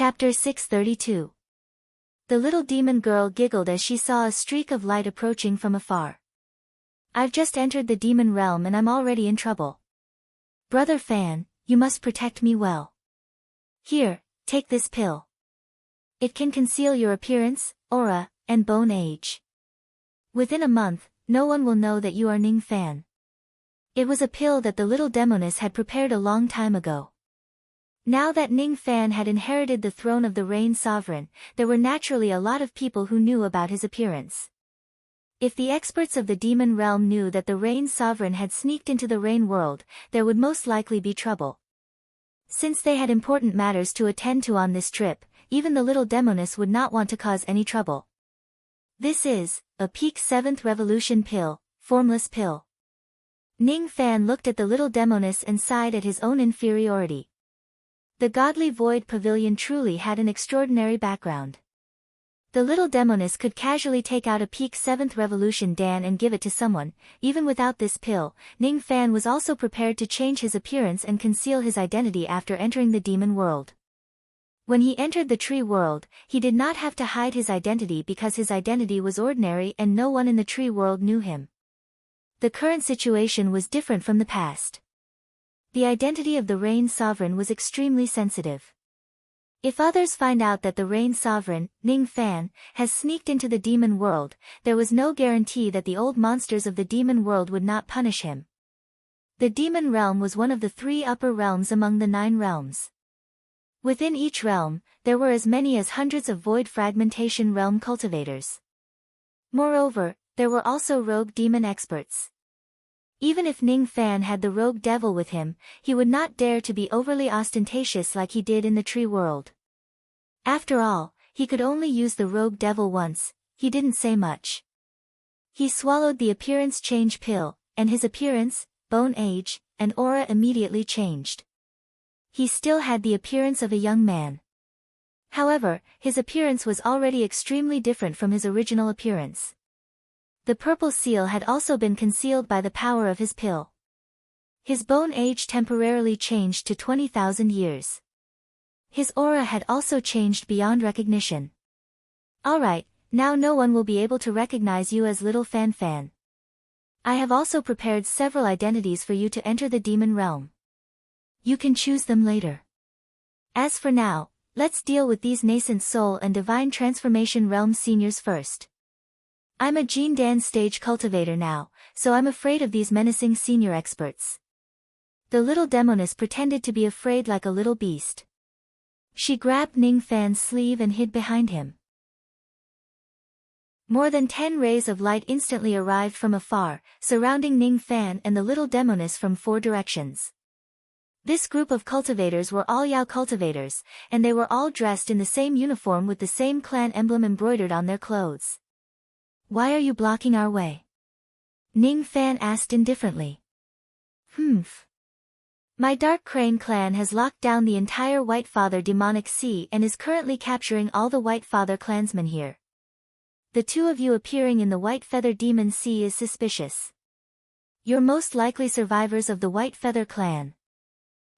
Chapter 632. The little demon girl giggled as she saw a streak of light approaching from afar. I've just entered the demon realm and I'm already in trouble. Brother Fan, you must protect me well. Here, take this pill. It can conceal your appearance, aura, and bone age. Within a month, no one will know that you are Ning Fan. It was a pill that the little demoness had prepared a long time ago. Now that Ning Fan had inherited the throne of the Rain Sovereign, there were naturally a lot of people who knew about his appearance. If the experts of the demon realm knew that the Rain Sovereign had sneaked into the Rain world, there would most likely be trouble. Since they had important matters to attend to on this trip, even the little demoness would not want to cause any trouble. This is a peak 7th revolution pill, formless pill. Ning Fan looked at the little demoness and sighed at his own inferiority. The godly void pavilion truly had an extraordinary background. The little demoness could casually take out a peak 7th revolution Dan and give it to someone. Even without this pill, Ning Fan was also prepared to change his appearance and conceal his identity after entering the demon world. When he entered the tree world, he did not have to hide his identity because his identity was ordinary and no one in the tree world knew him. The current situation was different from the past. The identity of the Rain Sovereign was extremely sensitive. If others find out that the Rain Sovereign, Ning Fan, has sneaked into the demon world, there was no guarantee that the old monsters of the demon world would not punish him. The demon realm was one of the 3 upper realms among the 9 realms. Within each realm, there were as many as hundreds of void fragmentation realm cultivators. Moreover, there were also rogue demon experts. Even if Ning Fan had the rogue devil with him, he would not dare to be overly ostentatious like he did in the tree world. After all, he could only use the rogue devil once. He didn't say much. He swallowed the appearance change pill, and his appearance, bone age, and aura immediately changed. He still had the appearance of a young man. However, his appearance was already extremely different from his original appearance. The purple seal had also been concealed by the power of his pill. His bone age temporarily changed to 20,000 years. His aura had also changed beyond recognition. Alright, now no one will be able to recognize you as Little Fan Fan. I have also prepared several identities for you to enter the demon realm. You can choose them later. As for now, let's deal with these nascent soul and divine transformation realm seniors first. I'm a Gene Dan stage cultivator now, so I'm afraid of these menacing senior experts. The little demoness pretended to be afraid like a little beast. She grabbed Ning Fan's sleeve and hid behind him. More than 10 rays of light instantly arrived from afar, surrounding Ning Fan and the little demoness from 4 directions. This group of cultivators were all Yao cultivators, and they were all dressed in the same uniform with the same clan emblem embroidered on their clothes. Why are you blocking our way? Ning Fan asked indifferently. My Dark Crane clan has locked down the entire White Father demonic sea and is currently capturing all the White Father clansmen here. The 2 of you appearing in the White Feather Demon Sea is suspicious. You're most likely survivors of the White Feather clan.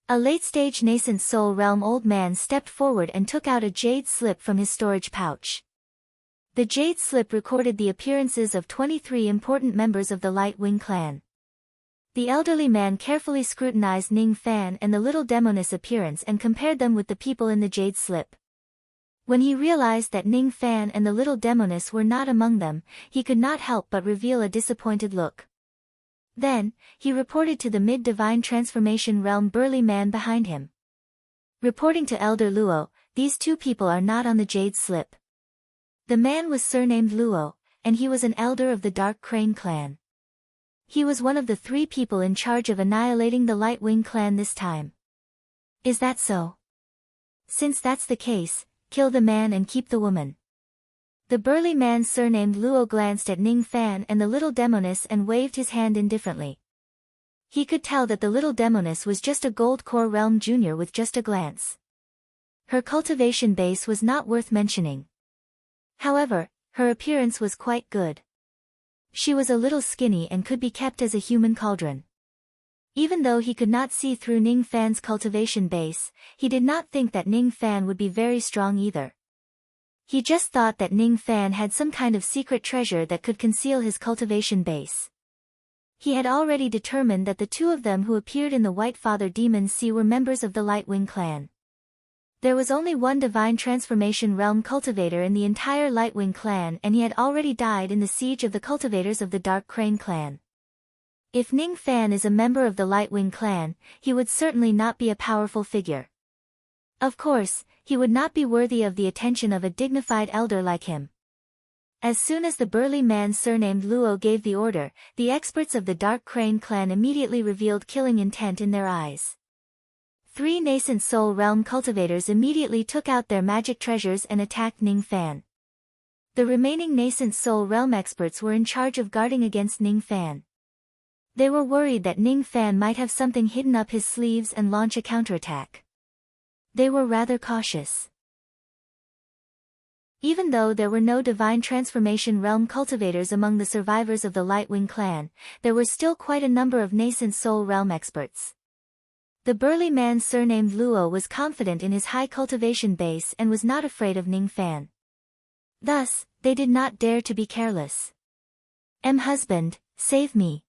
A late-stage nascent soul realm old man stepped forward and took out a jade slip from his storage pouch. The jade slip recorded the appearances of 23 important members of the Light Wing clan. The elderly man carefully scrutinized Ning Fan and the little demoness appearance and compared them with the people in the jade slip. When he realized that Ning Fan and the little demoness were not among them, he could not help but reveal a disappointed look. Then, he reported to the mid-divine transformation realm burly man behind him. Reporting to Elder Luo, these 2 people are not on the jade slip. The man was surnamed Luo, and he was an elder of the Dark Crane clan. He was one of the 3 people in charge of annihilating the Light Wing clan this time. Is that so? Since that's the case, kill the man and keep the woman. The burly man surnamed Luo glanced at Ning Fan and the little demoness and waved his hand indifferently. He could tell that the little demoness was just a Gold Core Realm junior with just a glance. Her cultivation base was not worth mentioning. However, her appearance was quite good. She was a little skinny and could be kept as a human cauldron. Even though he could not see through Ning Fan's cultivation base, he did not think that Ning Fan would be very strong either. He just thought that Ning Fan had some kind of secret treasure that could conceal his cultivation base. He had already determined that the two of them who appeared in the White Father Demon Sea were members of the Lightwing clan. There was only one Divine Transformation Realm cultivator in the entire Lightwing clan, and he had already died in the siege of the cultivators of the Dark Crane clan. If Ning Fan is a member of the Lightwing clan, he would certainly not be a powerful figure. Of course, he would not be worthy of the attention of a dignified elder like him. As soon as the burly man surnamed Luo gave the order, the experts of the Dark Crane clan immediately revealed killing intent in their eyes. 3 nascent soul realm cultivators immediately took out their magic treasures and attacked Ning Fan. The remaining nascent soul realm experts were in charge of guarding against Ning Fan. They were worried that Ning Fan might have something hidden up his sleeves and launch a counterattack. They were rather cautious. Even though there were no Divine Transformation Realm cultivators among the survivors of the Lightwing clan, there were still quite a number of nascent soul realm experts. The burly man surnamed Luo was confident in his high cultivation base and was not afraid of Ning Fan. Thus, they did not dare to be careless. Husband, save me.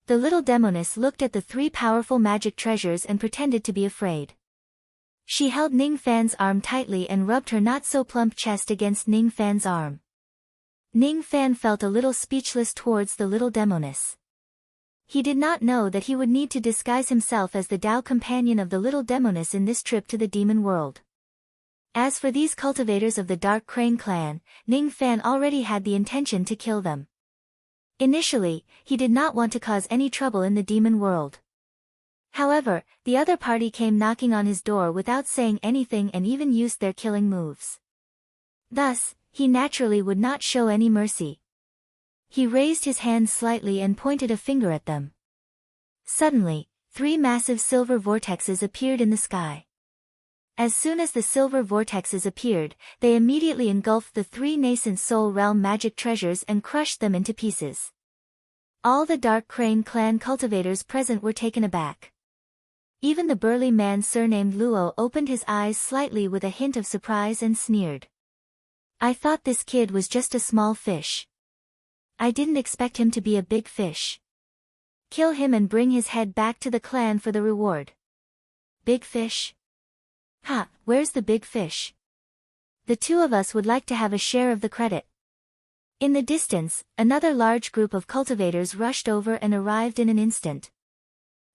The little demoness looked at the 3 powerful magic treasures and pretended to be afraid. She held Ning Fan's arm tightly and rubbed her not-so-plump chest against Ning Fan's arm. Ning Fan felt a little speechless towards the little demoness. He did not know that he would need to disguise himself as the Dao companion of the little demoness in this trip to the demon world. As for these cultivators of the Dark Crane clan, Ning Fan already had the intention to kill them. Initially, he did not want to cause any trouble in the demon world. However, the other party came knocking on his door without saying anything and even used their killing moves. Thus, he naturally would not show any mercy. He raised his hand slightly and pointed a finger at them. Suddenly, 3 massive silver vortexes appeared in the sky. As soon as the silver vortexes appeared, they immediately engulfed the 3 nascent soul realm magic treasures and crushed them into pieces. All the Dark Crane clan cultivators present were taken aback. Even the burly man surnamed Luo opened his eyes slightly with a hint of surprise and sneered. I thought this kid was just a small fish. I didn't expect him to be a big fish. Kill him and bring his head back to the clan for the reward. Big fish? Ha, where's the big fish? The 2 of us would like to have a share of the credit. In the distance, another large group of cultivators rushed over and arrived in an instant.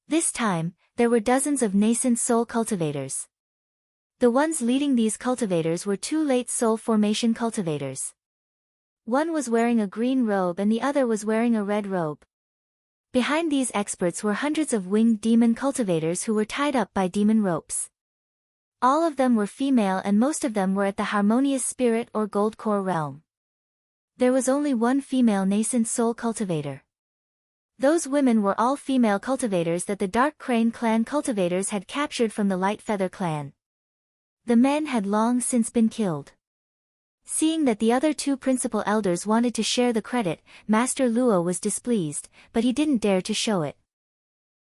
This time, there were dozens of nascent soul cultivators. The ones leading these cultivators were 2 late soul formation cultivators. One was wearing a green robe and the other was wearing a red robe. Behind these experts were hundreds of winged demon cultivators who were tied up by demon ropes. All of them were female and most of them were at the harmonious spirit or gold core realm. There was only one female nascent soul cultivator. Those women were all female cultivators that the Dark Crane clan cultivators had captured from the Light Feather clan. The men had long since been killed. Seeing that the other 2 principal elders wanted to share the credit, Master Luo was displeased, but he didn't dare to show it.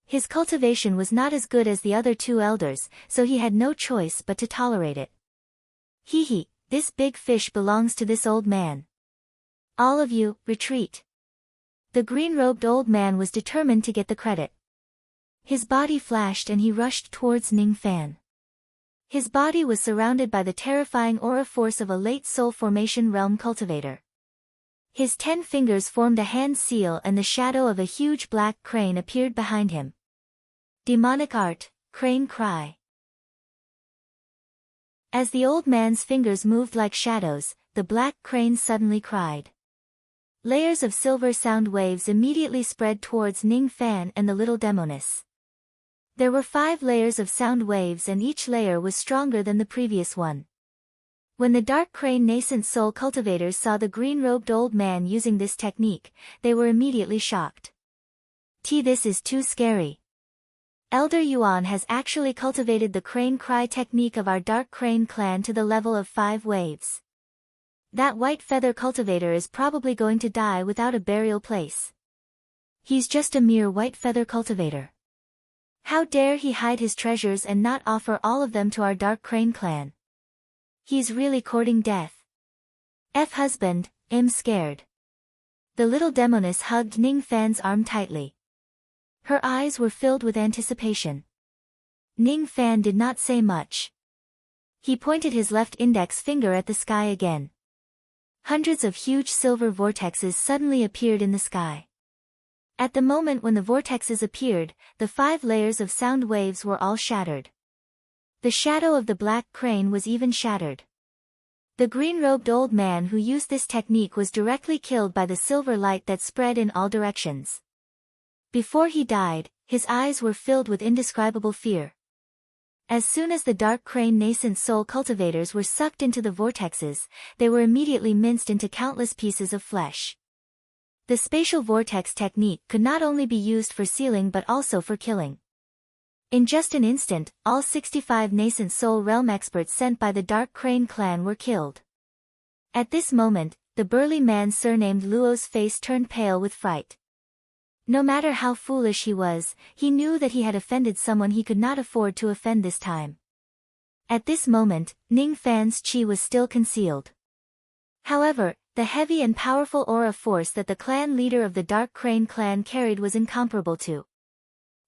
His cultivation was not as good as the other 2 elders, so he had no choice but to tolerate it. Hee, this big fish belongs to this old man. All of you, retreat. The green-robed old man was determined to get the credit. His body flashed and he rushed towards Ning Fan. His body was surrounded by the terrifying aura force of a late soul formation realm cultivator. His 10 fingers formed a hand seal and the shadow of a huge black crane appeared behind him. Demonic art, crane cry. As the old man's fingers moved like shadows, the black crane suddenly cried. Layers of silver sound waves immediately spread towards Ning Fan and the little demoness. There were 5 layers of sound waves and each layer was stronger than the previous one. When the Dark Crane nascent soul cultivators saw the green-robed old man using this technique, they were immediately shocked. This is too scary. Elder Yuan has actually cultivated the crane cry technique of our Dark Crane clan to the level of 5 waves. That white feather cultivator is probably going to die without a burial place. He's just a mere white feather cultivator. How dare he hide his treasures and not offer all of them to our Dark Crane clan? He's really courting death. Husband, I'm scared. The little demoness hugged Ning Fan's arm tightly. Her eyes were filled with anticipation. Ning Fan did not say much. He pointed his left index finger at the sky again. Hundreds of huge silver vortexes suddenly appeared in the sky. At the moment when the vortexes appeared, the 5 layers of sound waves were all shattered. The shadow of the black crane was even shattered. The green-robed old man who used this technique was directly killed by the silver light that spread in all directions. Before he died, his eyes were filled with indescribable fear. As soon as the Dark Crane nascent soul cultivators were sucked into the vortexes, they were immediately minced into countless pieces of flesh. The spatial vortex technique could not only be used for sealing but also for killing. In just an instant, all 65 nascent soul realm experts sent by the Dark Crane clan were killed. At this moment, the burly man surnamed Luo's face turned pale with fright. No matter how foolish he was, he knew that he had offended someone he could not afford to offend this time. At this moment, Ning Fan's chi was still concealed. However, the heavy and powerful aura force that the clan leader of the Dark Crane clan carried was incomparable too.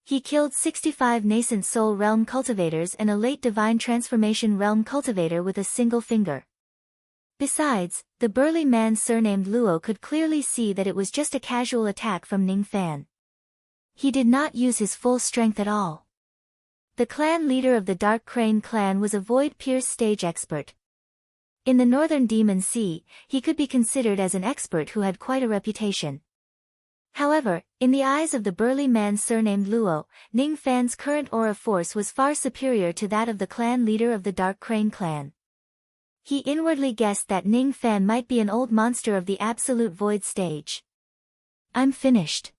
He killed 65 nascent soul realm cultivators and a late divine transformation realm cultivator with a single finger. Besides, the burly man surnamed Luo could clearly see that it was just a casual attack from Ning Fan. He did not use his full strength at all. The clan leader of the Dark Crane clan was a Void Pierce stage expert. In the Northern Demon Sea, he could be considered as an expert who had quite a reputation. However, in the eyes of the burly man surnamed Luo, Ning Fan's current aura force was far superior to that of the clan leader of the Dark Crane clan. He inwardly guessed that Ning Fan might be an old monster of the Absolute Void stage. I'm finished.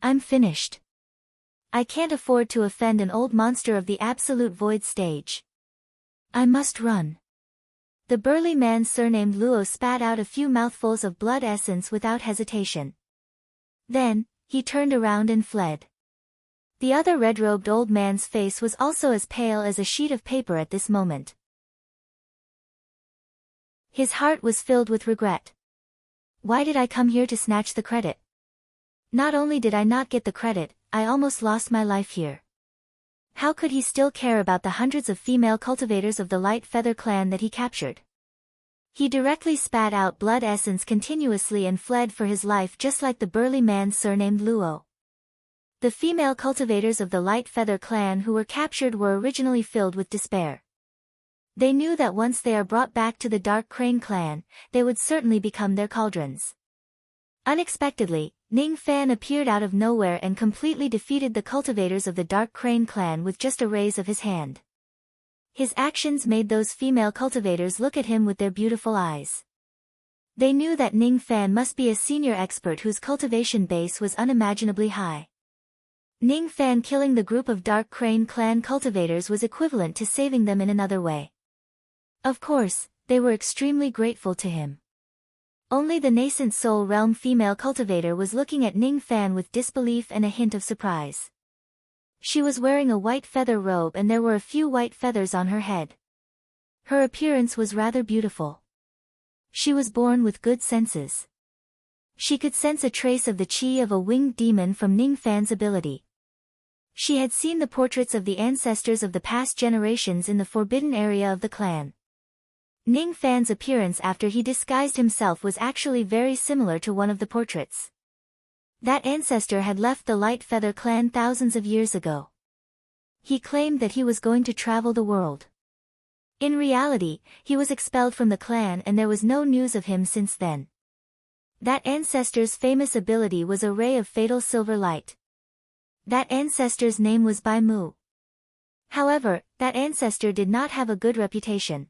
I'm finished. I can't afford to offend an old monster of the Absolute Void stage. I must run. The burly man surnamed Luo spat out a few mouthfuls of blood essence without hesitation. Then, he turned around and fled. The other red-robed old man's face was also as pale as a sheet of paper at this moment. His heart was filled with regret. Why did I come here to snatch the credit? Not only did I not get the credit, I almost lost my life here. How could he still care about the hundreds of female cultivators of the Light Feather clan that he captured? He directly spat out blood essence continuously and fled for his life just like the burly man surnamed Luo. The female cultivators of the Light Feather clan who were captured were originally filled with despair. They knew that once they are brought back to the Dark Crane clan, they would certainly become their cauldrons. Unexpectedly, Ning Fan appeared out of nowhere and completely defeated the cultivators of the Dark Crane clan with just a raise of his hand. His actions made those female cultivators look at him with their beautiful eyes. They knew that Ning Fan must be a senior expert whose cultivation base was unimaginably high. Ning Fan killing the group of Dark Crane clan cultivators was equivalent to saving them in another way. Of course, they were extremely grateful to him. Only the nascent soul realm female cultivator was looking at Ning Fan with disbelief and a hint of surprise. She was wearing a white feather robe and there were a few white feathers on her head. Her appearance was rather beautiful. She was born with good senses. She could sense a trace of the chi of a winged demon from Ning Fan's ability. She had seen the portraits of the ancestors of the past generations in the forbidden area of the clan. Ning Fan's appearance after he disguised himself was actually very similar to one of the portraits. That ancestor had left the Light Feather clan thousands of years ago. He claimed that he was going to travel the world. In reality, he was expelled from the clan and there was no news of him since then. That ancestor's famous ability was a ray of fatal silver light. That ancestor's name was Bai Mu. However, that ancestor did not have a good reputation.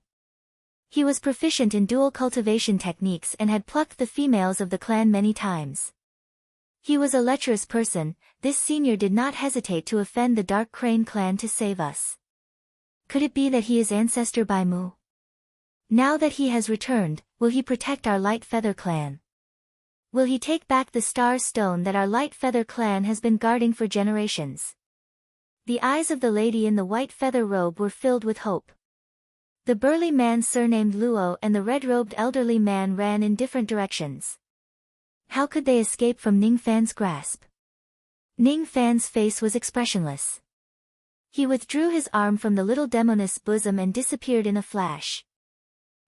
He was proficient in dual cultivation techniques and had plucked the females of the clan many times. He was a lecherous person. This senior did not hesitate to offend the Dark Crane clan to save us. Could it be that he is ancestor Bai Mu? Now that he has returned, will he protect our Light Feather clan? Will he take back the star stone that our Light Feather clan has been guarding for generations? The eyes of the lady in the white feather robe were filled with hope. The burly man surnamed Luo and the red-robed elderly man ran in different directions. How could they escape from Ning Fan's grasp? Ning Fan's face was expressionless. He withdrew his arm from the little demoness' bosom and disappeared in a flash.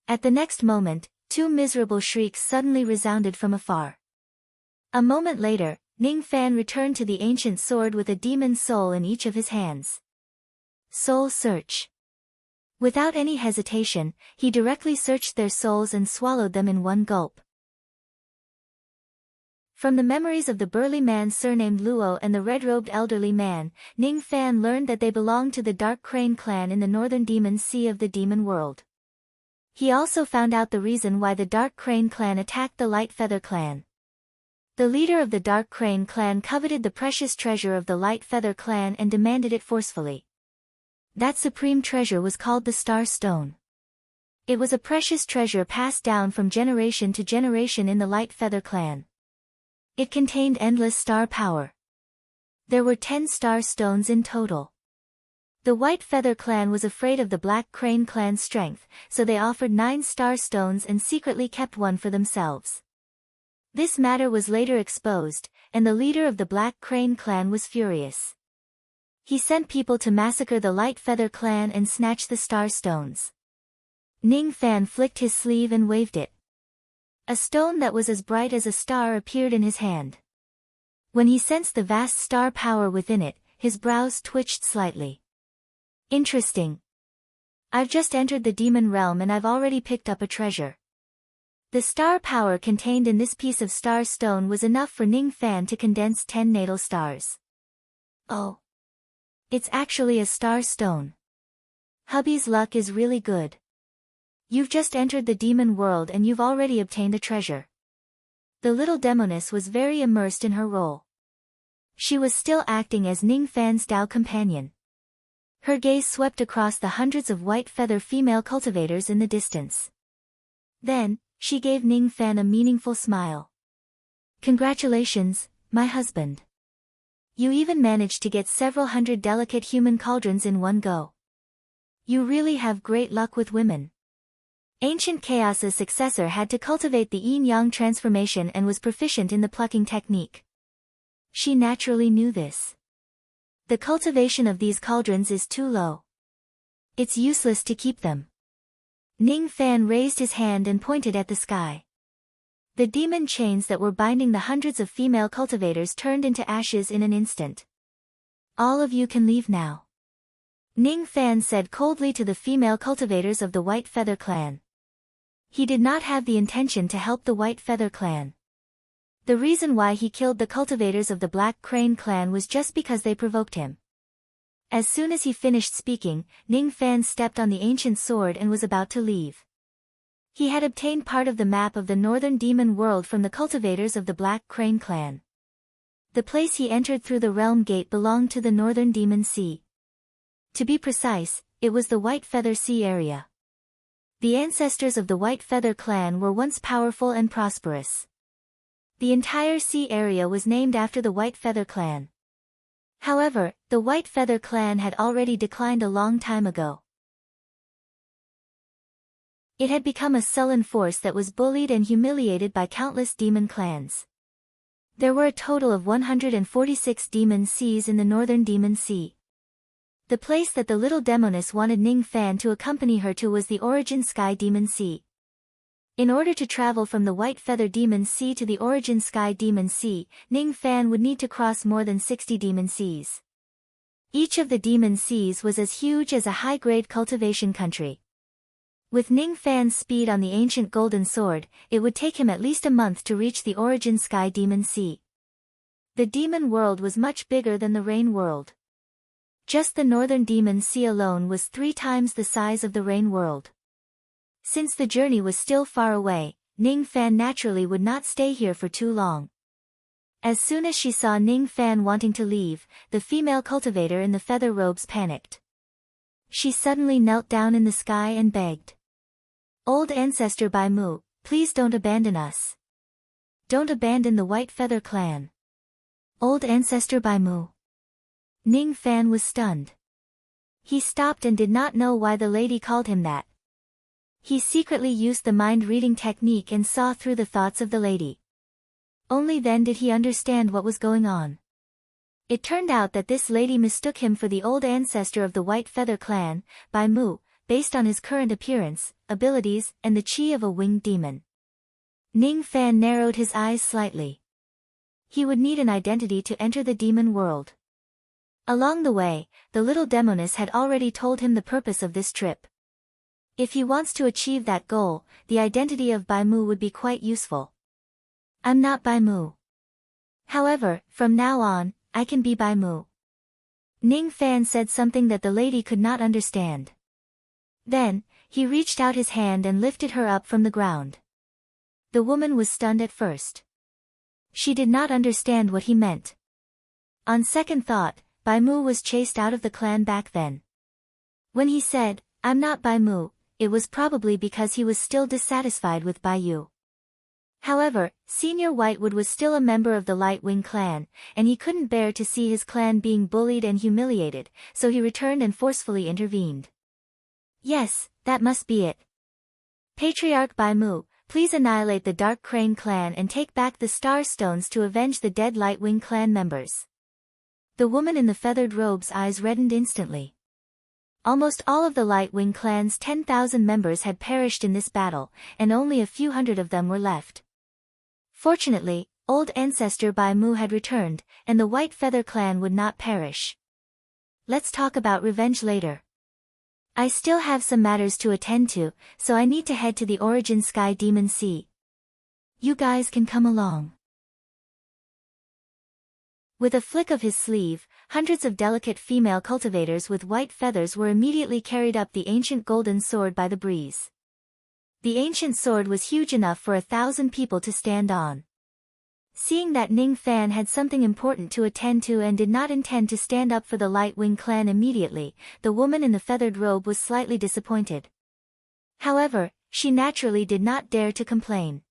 At the next moment, two miserable shrieks suddenly resounded from afar. A moment later, Ning Fan returned to the ancient sword with a demon's soul in each of his hands. Soul search. Without any hesitation, he directly searched their souls and swallowed them in one gulp. From the memories of the burly man surnamed Luo and the red-robed elderly man, Ning Fan learned that they belonged to the Dark Crane clan in the northern demon sea of the demon world. He also found out the reason why the Dark Crane clan attacked the Light Feather clan. The leader of the Dark Crane clan coveted the precious treasure of the Light Feather clan and demanded it forcefully. That supreme treasure was called the Star Stone. It was a precious treasure passed down from generation to generation in the Light Feather clan. It contained endless star power. There were 10 star stones in total. The White Feather clan was afraid of the Black Crane clan's strength, so they offered 9 star stones and secretly kept one for themselves. This matter was later exposed, and the leader of the Black Crane clan was furious. He sent people to massacre the Light Feather clan and snatch the star stones. Ning Fan flicked his sleeve and waved it. A stone that was as bright as a star appeared in his hand. When he sensed the vast star power within it, his brows twitched slightly. Interesting. I've just entered the demon realm and I've already picked up a treasure. The star power contained in this piece of star stone was enough for Ning Fan to condense 10 natal stars. Oh. It's actually a star stone. Hubby's luck is really good. You've just entered the demon world and you've already obtained a treasure. The little demoness was very immersed in her role. She was still acting as Ning Fan's Dao companion. Her gaze swept across the hundreds of white feather female cultivators in the distance. Then, she gave Ning Fan a meaningful smile. Congratulations, my husband. You even managed to get several hundred delicate human cauldrons in one go. You really have great luck with women. Ancient Chaos's successor had to cultivate the yin-yang transformation and was proficient in the plucking technique. She naturally knew this. The cultivation of these cauldrons is too low. It's useless to keep them. Ning Fan raised his hand and pointed at the sky. The demon chains that were binding the hundreds of female cultivators turned into ashes in an instant. All of you can leave now. Ning Fan said coldly to the female cultivators of the White Feather clan. He did not have the intention to help the White Feather clan. The reason why he killed the cultivators of the Black Crane clan was just because they provoked him. As soon as he finished speaking, Ning Fan stepped on the ancient sword and was about to leave. He had obtained part of the map of the northern demon world from the cultivators of the Black Crane clan. The place he entered through the realm gate belonged to the northern demon sea. To be precise, it was the White Feather Sea area. The ancestors of the White Feather clan were once powerful and prosperous. The entire sea area was named after the White Feather clan. However, the White Feather clan had already declined a long time ago. It had become a sullen force that was bullied and humiliated by countless demon clans. There were a total of 146 demon seas in the northern demon sea. The place that the little demoness wanted Ning Fan to accompany her to was the Origin Sky Demon Sea. In order to travel from the White Feather Demon Sea to the Origin Sky Demon Sea, Ning Fan would need to cross more than 60 demon seas. Each of the demon seas was as huge as a high-grade cultivation country. With Ning Fan's speed on the ancient golden sword, it would take him at least a month to reach the Origin Sky Demon Sea. The demon world was much bigger than the rain world. Just the northern demon sea alone was 3 times the size of the rain world. Since the journey was still far away, Ning Fan naturally would not stay here for too long. As soon as she saw Ning Fan wanting to leave, the female cultivator in the feather robes panicked. She suddenly knelt down in the sky and begged. Old ancestor Bai Mu, please don't abandon us. Don't abandon the White Feather clan. Old ancestor Bai Mu. Ning Fan was stunned. He stopped and did not know why the lady called him that. He secretly used the mind-reading technique and saw through the thoughts of the lady. Only then did he understand what was going on. It turned out that this lady mistook him for the old ancestor of the White Feather clan, Bai Mu, based on his current appearance, abilities, and the chi of a winged demon. Ning Fan narrowed his eyes slightly. He would need an identity to enter the demon world. Along the way, the little demoness had already told him the purpose of this trip. If he wants to achieve that goal, the identity of Bai Mu would be quite useful. I'm not Bai Mu. However, from now on, I can be Bai Mu. Ning Fan said something that the lady could not understand. Then, he reached out his hand and lifted her up from the ground. The woman was stunned at first. She did not understand what he meant. On second thought, Bai Mu was chased out of the clan back then. When he said, "I'm not Bai Mu," it was probably because he was still dissatisfied with Bai Yu. However, Senior Whitewood was still a member of the Light Wing clan, and he couldn't bear to see his clan being bullied and humiliated, so he returned and forcefully intervened. "Yes, that must be it. Patriarch Bai Mu, please annihilate the Dark Crane clan and take back the Star Stones to avenge the dead Light Wing clan members." The woman in the feathered robe's eyes reddened instantly. Almost all of the Light Wing clan's 10,000 members had perished in this battle, and only a few hundred of them were left. Fortunately, old ancestor Bai Mu had returned, and the White Feather clan would not perish. Let's talk about revenge later. I still have some matters to attend to, so I need to head to the Origin Sky Demon Sea. You guys can come along. With a flick of his sleeve, hundreds of delicate female cultivators with white feathers were immediately carried up the ancient golden sword by the breeze. The ancient sword was huge enough for 1,000 people to stand on. Seeing that Ning Fan had something important to attend to and did not intend to stand up for the Light Wing clan immediately, the woman in the feathered robe was slightly disappointed. However, she naturally did not dare to complain.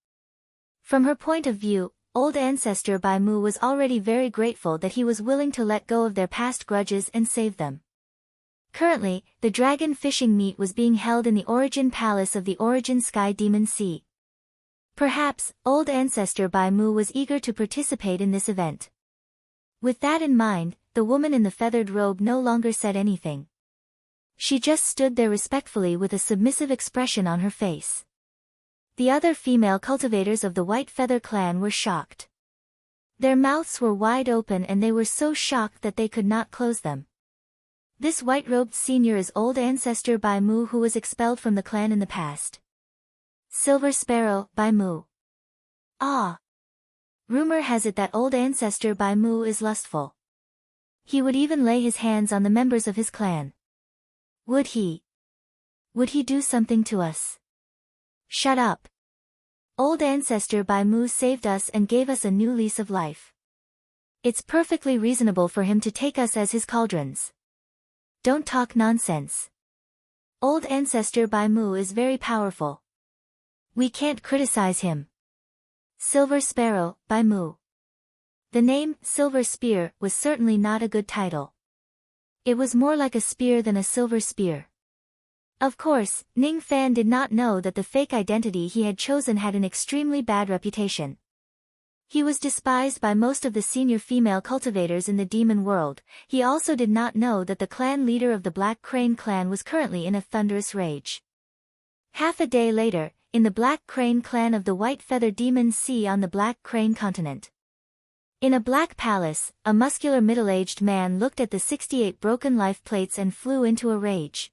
From her point of view, old ancestor Bai Mu was already very grateful that he was willing to let go of their past grudges and save them. Currently, the dragon fishing meet was being held in the Origin Palace of the Origin Sky Demon Sea. Perhaps, old ancestor Bai Mu was eager to participate in this event. With that in mind, the woman in the feathered robe no longer said anything. She just stood there respectfully with a submissive expression on her face. The other female cultivators of the White Feather clan were shocked. Their mouths were wide open and they were so shocked that they could not close them. This white-robed senior is old ancestor Bai Mu, who was expelled from the clan in the past. Silver Sparrow, Bai Mu. Ah! Rumor has it that old ancestor Bai Mu is lustful. He would even lay his hands on the members of his clan. Would he? Would he do something to us? Shut up. Old ancestor Bai Mu saved us and gave us a new lease of life. It's perfectly reasonable for him to take us as his cauldrons. Don't talk nonsense. Old ancestor Bai Mu is very powerful. We can't criticize him. Silver Sparrow, Bai Mu. The name, Silver Spear, was certainly not a good title. It was more like a spear than a silver spear. Of course, Ning Fan did not know that the fake identity he had chosen had an extremely bad reputation. He was despised by most of the senior female cultivators in the demon world. He also did not know that the clan leader of the Black Crane clan was currently in a thunderous rage. Half a day later, in the Black Crane clan of the White Feather Demon Sea on the Black Crane continent. In a black palace, a muscular middle-aged man looked at the 68 broken life plates and flew into a rage.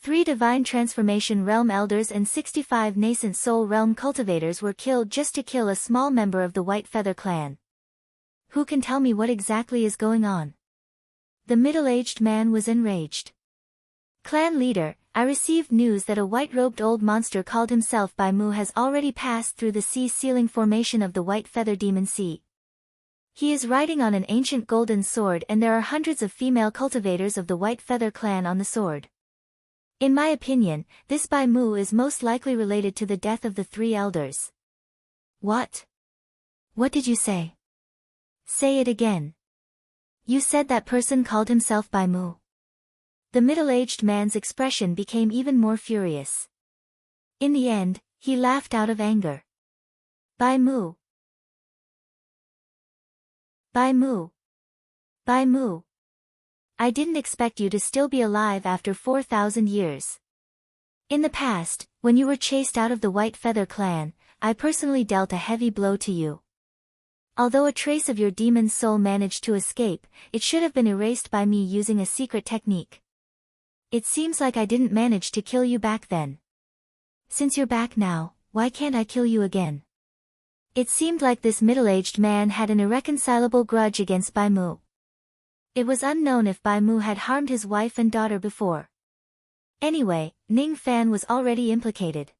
3 Divine Transformation Realm Elders and 65 Nascent Soul Realm Cultivators were killed just to kill a small member of the White Feather clan. Who can tell me what exactly is going on? The middle-aged man was enraged. Clan leader, I received news that a white-robed old monster called himself Bai Mu has already passed through the sea ceiling formation of the White Feather Demon Sea. He is riding on an ancient golden sword and there are hundreds of female cultivators of the White Feather clan on the sword. In my opinion, this Bai Mu is most likely related to the death of the 3 elders. What? What did you say? Say it again. You said that person called himself Bai Mu. The middle-aged man's expression became even more furious. In the end, he laughed out of anger. Bai Mu. Bai Mu. Bai Mu. I didn't expect you to still be alive after 4,000 years. In the past, when you were chased out of the White Feather clan, I personally dealt a heavy blow to you. Although a trace of your demon's soul managed to escape, it should have been erased by me using a secret technique. It seems like I didn't manage to kill you back then. Since you're back now, why can't I kill you again? It seemed like this middle-aged man had an irreconcilable grudge against Bai Mu. It was unknown if Bai Mu had harmed his wife and daughter before. Anyway, Ning Fan was already implicated.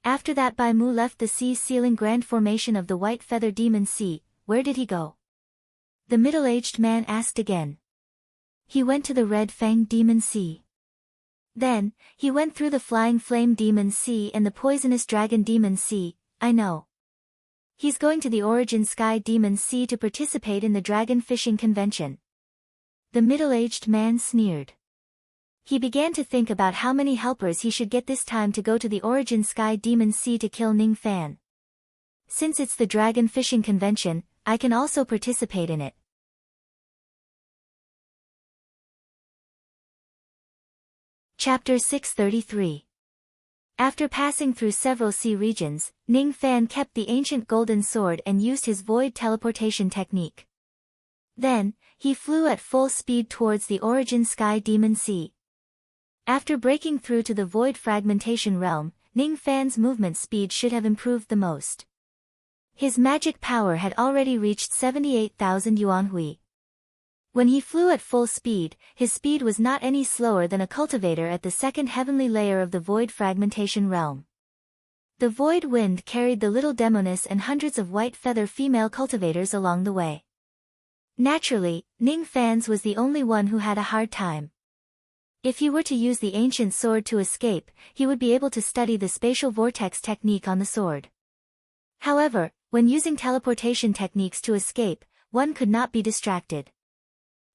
After that Bai Mu left the sea-sealing grand formation of the White Feather Demon Sea. Where did he go? The middle-aged man asked again. He went to the Red Fang Demon Sea. Then, he went through the Flying Flame Demon Sea and the Poisonous Dragon Demon Sea. I know. He's going to the Origin Sky Demon Sea to participate in the Dragon Fishing Convention. The middle-aged man sneered. He began to think about how many helpers he should get this time to go to the Origin Sky Demon Sea to kill Ning Fan. Since it's the Dragon Fishing Convention, I can also participate in it. Chapter 633. After passing through several sea regions, Ning Fan kept the ancient golden sword and used his void teleportation technique. Then, he flew at full speed towards the Origin Sky Demon Sea. After breaking through to the void fragmentation realm, Ning Fan's movement speed should have improved the most. His magic power had already reached 78,000 yuan hui. When he flew at full speed, his speed was not any slower than a cultivator at the second heavenly layer of the void fragmentation realm. The void wind carried the little demoness and hundreds of white feather female cultivators along the way. Naturally, Ning Fan's was the only one who had a hard time. If he were to use the ancient sword to escape, he would be able to study the spatial vortex technique on the sword. However, when using teleportation techniques to escape, one could not be distracted.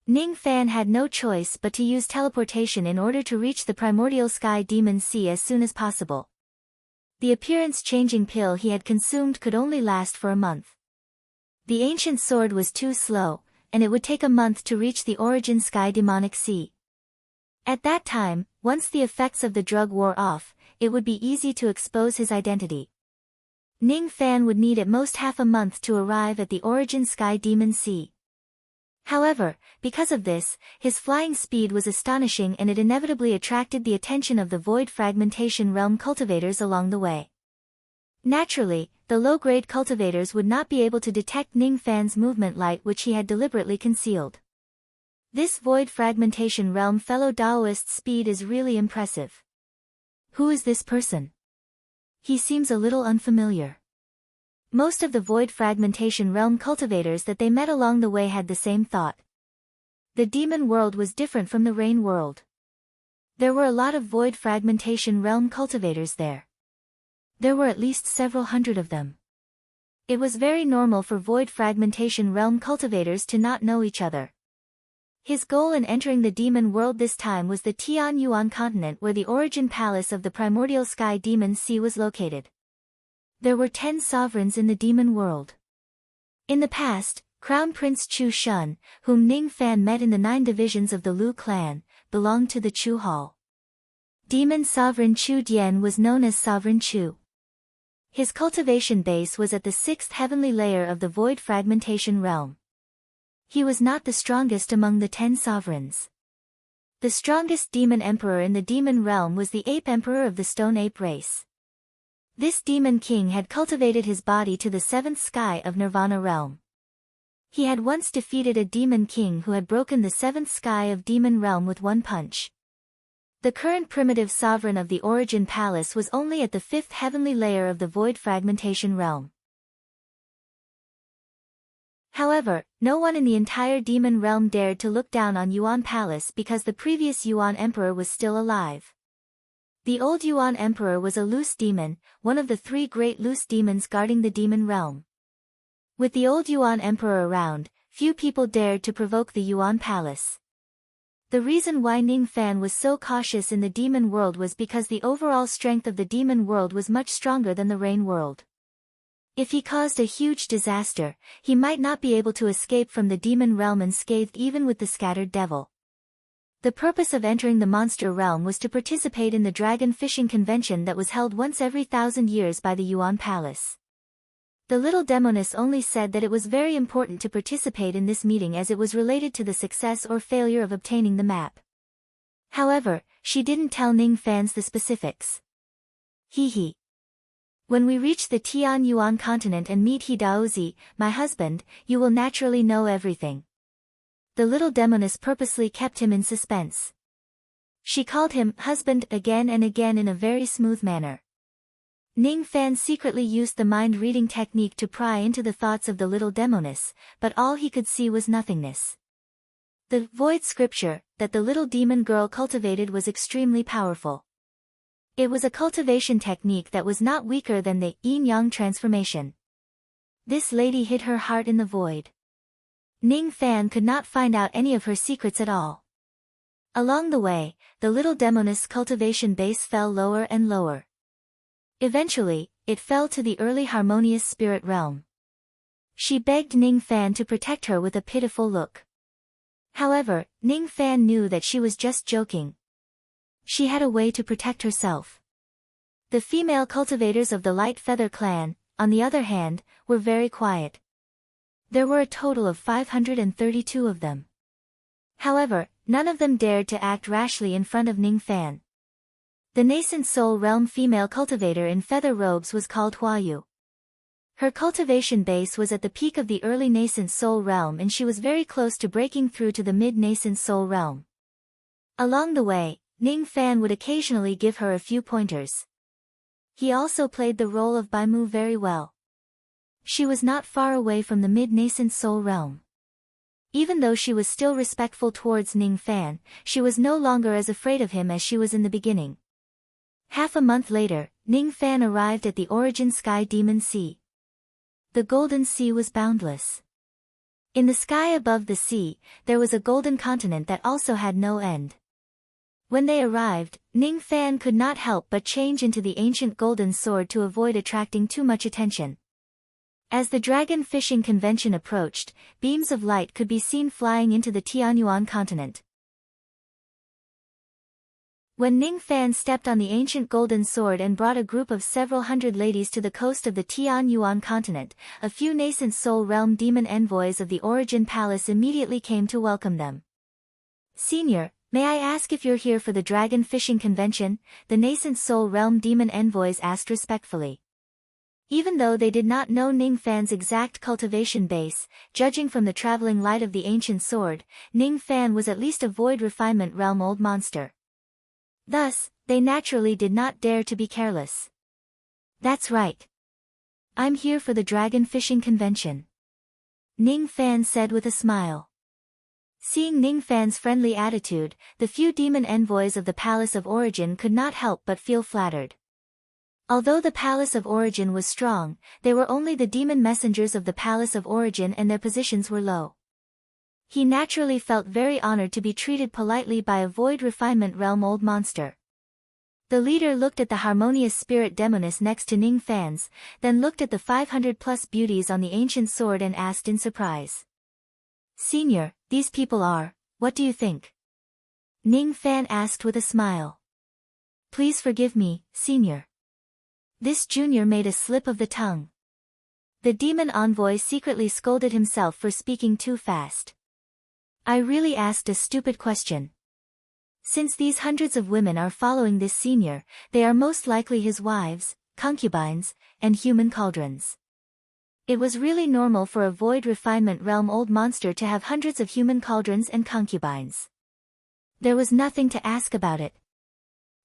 Ning Fan had no choice but to use teleportation in order to reach the primordial sky demon sea as soon as possible. The appearance-changing pill he had consumed could only last for a month. The ancient sword was too slow, and it would take a month to reach the Origin Sky Demonic Sea. At that time, once the effects of the drug wore off, it would be easy to expose his identity. Ning Fan would need at most half a month to arrive at the Origin Sky Demon Sea. However, because of this, his flying speed was astonishing and it inevitably attracted the attention of the void fragmentation realm cultivators along the way. Naturally, the low-grade cultivators would not be able to detect Ning Fan's movement light which he had deliberately concealed. This void fragmentation realm fellow Daoist's speed is really impressive. Who is this person? He seems a little unfamiliar. Most of the void fragmentation realm cultivators that they met along the way had the same thought. The demon world was different from the rain world. There were a lot of void fragmentation realm cultivators there. There were at least several hundred of them. It was very normal for void fragmentation realm cultivators to not know each other. His goal in entering the demon world this time was the Tian Yuan continent where the origin palace of the primordial sky demon sea was located. There were 10 sovereigns in the demon world. In the past, Crown Prince Chu Shun, whom Ning Fan met in the 9 divisions of the Lu clan, belonged to the Chu Hall. Demon Sovereign Chu Dian was known as Sovereign Chu. His cultivation base was at the 6th heavenly layer of the void fragmentation realm. He was not the strongest among the 10 sovereigns. The strongest demon emperor in the demon realm was the ape emperor of the stone ape race. This demon king had cultivated his body to the 7th sky of Nirvana realm. He had once defeated a demon king who had broken the 7th sky of demon realm with one punch. The current primitive sovereign of the origin palace was only at the 5th heavenly layer of the void fragmentation realm. However, no one in the entire demon realm dared to look down on Yuan Palace because the previous Yuan Emperor was still alive. The old Yuan Emperor was a loose demon, one of the 3 great loose demons guarding the demon realm. With the old Yuan Emperor around, few people dared to provoke the Yuan Palace. The reason why Ning Fan was so cautious in the demon world was because the overall strength of the demon world was much stronger than the rain world. If he caused a huge disaster, he might not be able to escape from the demon realm unscathed even with the scattered devil. The purpose of entering the monster realm was to participate in the dragon fishing convention that was held once every 1,000 years by the Yuan Palace. The little demoness only said that it was very important to participate in this meeting as it was related to the success or failure of obtaining the map. However, she didn't tell Ning Fan the specifics. Hee. When we reach the Tian Yuan continent and meet He Daozi, my husband, you will naturally know everything. The little demoness purposely kept him in suspense. She called him husband again and again in a very smooth manner. Ning Fan secretly used the mind-reading technique to pry into the thoughts of the little demoness, but all he could see was nothingness. The void scripture that the little demon girl cultivated was extremely powerful. It was a cultivation technique that was not weaker than the yin-yang transformation. This lady hid her heart in the void. Ning Fan could not find out any of her secrets at all. Along the way, the little demoness cultivation base fell lower and lower. Eventually, it fell to the early harmonious spirit realm. She begged Ning Fan to protect her with a pitiful look. However, Ning Fan knew that she was just joking. She had a way to protect herself. The female cultivators of the Light Feather clan, on the other hand, were very quiet. There were a total of 532 of them. However, none of them dared to act rashly in front of Ning Fan. The nascent soul realm female cultivator in feather robes was called Huayu. Her cultivation base was at the peak of the early nascent soul realm and she was very close to breaking through to the mid-nascent soul realm. Along the way, Ning Fan would occasionally give her a few pointers. He also played the role of Baimu very well. She was not far away from the mid-nascent soul realm. Even though she was still respectful towards Ning Fan, she was no longer as afraid of him as she was in the beginning. Half a month later, Ning Fan arrived at the Origin Sky Demon Sea. The Golden Sea was boundless. In the sky above the sea, there was a golden continent that also had no end. When they arrived, Ning Fan could not help but change into the ancient golden sword to avoid attracting too much attention. As the dragon fishing convention approached, beams of light could be seen flying into the Tianyuan continent. When Ning Fan stepped on the ancient golden sword and brought a group of several hundred ladies to the coast of the Tianyuan continent, a few nascent soul realm demon envoys of the Origin Palace immediately came to welcome them. "Senior, may I ask if you're here for the dragon fishing convention?" the nascent soul realm demon envoys asked respectfully. Even though they did not know Ning Fan's exact cultivation base, judging from the traveling light of the ancient sword, Ning Fan was at least a void refinement realm old monster. Thus, they naturally did not dare to be careless. "That's right. I'm here for the dragon fishing convention," Ning Fan said with a smile. Seeing Ning Fan's friendly attitude, the few demon envoys of the Palace of Origin could not help but feel flattered. Although the Palace of Origin was strong, they were only the demon messengers of the Palace of Origin and their positions were low. He naturally felt very honored to be treated politely by a void refinement realm old monster. The leader looked at the harmonious spirit demoness next to Ning Fan's, then looked at the 500+ beauties on the ancient sword and asked in surprise. "Senior, these people are, what do you think?" Ning Fan asked with a smile. "Please forgive me, Senior." This junior made a slip of the tongue. The demon envoy secretly scolded himself for speaking too fast. "I really asked a stupid question. Since these hundreds of women are following this senior, they are most likely his wives, concubines, and human cauldrons." It was really normal for a void refinement realm old monster to have hundreds of human cauldrons and concubines. There was nothing to ask about it.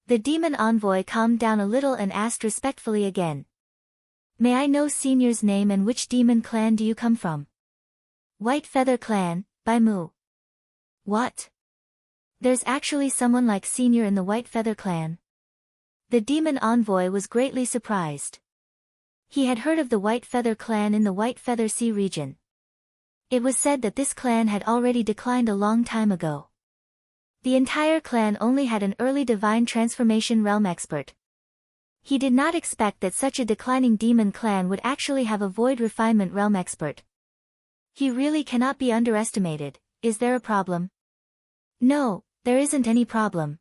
The demon envoy calmed down a little and asked respectfully again. "May I know Senior's name and which demon clan do you come from?" "White Feather Clan, Baimu." "What? There's actually someone like Senior in the White Feather Clan?" The demon envoy was greatly surprised. He had heard of the White Feather Clan in the White Feather Sea region. It was said that this clan had already declined a long time ago. The entire clan only had an early divine transformation realm expert. He did not expect that such a declining demon clan would actually have a void refinement realm expert. He really cannot be underestimated. Is there a problem? No, there isn't any problem.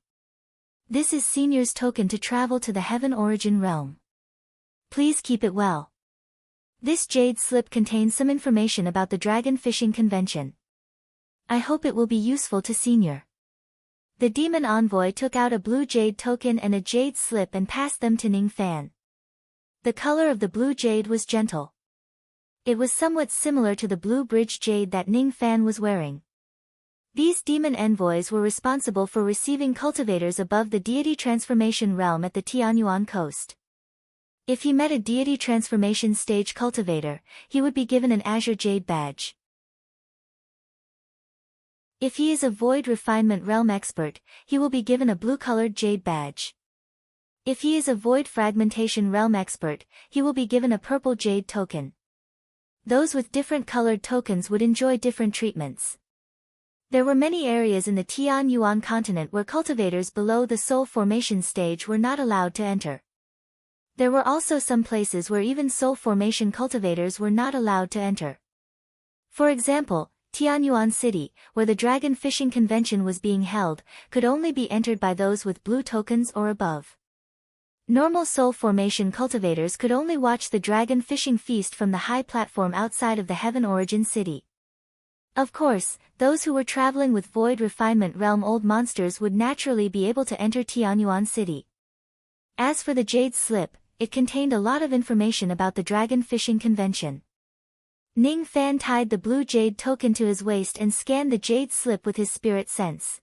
This is Senior's token to travel to the Heaven Origin realm. Please keep it well. This jade slip contains some information about the dragon fishing convention. I hope it will be useful to Senior. The demon envoy took out a blue jade token and a jade slip and passed them to Ning Fan. The color of the blue jade was gentle. It was somewhat similar to the blue bridge jade that Ning Fan was wearing. These demon envoys were responsible for receiving cultivators above the deity transformation realm at the Tianyuan coast. If he met a deity transformation stage cultivator, he would be given an azure jade badge. If he is a void refinement realm expert, he will be given a blue-colored jade badge. If he is a void fragmentation realm expert, he will be given a purple jade token. Those with different colored tokens would enjoy different treatments. There were many areas in the Tianyuan continent where cultivators below the soul formation stage were not allowed to enter. There were also some places where even soul formation cultivators were not allowed to enter. For example, Tianyuan City, where the dragon fishing convention was being held, could only be entered by those with blue tokens or above. Normal soul formation cultivators could only watch the dragon fishing feast from the high platform outside of the Heaven Origin City. Of course, those who were traveling with Void Refinement Realm old monsters would naturally be able to enter Tianyuan City. As for the Jade Slip, it contained a lot of information about the dragon fishing convention. Ning Fan tied the blue jade token to his waist and scanned the jade slip with his spirit sense.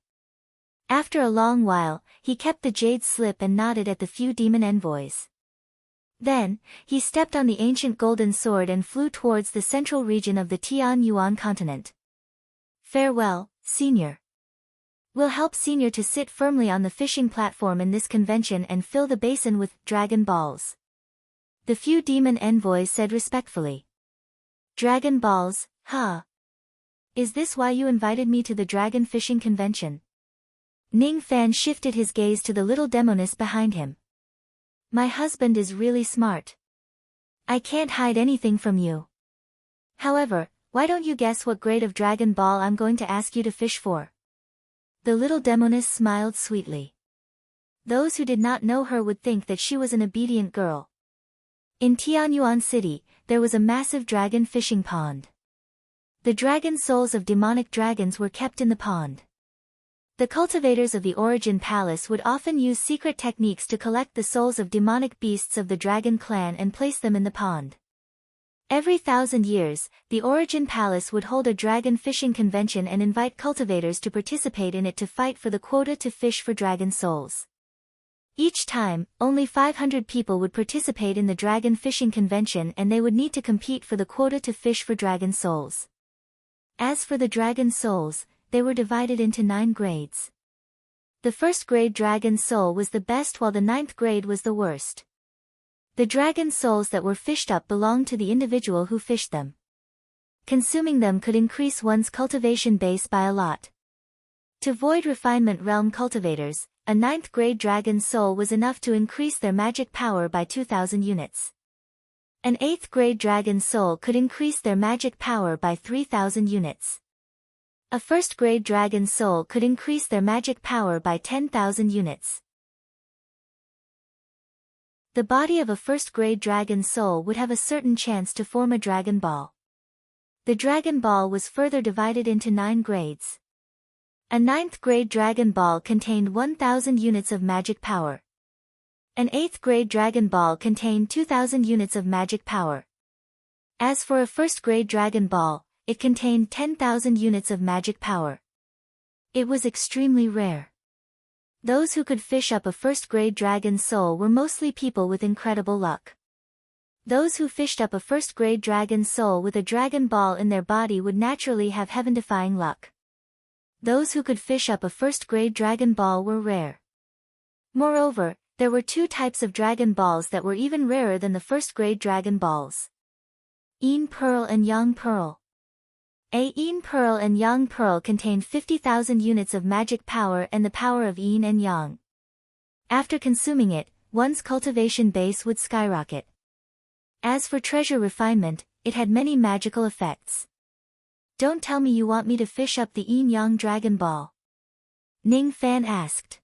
After a long while, he kept the jade slip and nodded at the few demon envoys. Then, he stepped on the ancient golden sword and flew towards the central region of the Tianyuan continent. Farewell, Senior. We'll help Senior to sit firmly on the fishing platform in this convention and fill the basin with dragon balls. The few demon envoys said respectfully. Dragon balls, huh? Is this why you invited me to the dragon fishing convention? Ning Fan shifted his gaze to the little demoness behind him. My husband is really smart. I can't hide anything from you. However, why don't you guess what grade of dragon ball I'm going to ask you to fish for? The little demoness smiled sweetly. Those who did not know her would think that she was an obedient girl. In Tianyuan City, there was a massive dragon fishing pond. The dragon souls of demonic dragons were kept in the pond. The cultivators of the Origin Palace would often use secret techniques to collect the souls of demonic beasts of the dragon clan and place them in the pond. Every 1,000 years, the Origin Palace would hold a dragon fishing convention and invite cultivators to participate in it to fight for the quota to fish for dragon souls. Each time, only 500 people would participate in the dragon fishing convention and they would need to compete for the quota to fish for dragon souls. As for the dragon souls, they were divided into 9 grades. The first grade dragon soul was the best while the 9th grade was the worst. The dragon souls that were fished up belonged to the individual who fished them. Consuming them could increase one's cultivation base by a lot. To Void Refinement Realm cultivators, a 9th grade dragon soul was enough to increase their magic power by 2,000 units. An 8th grade dragon soul could increase their magic power by 3,000 units. A 1st grade dragon soul could increase their magic power by 10,000 units. The body of a 1st grade dragon soul would have a certain chance to form a dragon ball. The dragon ball was further divided into 9 grades. A 9th grade dragon ball contained 1,000 units of magic power. An 8th grade dragon ball contained 2,000 units of magic power. As for a 1st grade dragon ball, it contained 10,000 units of magic power. It was extremely rare. Those who could fish up a 1st grade dragon soul were mostly people with incredible luck. Those who fished up a 1st grade dragon soul with a dragon ball in their body would naturally have heaven-defying luck. Those who could fish up a 1st grade dragon ball were rare. Moreover, there were 2 types of dragon balls that were even rarer than the 1st grade dragon balls. Yin Pearl and Yang Pearl. A Yin Pearl and Yang Pearl contain 50,000 units of magic power and the power of Yin and Yang. After consuming it, one's cultivation base would skyrocket. As for treasure refinement, it had many magical effects. Don't tell me you want me to fish up the Yin Yang Dragon Ball? Ning Fan asked.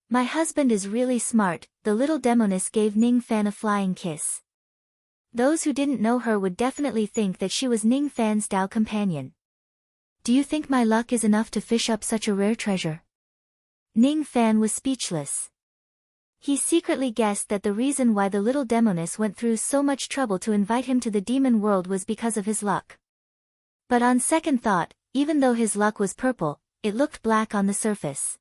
My husband is really smart, the little demoness gave Ning Fan a flying kiss. Those who didn't know her would definitely think that she was Ning Fan's Dao companion. Do you think my luck is enough to fish up such a rare treasure? Ning Fan was speechless. He secretly guessed that the reason why the little demoness went through so much trouble to invite him to the demon world was because of his luck. But on second thought, even though his luck was purple, it looked black on the surface.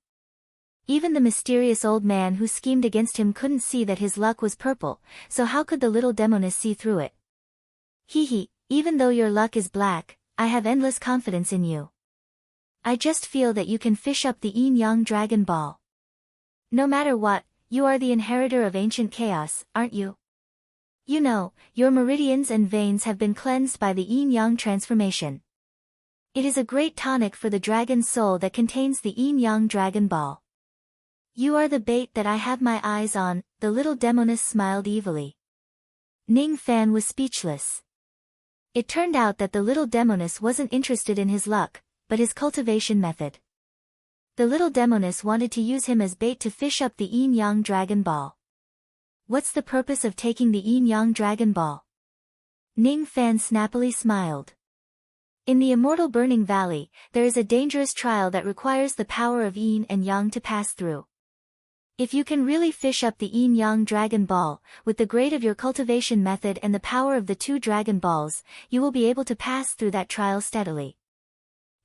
Even the mysterious old man who schemed against him couldn't see that his luck was purple, so how could the little demoness see through it? Hee, even though your luck is black, I have endless confidence in you. I just feel that you can fish up the Yin Yang Dragon Ball. No matter what, you are the inheritor of ancient chaos, aren't you? You know, your meridians and veins have been cleansed by the Yin Yang transformation. It is a great tonic for the dragon's soul that contains the Yin Yang Dragon Ball. You are the bait that I have my eyes on, the little demoness smiled evilly. Ning Fan was speechless. It turned out that the little demoness wasn't interested in his luck, but his cultivation method. The little demoness wanted to use him as bait to fish up the Yin Yang Dragon Ball. What's the purpose of taking the Yin Yang Dragon Ball? Ning Fan snappily smiled. In the immortal Burning Valley, there is a dangerous trial that requires the power of Yin and Yang to pass through. If you can really fish up the Yin Yang Dragon Ball, with the grade of your cultivation method and the power of the 2 Dragon Balls, you will be able to pass through that trial steadily.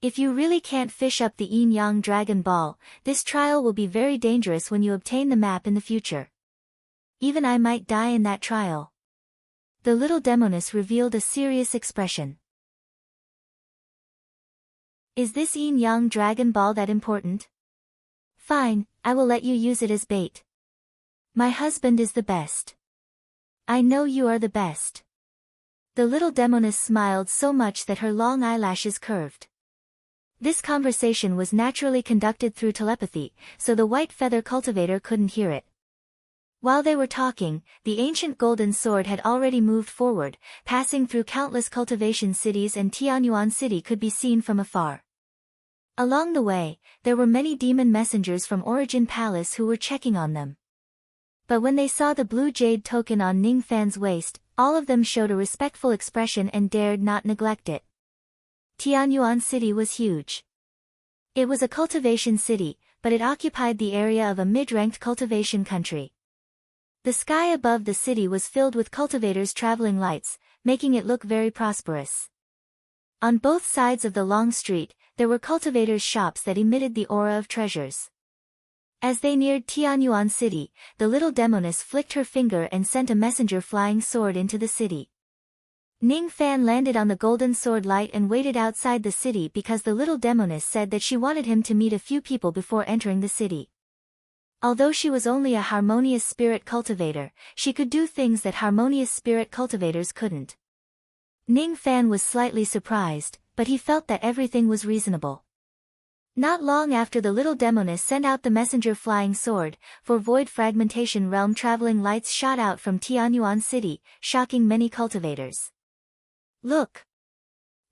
If you really can't fish up the Yin Yang Dragon Ball, this trial will be very dangerous when you obtain the map in the future. Even I might die in that trial. The little demoness revealed a serious expression. Is this Yin Yang Dragon Ball that important? Fine, I will let you use it as bait. My husband is the best. I know you are the best. The little demoness smiled so much that her long eyelashes curved. This conversation was naturally conducted through telepathy, so the white feather cultivator couldn't hear it. While they were talking, the ancient golden sword had already moved forward, passing through countless cultivation cities, and Tianyuan City could be seen from afar. Along the way, there were many demon messengers from Origin Palace who were checking on them. But when they saw the blue jade token on Ning Fan's waist, all of them showed a respectful expression and dared not neglect it. Tianyuan City was huge. It was a cultivation city, but it occupied the area of a mid-ranked cultivation country. The sky above the city was filled with cultivators' traveling lights, making it look very prosperous. On both sides of the long street, there were cultivators' shops that emitted the aura of treasures. As they neared Tianyuan City, the little demoness flicked her finger and sent a messenger flying sword into the city. Ning Fan landed on the golden sword light and waited outside the city because the little demoness said that she wanted him to meet a few people before entering the city. Although she was only a harmonious spirit cultivator, she could do things that harmonious spirit cultivators couldn't. Ning Fan was slightly surprised, but he felt that everything was reasonable. Not long after the little demoness sent out the messenger flying sword, 4 void fragmentation realm traveling lights shot out from Tianyuan City, shocking many cultivators. Look!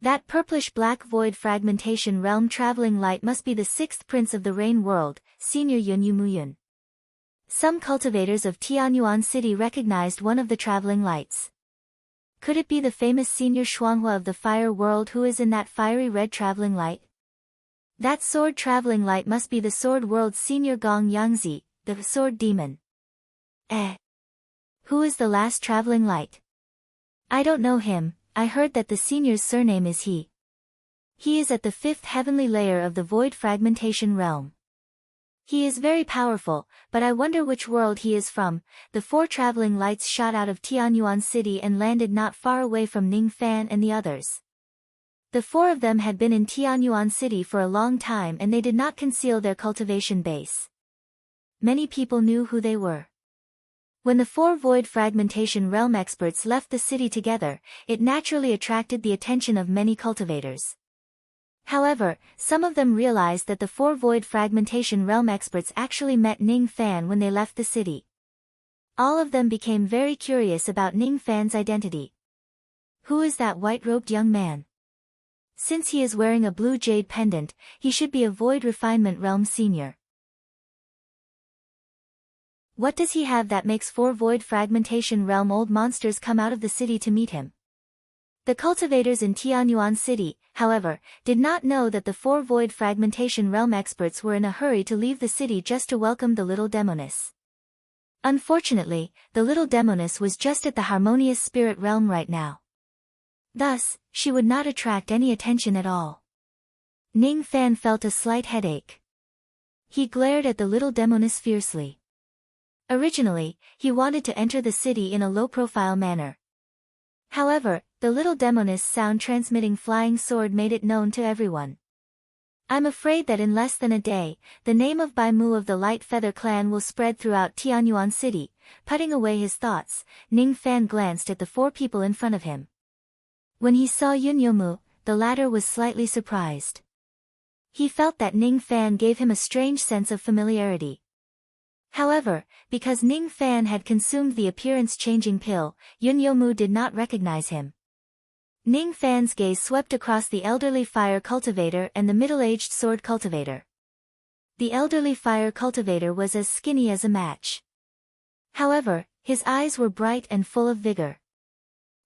That purplish-black void fragmentation realm traveling light must be the 6th prince of the rain world, Senior Yun Yumuyun. Some cultivators of Tianyuan City recognized one of the traveling lights. Could it be the famous Senior Xuanhua of the fire world who is in that fiery red traveling light? That sword traveling light must be the sword world's Senior Gong Yangzi, the sword demon. Who is the last traveling light? I don't know him. I heard that the senior's surname is He. He is at the 5th heavenly layer of the void fragmentation realm. He is very powerful, but I wonder which world he is from. The 4 traveling lights shot out of Tianyuan City and landed not far away from Ning Fan and the others. The 4 of them had been in Tianyuan City for a long time and they did not conceal their cultivation base. Many people knew who they were. When the 4 void fragmentation realm experts left the city together, it naturally attracted the attention of many cultivators. However, some of them realized that the four void fragmentation realm experts actually met Ning Fan when they left the city. All of them became very curious about Ning Fan's identity. Who is that white-robed young man? Since he is wearing a blue jade pendant, he should be a void refinement realm senior. What does he have that makes four void fragmentation realm old monsters come out of the city to meet him? The cultivators in Tianyuan City, however, did not know that the four void fragmentation realm experts were in a hurry to leave the city just to welcome the little demoness. Unfortunately, the little demoness was just at the harmonious spirit realm right now. Thus, she would not attract any attention at all. Ning Fan felt a slight headache. He glared at the little demoness fiercely. Originally, he wanted to enter the city in a low-profile manner. However, the little demoness sound-transmitting flying sword made it known to everyone. I'm afraid that in less than a day, the name of Bai Mu of the Light Feather Clan will spread throughout Tianyuan City. Putting away his thoughts, Ning Fan glanced at the four people in front of him. When he saw Yun Yomu, the latter was slightly surprised. He felt that Ning Fan gave him a strange sense of familiarity. However, because Ning Fan had consumed the appearance-changing pill, Yun Yomu did not recognize him. Ning Fan's gaze swept across the elderly fire cultivator and the middle-aged sword cultivator. The elderly fire cultivator was as skinny as a match. However, his eyes were bright and full of vigor.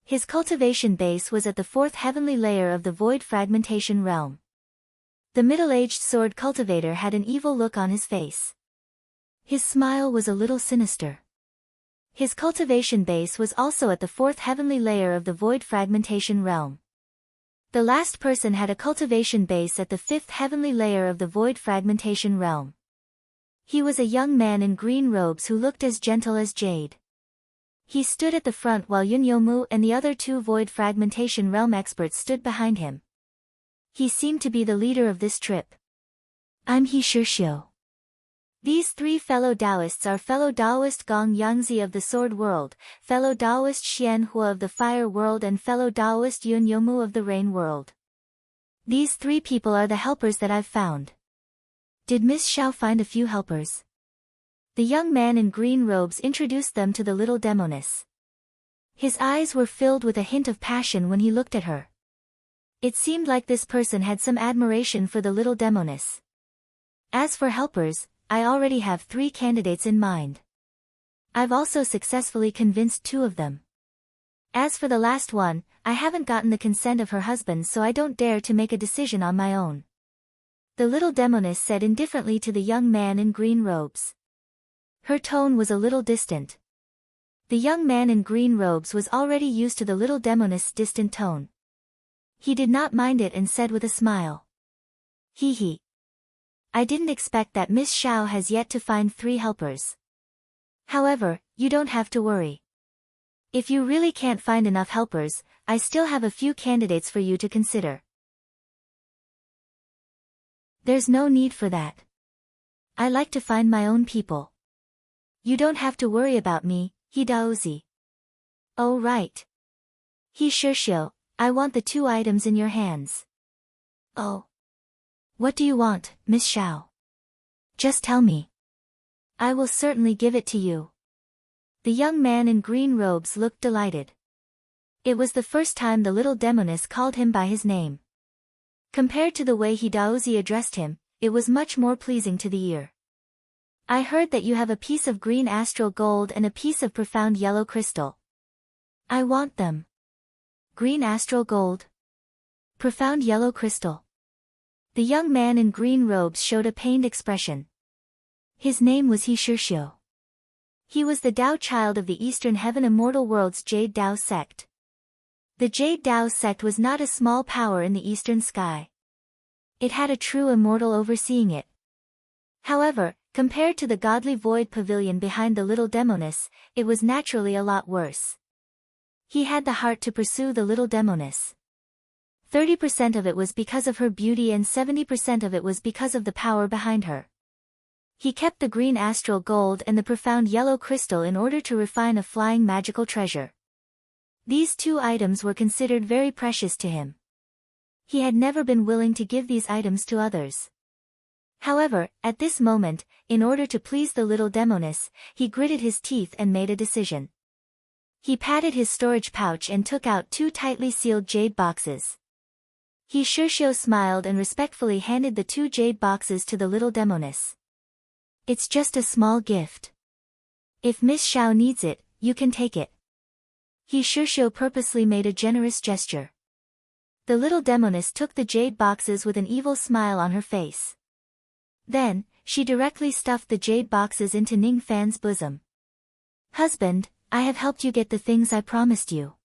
His cultivation base was at the fourth heavenly layer of the void fragmentation realm. The middle-aged sword cultivator had an evil look on his face. His smile was a little sinister. His cultivation base was also at the fourth heavenly layer of the void fragmentation realm. The last person had a cultivation base at the fifth heavenly layer of the void fragmentation realm. He was a young man in green robes who looked as gentle as jade. He stood at the front while Yun Yomu and the other two void fragmentation realm experts stood behind him. He seemed to be the leader of this trip. I'm He Shishio. These three fellow Taoists are fellow Taoist Gong Yangzi of the Sword World, fellow Taoist Xian Hua of the Fire World and fellow Taoist Yun Yomu of the Rain World. These three people are the helpers that I've found. Did Miss Xiao find a few helpers? The young man in green robes introduced them to the little demoness. His eyes were filled with a hint of passion when he looked at her. It seemed like this person had some admiration for the little demoness. As for helpers, I already have 3 candidates in mind. I've also successfully convinced 2 of them. As for the last one, I haven't gotten the consent of her husband, so I don't dare to make a decision on my own. The little demoness said indifferently to the young man in green robes. Her tone was a little distant. The young man in green robes was already used to the little demoness' distant tone. He did not mind it and said with a smile. Hee hee. I didn't expect that Miss Xiao has yet to find 3 helpers. However, you don't have to worry. If you really can't find enough helpers, I still have a few candidates for you to consider. There's no need for that. I like to find my own people. You don't have to worry about me, Hidaozi. Oh right. He Shishio, I want the 2 items in your hands. Oh. What do you want, Miss Xiao? Just tell me. I will certainly give it to you. The young man in green robes looked delighted. It was the first time the little demoness called him by his name. Compared to the way Hidaozi addressed him, it was much more pleasing to the ear. I heard that you have a piece of green astral gold and a piece of profound yellow crystal. I want them. Green astral gold. Profound yellow crystal. The young man in green robes showed a pained expression. His name was He Shishio. He was the Tao child of the Eastern Heaven Immortal World's Jade Tao sect. The Jade Tao sect was not a small power in the eastern sky. It had a true immortal overseeing it. However, compared to the godly void pavilion behind the little demoness, it was naturally a lot worse. He had the heart to pursue the little demoness. 30% of it was because of her beauty and 70% of it was because of the power behind her. He kept the green astral gold and the profound yellow crystal in order to refine a flying magical treasure. These 2 items were considered very precious to him. He had never been willing to give these items to others. However, at this moment, in order to please the little demoness, he gritted his teeth and made a decision. He patted his storage pouch and took out 2 tightly sealed jade boxes. He Shirshio smiled and respectfully handed the 2 jade boxes to the little demoness. It's just a small gift. If Miss Xiao needs it, you can take it. He Shirshio purposely made a generous gesture. The little demoness took the jade boxes with an evil smile on her face. Then, she directly stuffed the jade boxes into Ning Fan's bosom. Husband, I have helped you get the things I promised you.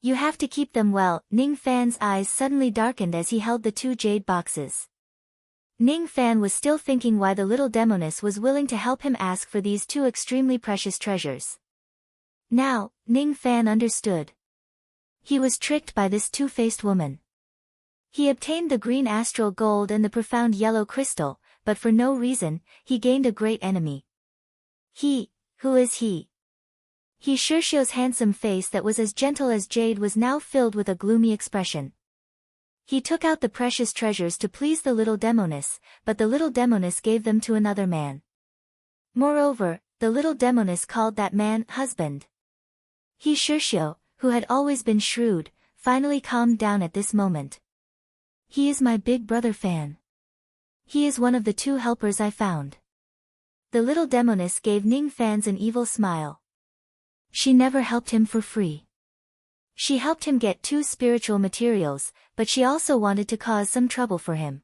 You have to keep them well. Ning Fan's eyes suddenly darkened as he held the 2 jade boxes. Ning Fan was still thinking why the little demoness was willing to help him ask for these 2 extremely precious treasures. Now, Ning Fan understood. He was tricked by this two-faced woman. He obtained the green astral gold and the profound yellow crystal, but for no reason, he gained a great enemy. Who is he? He Shirshio's handsome face that was as gentle as jade was now filled with a gloomy expression. He took out the precious treasures to please the little demoness, but the little demoness gave them to another man. Moreover, the little demoness called that man husband. He Shirshio, who had always been shrewd, finally calmed down at this moment. He is my big brother Fan. He is one of the 2 helpers I found. The little demoness gave Ning Fan's an evil smile. She never helped him for free. She helped him get 2 spiritual materials, but she also wanted to cause some trouble for him.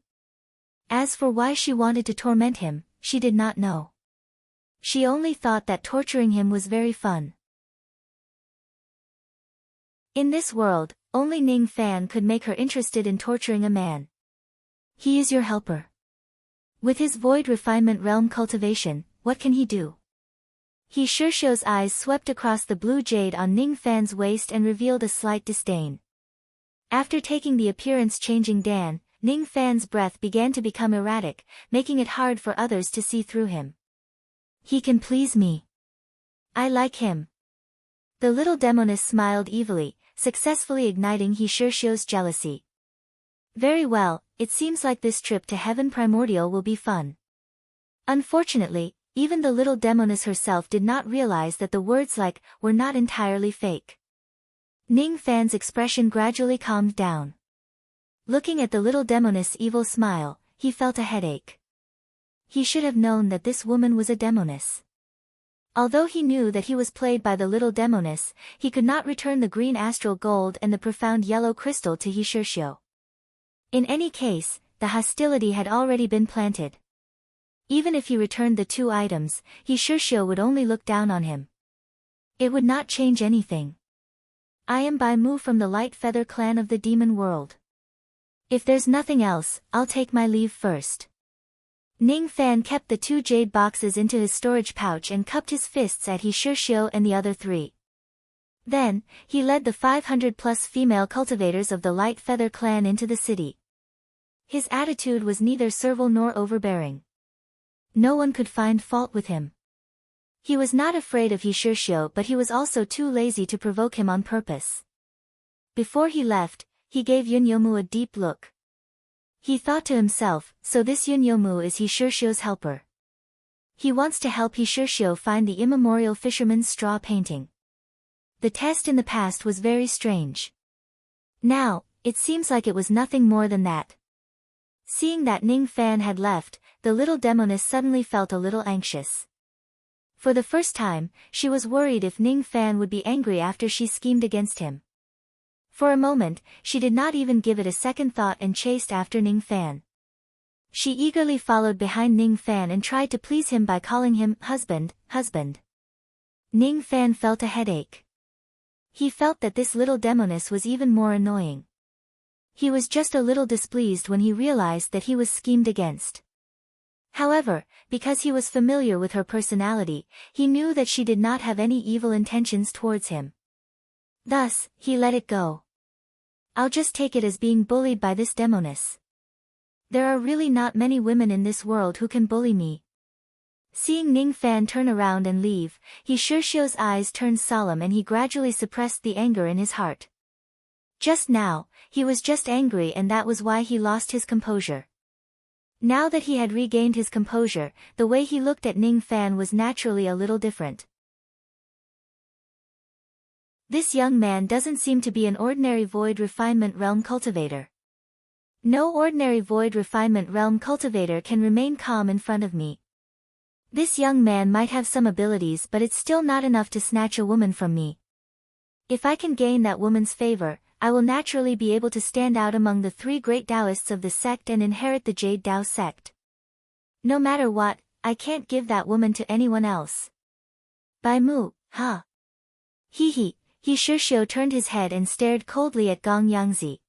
As for why she wanted to torment him, she did not know. She only thought that torturing him was very fun. In this world, only Ning Fan could make her interested in torturing a man. He is your helper. With his void refinement realm cultivation, what can he do? He Shirshio's eyes swept across the blue jade on Ning Fan's waist and revealed a slight disdain. After taking the appearance-changing Dan, Ning Fan's breath began to become erratic, making it hard for others to see through him. He can please me. I like him. The little demoness smiled evilly, successfully igniting He Shirshio's jealousy. Very well, it seems like this trip to Heaven Primordial will be fun. Unfortunately, even the little demoness herself did not realize that the words like were not entirely fake. Ning Fan's expression gradually calmed down. Looking at the little demoness' evil smile, he felt a headache. He should have known that this woman was a demoness. Although he knew that he was played by the little demoness, he could not return the green astral gold and the profound yellow crystal to He Shirshio. In any case, the hostility had already been planted. Even if he returned the 2 items, He Shirshio would only look down on him. It would not change anything. I am Bai Mu from the Light Feather clan of the Demon World. If there's nothing else, I'll take my leave first. Ning Fan kept the 2 jade boxes into his storage pouch and cupped his fists at He Shirshio and the other 3. Then, he led the 500+ female cultivators of the Light Feather clan into the city. His attitude was neither servile nor overbearing. No one could find fault with him. He was not afraid of He Shirshio, but he was also too lazy to provoke him on purpose. Before he left, he gave Yunyomu a deep look. He thought to himself, so this Yunyomu is He Shirshio's helper. He wants to help He Shirshio find the immemorial fisherman's straw painting. The test in the past was very strange. Now, it seems like it was nothing more than that. Seeing that Ning Fan had left, the little demoness suddenly felt a little anxious. For the first time, she was worried if Ning Fan would be angry after she schemed against him. For a moment, she did not even give it a second thought and chased after Ning Fan. She eagerly followed behind Ning Fan and tried to please him by calling him husband, husband. Ning Fan felt a headache. He felt that this little demoness was even more annoying. He was just a little displeased when he realized that he was schemed against. However, because he was familiar with her personality, he knew that she did not have any evil intentions towards him. Thus, he let it go. I'll just take it as being bullied by this demoness. There are really not many women in this world who can bully me. Seeing Ning Fan turn around and leave, He Shirshio's eyes turned solemn and he gradually suppressed the anger in his heart. Just now, he was just angry and that was why he lost his composure. Now that he had regained his composure, the way he looked at Ning Fan was naturally a little different. This young man doesn't seem to be an ordinary Void Refinement Realm cultivator. No ordinary Void Refinement Realm cultivator can remain calm in front of me. This young man might have some abilities, but it's still not enough to snatch a woman from me. If I can gain that woman's favor, I will naturally be able to stand out among the 3 great Taoists of the sect and inherit the Jade Tao sect. No matter what, I can't give that woman to anyone else. Bai Mu, huh? He Shishio turned his head and stared coldly at Gong Yangzi.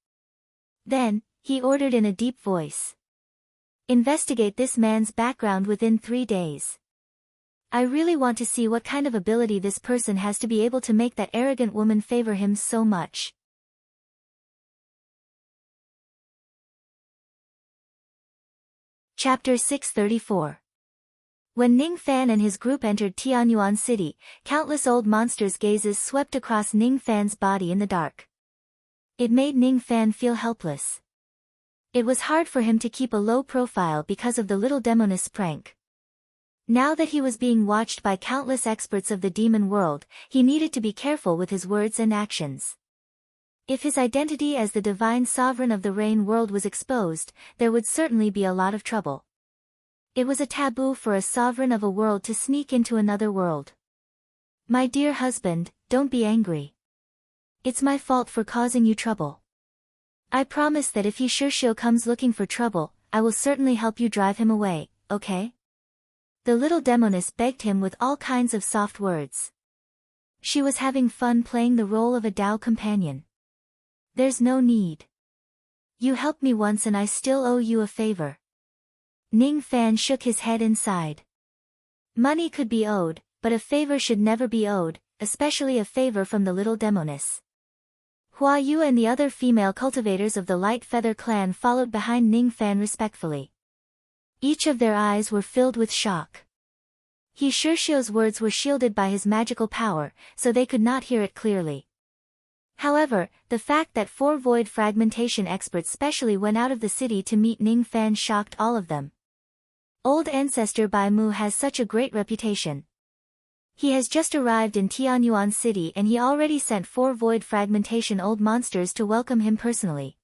Then, he ordered in a deep voice. Investigate this man's background within 3 days. I really want to see what kind of ability this person has to be able to make that arrogant woman favor him so much. Chapter 634. When Ning Fan and his group entered Tianyuan City, countless old monsters' gazes swept across Ning Fan's body in the dark. It made Ning Fan feel helpless. It was hard for him to keep a low profile because of the little demoness prank. Now that he was being watched by countless experts of the demon world, he needed to be careful with his words and actions. If his identity as the divine sovereign of the Rain world was exposed, there would certainly be a lot of trouble. It was a taboo for a sovereign of a world to sneak into another world. My dear husband, don't be angry. It's my fault for causing you trouble. I promise that if Shishio comes looking for trouble, I will certainly help you drive him away, okay? The little demoness begged him with all kinds of soft words. She was having fun playing the role of a Tao companion. There's no need. You helped me once and I still owe you a favor. Ning Fan shook his head and sighed. Money could be owed, but a favor should never be owed, especially a favor from the little demoness. Hua Yu and the other female cultivators of the Light Feather clan followed behind Ning Fan respectfully. Each of their eyes were filled with shock. Shishio's words were shielded by his magical power, so they could not hear it clearly. However, the fact that 4 void fragmentation experts specially went out of the city to meet Ning Fan shocked all of them. Old ancestor Bai Mu has such a great reputation. He has just arrived in Tianyuan City and he already sent 4 void fragmentation old monsters to welcome him personally.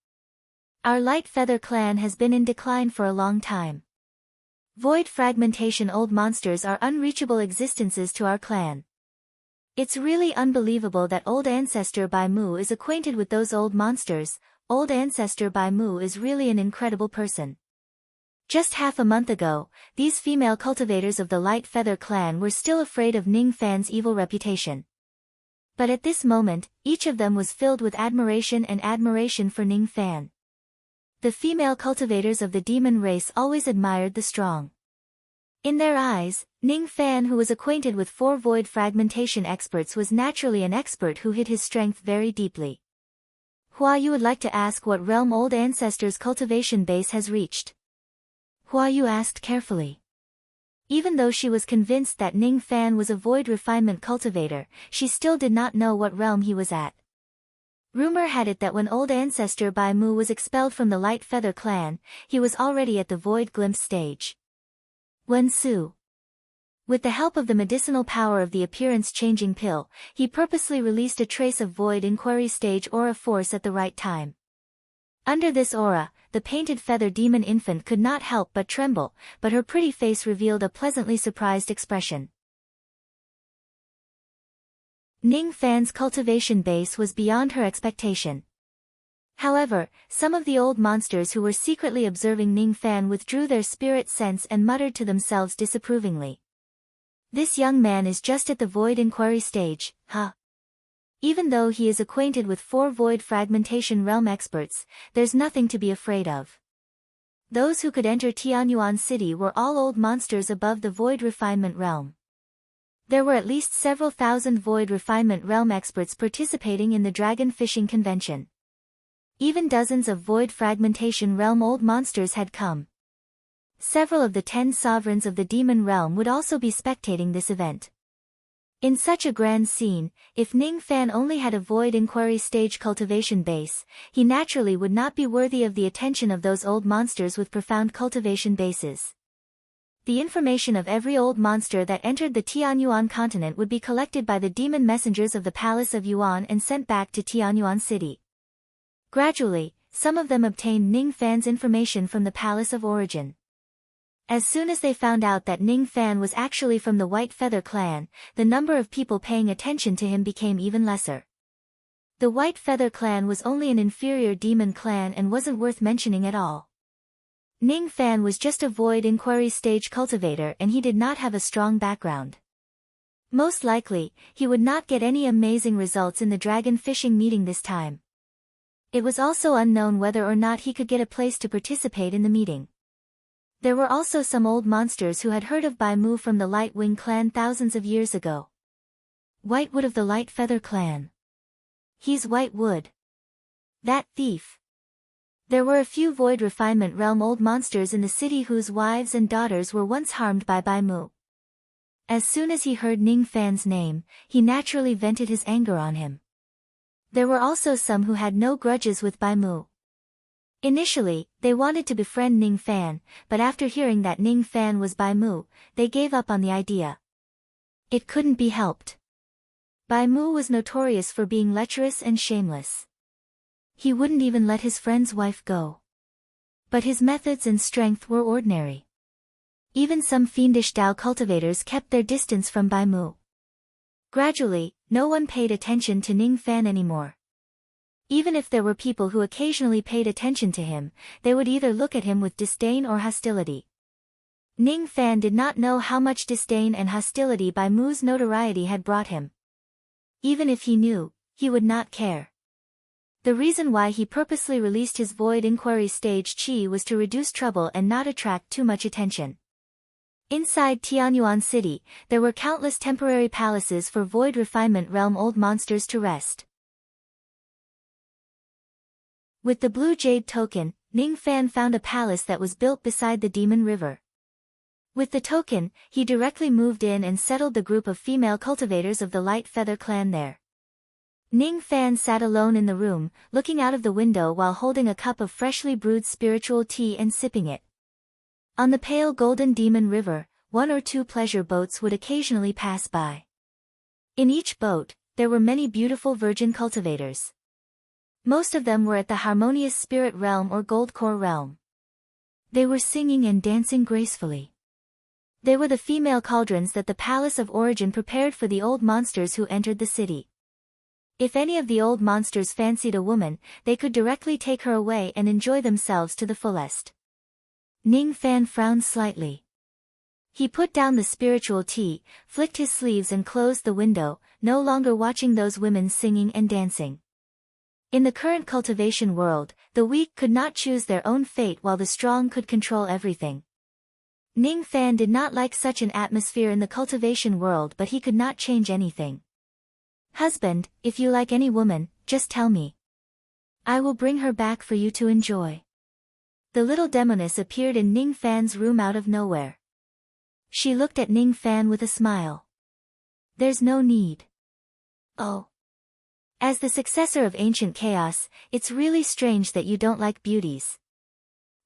Our Light Feather clan has been in decline for a long time. Void fragmentation old monsters are unreachable existences to our clan. It's really unbelievable that old ancestor Bai Mu is acquainted with those old monsters. Old ancestor Bai Mu is really an incredible person. Just half a month ago, these female cultivators of the Light Feather clan were still afraid of Ning Fan's evil reputation. But at this moment, each of them was filled with admiration for Ning Fan. The female cultivators of the demon race always admired the strong. In their eyes, Ning Fan, who was acquainted with 4 void fragmentation experts, was naturally an expert who hid his strength very deeply. Hua Yu would like to ask what realm old ancestors' cultivation base has reached. Hua Yu asked carefully. Even though she was convinced that Ning Fan was a void refinement cultivator, she still did not know what realm he was at. Rumor had it that when old ancestor Bai Mu was expelled from the Light Feather clan, he was already at the void glimpse stage. Wen Su. With the help of the medicinal power of the appearance-changing pill, he purposely released a trace of void inquiry stage aura force at the right time. Under this aura, the painted feather demon infant could not help but tremble, but her pretty face revealed a pleasantly surprised expression. Ning Fan's cultivation base was beyond her expectation. However, some of the old monsters who were secretly observing Ning Fan withdrew their spirit sense and muttered to themselves disapprovingly. This young man is just at the void inquiry stage, huh? Even though he is acquainted with 4 void fragmentation realm experts, there's nothing to be afraid of. Those who could enter Tianyuan City were all old monsters above the void refinement realm. There were at least several thousand void refinement realm experts participating in the dragon fishing convention. Even dozens of void fragmentation realm old monsters had come. Several of the 10 sovereigns of the demon realm would also be spectating this event. In such a grand scene, if Ning Fan only had a void inquiry stage cultivation base, he naturally would not be worthy of the attention of those old monsters with profound cultivation bases. The information of every old monster that entered the Tianyuan continent would be collected by the demon messengers of the Palace of Yuan and sent back to Tianyuan City. Gradually, some of them obtained Ning Fan's information from the Palace of Origin. As soon as they found out that Ning Fan was actually from the White Feather clan, the number of people paying attention to him became even lesser. The White Feather clan was only an inferior demon clan and wasn't worth mentioning at all. Ning Fan was just a void inquiry stage cultivator and he did not have a strong background. Most likely, he would not get any amazing results in the dragon fishing meeting this time. It was also unknown whether or not he could get a place to participate in the meeting. There were also some old monsters who had heard of Bai Mu from the Light Wing clan thousands of years ago. Whitewood of the Light Feather clan. He's Whitewood. That thief. There were a few Void Refinement Realm old monsters in the city whose wives and daughters were once harmed by Bai Mu. As soon as he heard Ning Fan's name, he naturally vented his anger on him. There were also some who had no grudges with Bai Mu. Initially, they wanted to befriend Ning Fan, but after hearing that Ning Fan was Bai Mu, they gave up on the idea. It couldn't be helped. Bai Mu was notorious for being lecherous and shameless. He wouldn't even let his friend's wife go. But his methods and strength were ordinary. Even some fiendish Dao cultivators kept their distance from Bai Mu. Gradually, no one paid attention to Ning Fan anymore. Even if there were people who occasionally paid attention to him, they would either look at him with disdain or hostility. Ning Fan did not know how much disdain and hostility Bai Mu's notoriety had brought him. Even if he knew, he would not care. The reason why he purposely released his Void Inquiry Stage Chi was to reduce trouble and not attract too much attention. Inside Tianyuan City, there were countless temporary palaces for Void Refinement Realm old monsters to rest. With the Blue Jade token, Ning Fan found a palace that was built beside the Demon River. With the token, he directly moved in and settled the group of female cultivators of the Light Feather clan there. Ning Fan sat alone in the room, looking out of the window while holding a cup of freshly brewed spiritual tea and sipping it. On the pale golden Demon River, one or two pleasure boats would occasionally pass by. In each boat, there were many beautiful virgin cultivators. Most of them were at the Harmonious Spirit Realm or Gold Core Realm. They were singing and dancing gracefully. They were the female cauldrons that the Palace of Origin prepared for the old monsters who entered the city. If any of the old monsters fancied a woman, they could directly take her away and enjoy themselves to the fullest. Ning Fan frowned slightly. He put down the spiritual tea, flicked his sleeves and closed the window, no longer watching those women singing and dancing. In the current cultivation world, the weak could not choose their own fate while the strong could control everything. Ning Fan did not like such an atmosphere in the cultivation world, but he could not change anything. Husband, if you like any woman, just tell me. I will bring her back for you to enjoy. The little demoness appeared in Ning Fan's room out of nowhere. She looked at Ning Fan with a smile. There's no need. Oh. As the successor of Ancient Chaos, it's really strange that you don't like beauties.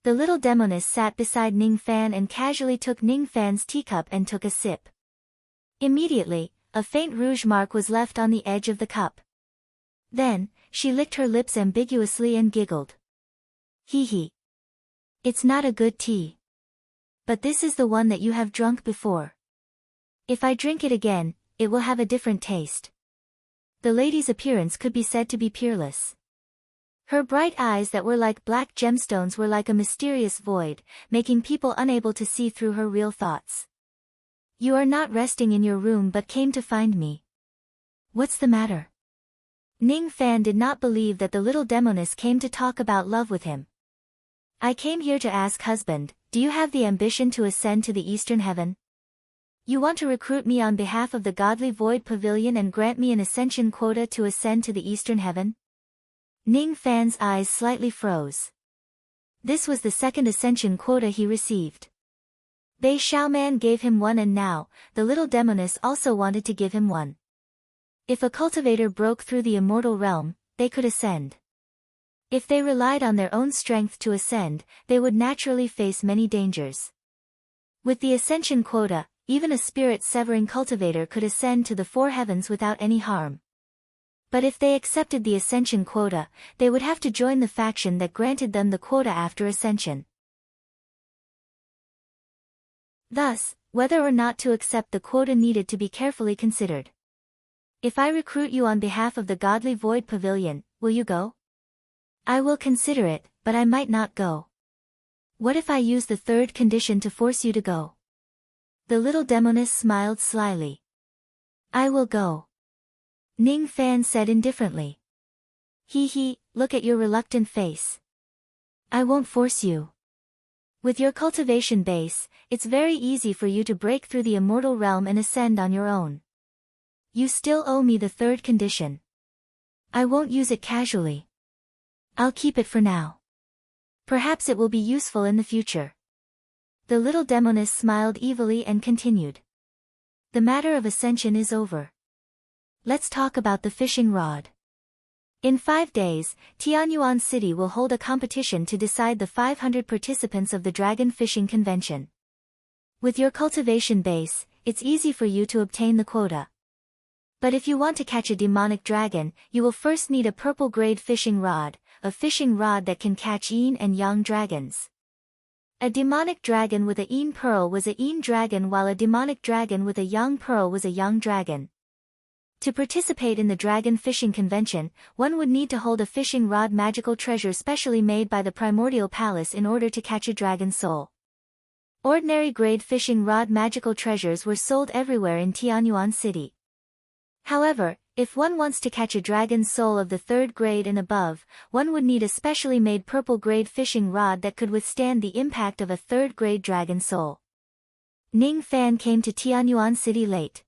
The little demoness sat beside Ning Fan and casually took Ning Fan's teacup and took a sip. Immediately, a faint rouge mark was left on the edge of the cup. Then, she licked her lips ambiguously and giggled. Hee hee. It's not a good tea. But this is the one that you have drunk before. If I drink it again, it will have a different taste. The lady's appearance could be said to be peerless. Her bright eyes that were like black gemstones were like a mysterious void, making people unable to see through her real thoughts. You are not resting in your room but came to find me. What's the matter? Ning Fan did not believe that the little demoness came to talk about love with him. I came here to ask husband, do you have the ambition to ascend to the Eastern Heaven? You want to recruit me on behalf of the Godly Void Pavilion and grant me an ascension quota to ascend to the Eastern Heaven? Ning Fan's eyes slightly froze. This was the second ascension quota he received. Bei Xiaoman gave him one, and now, the little demoness also wanted to give him one. If a cultivator broke through the immortal realm, they could ascend. If they relied on their own strength to ascend, they would naturally face many dangers. With the ascension quota, even a spirit-severing cultivator could ascend to the four heavens without any harm. But if they accepted the ascension quota, they would have to join the faction that granted them the quota after ascension. Thus, whether or not to accept the quota needed to be carefully considered. If I recruit you on behalf of the Godly Void Pavilion, will you go? I will consider it, but I might not go. What if I use the third condition to force you to go? The little demoness smiled slyly. I will go. Ning Fan said indifferently. Hee, look at your reluctant face. I won't force you. With your cultivation base, it's very easy for you to break through the immortal realm and ascend on your own. You still owe me the third condition. I won't use it casually. I'll keep it for now. Perhaps it will be useful in the future. The little demoness smiled evilly and continued. The matter of ascension is over. Let's talk about the fishing rod. In 5 days, Tianyuan City will hold a competition to decide the 500 participants of the Dragon Fishing Convention. With your cultivation base, it's easy for you to obtain the quota. But if you want to catch a demonic dragon, you will first need a purple-grade fishing rod, a fishing rod that can catch yin and yang dragons. A demonic dragon with a yin pearl was a yin dragon, while a demonic dragon with a yang pearl was a yang dragon. To participate in the Dragon Fishing Convention, one would need to hold a fishing rod magical treasure specially made by the Primordial Palace in order to catch a dragon soul. Ordinary grade fishing rod magical treasures were sold everywhere in Tianyuan City. However, if one wants to catch a dragon's soul of the 3rd grade and above, one would need a specially made purple grade fishing rod that could withstand the impact of a 3rd grade dragon soul. Ning Fan came to Tianyuan City late.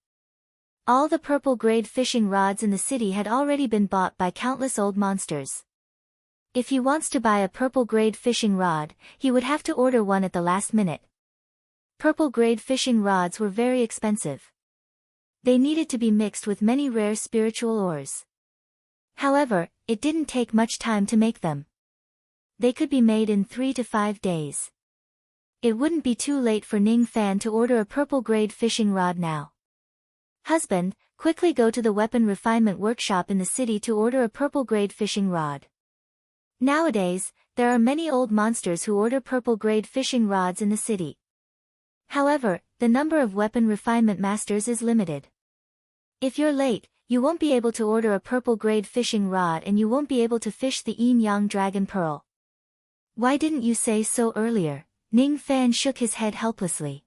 All the purple grade fishing rods in the city had already been bought by countless old monsters. If he wants to buy a purple grade fishing rod, he would have to order one at the last minute. Purple grade fishing rods were very expensive. They needed to be mixed with many rare spiritual ores. However, it didn't take much time to make them. They could be made in 3 to 5 days. It wouldn't be too late for Ning Fan to order a purple grade fishing rod now. Husband, quickly go to the weapon refinement workshop in the city to order a purple grade fishing rod. Nowadays, there are many old monsters who order purple grade fishing rods in the city. However, the number of weapon refinement masters is limited. If you're late, you won't be able to order a purple grade fishing rod and you won't be able to fish the yin-yang dragon pearl. Why didn't you say so earlier? Ning Fan shook his head helplessly.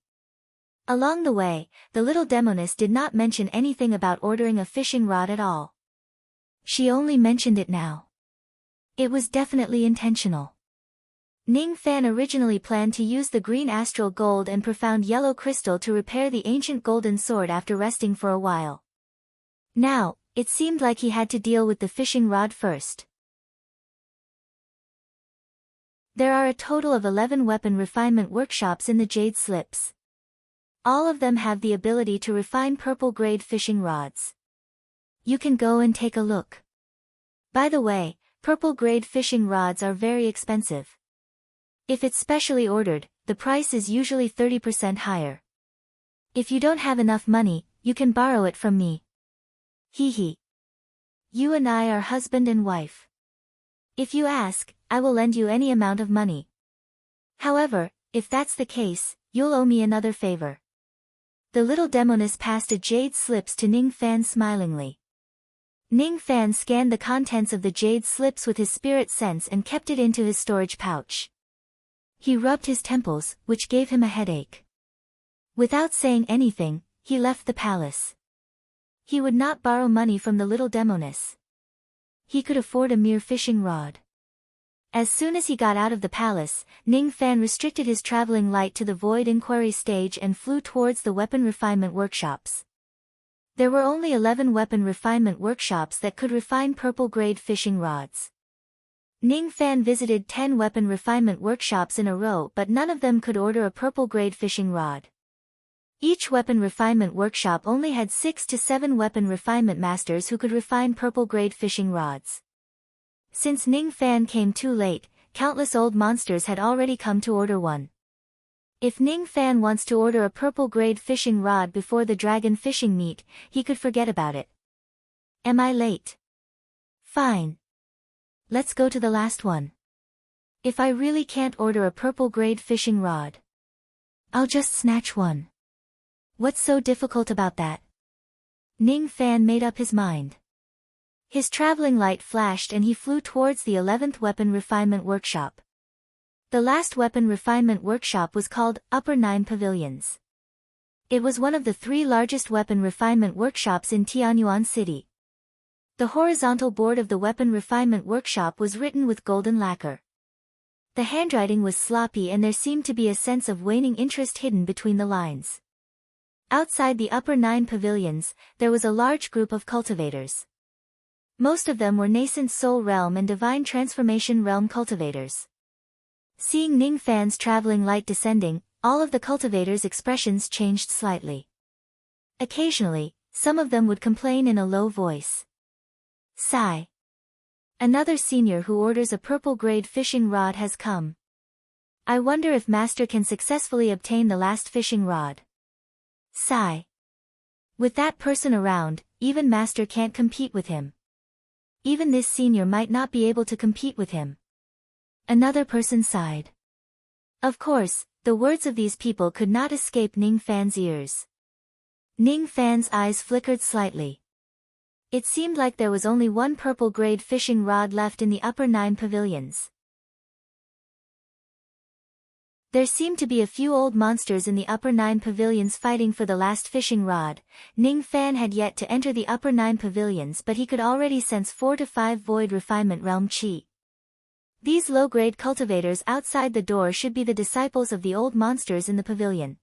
Along the way, the little demoness did not mention anything about ordering a fishing rod at all. She only mentioned it now. It was definitely intentional. Ning Fan originally planned to use the green astral gold and profound yellow crystal to repair the ancient golden sword after resting for a while. Now, it seemed like he had to deal with the fishing rod first. There are a total of 11 weapon refinement workshops in the Jade Slips. All of them have the ability to refine purple grade fishing rods. You can go and take a look. By the way, purple grade fishing rods are very expensive. If it's specially ordered, the price is usually 30% higher. If you don't have enough money, you can borrow it from me. Hee. You and I are husband and wife. If you ask, I will lend you any amount of money. However, if that's the case, you'll owe me another favor. The little demoness passed a jade slips to Ning Fan smilingly. Ning Fan scanned the contents of the jade slips with his spirit sense and kept it into his storage pouch. He rubbed his temples, which gave him a headache. Without saying anything, he left the palace. He would not borrow money from the little demoness. He could afford a mere fishing rod. As soon as he got out of the palace, Ning Fan restricted his traveling light to the Void Inquiry stage and flew towards the weapon refinement workshops. There were only 11 weapon refinement workshops that could refine purple grade fishing rods. Ning Fan visited 10 weapon refinement workshops in a row, but none of them could order a purple-grade fishing rod. Each weapon refinement workshop only had 6 to 7 weapon refinement masters who could refine purple-grade fishing rods. Since Ning Fan came too late, countless old monsters had already come to order one. If Ning Fan wants to order a purple-grade fishing rod before the dragon fishing meet, he could forget about it. Am I late? Fine. Let's go to the last one. If I really can't order a purple-grade fishing rod, I'll just snatch one. What's so difficult about that? Ning Fan made up his mind. His traveling light flashed and he flew towards the 11th weapon refinement workshop. The last weapon refinement workshop was called Upper 9 Pavilions. It was one of the 3 largest weapon refinement workshops in Tianyuan City. The horizontal board of the weapon refinement workshop was written with golden lacquer. The handwriting was sloppy and there seemed to be a sense of waning interest hidden between the lines. Outside the Upper 9 Pavilions, there was a large group of cultivators. Most of them were nascent Soul Realm and Divine Transformation Realm cultivators. Seeing Ning Fan's traveling light descending, all of the cultivators' expressions changed slightly. Occasionally, some of them would complain in a low voice. Sigh. Another senior who orders a purple-grade fishing rod has come. I wonder if Master can successfully obtain the last fishing rod. Sigh. With that person around, even Master can't compete with him. Even this senior might not be able to compete with him. Another person sighed. Of course, the words of these people could not escape Ning Fan's ears. Ning Fan's eyes flickered slightly. It seemed like there was only one purple-grade fishing rod left in the Upper 9 Pavilions. There seemed to be a few old monsters in the Upper 9 Pavilions fighting for the last fishing rod. Ning Fan had yet to enter the Upper 9 Pavilions, but he could already sense 4 to 5 Void Refinement Realm Chi. These low-grade cultivators outside the door should be the disciples of the old monsters in the pavilion.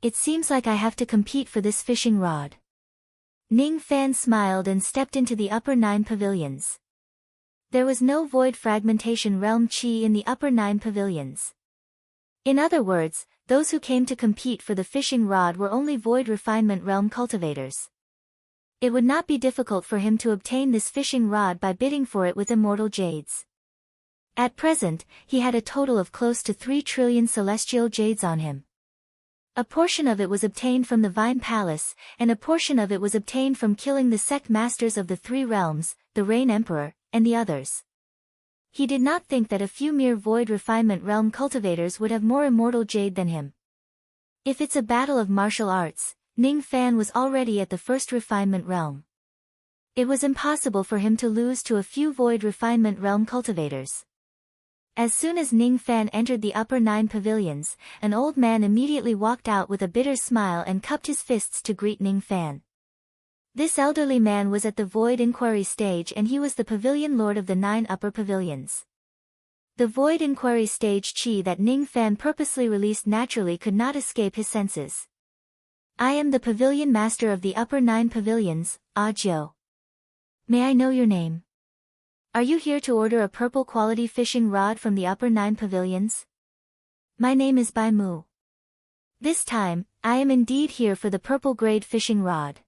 It seems like I have to compete for this fishing rod. Ning Fan smiled and stepped into the Upper 9 Pavilions. There was no Void Fragmentation Realm Chi in the Upper 9 Pavilions. In other words, those who came to compete for the fishing rod were only Void Refinement Realm cultivators. It would not be difficult for him to obtain this fishing rod by bidding for it with immortal jades. At present, he had a total of close to 3 trillion celestial jades on him. A portion of it was obtained from the Vine Palace, and a portion of it was obtained from killing the sect masters of the 3 realms, the Rain Emperor, and the others. He did not think that a few mere Void Refinement Realm cultivators would have more immortal jade than him. If it's a battle of martial arts, Ning Fan was already at the first Refinement Realm. It was impossible for him to lose to a few Void Refinement Realm cultivators. As soon as Ning Fan entered the Upper 9 Pavilions, an old man immediately walked out with a bitter smile and cupped his fists to greet Ning Fan. This elderly man was at the Void Inquiry stage and he was the Pavilion Lord of the 9 Upper Pavilions. The Void Inquiry stage chi that Ning Fan purposely released naturally could not escape his senses. I am the Pavilion Master of the Upper 9 Pavilions, Audiobook. May I know your name? Are you here to order a purple quality fishing rod from the Upper 9 Pavilions? My name is Bai Mu. This time, I am indeed here for the purple grade fishing rod.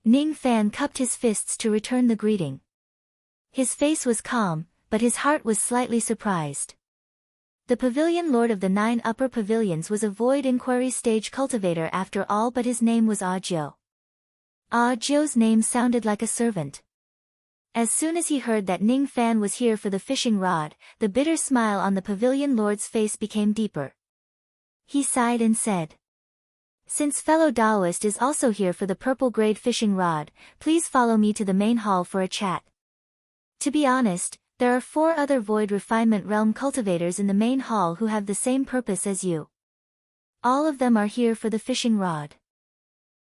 Ning Fan cupped his fists to return the greeting. His face was calm, but his heart was slightly surprised. The Pavilion Lord of the 9 Upper Pavilions was a Void Inquiry stage cultivator after all, but his name was Audiobook. Audiobook's name sounded like a servant. As soon as he heard that Ning Fan was here for the fishing rod, the bitter smile on the Pavilion Lord's face became deeper. He sighed and said, "Since fellow Daoist is also here for the purple grade fishing rod, please follow me to the main hall for a chat." To be honest, there are 4 other Void Refinement Realm cultivators in the main hall who have the same purpose as you. All of them are here for the fishing rod.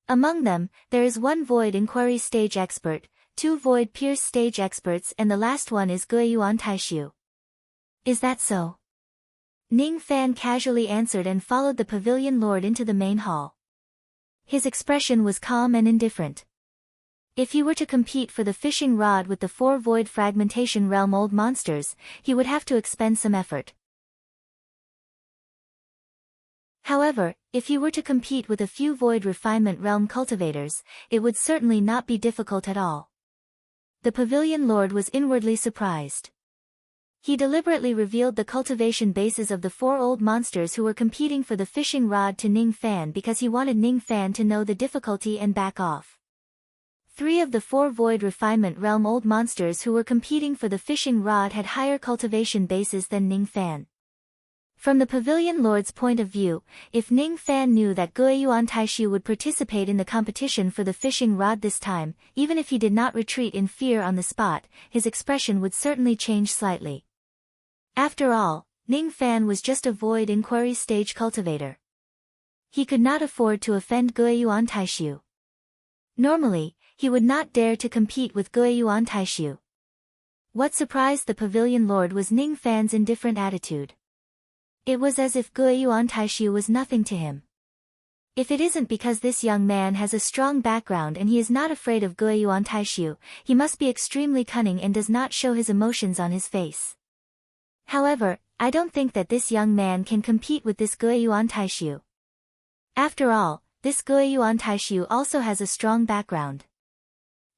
Among them, there is 1 Void Inquiry stage expert, 2 Void Pierce stage experts, and the last one is Guiyuan Taishu. Is that so? Ning Fan casually answered and followed the Pavilion Lord into the main hall. His expression was calm and indifferent. If he were to compete for the fishing rod with the 4 Void Fragmentation Realm old monsters, he would have to expend some effort. However, if he were to compete with a few Void Refinement Realm cultivators, it would certainly not be difficult at all. The Pavilion Lord was inwardly surprised. He deliberately revealed the cultivation bases of the 4 old monsters who were competing for the fishing rod to Ning Fan because he wanted Ning Fan to know the difficulty and back off. 3 of the 4 Void Refinement Realm old monsters who were competing for the fishing rod had higher cultivation bases than Ning Fan. From the Pavilion Lord's point of view, if Ning Fan knew that Guiyuan Taishu would participate in the competition for the fishing rod this time, even if he did not retreat in fear on the spot, his expression would certainly change slightly. After all, Ning Fan was just a Void Inquiry stage cultivator. He could not afford to offend Guiyuan Taishu. Normally, he would not dare to compete with Guiyuan Taishu. What surprised the Pavilion Lord was Ning Fan's indifferent attitude. It was as if Guiyuan Taishu was nothing to him. If it isn't because this young man has a strong background and he is not afraid of Guiyuan Taishu, he must be extremely cunning and does not show his emotions on his face. However, I don't think that this young man can compete with this Guiyuan Taishu. After all, this Guiyuan Taishu also has a strong background.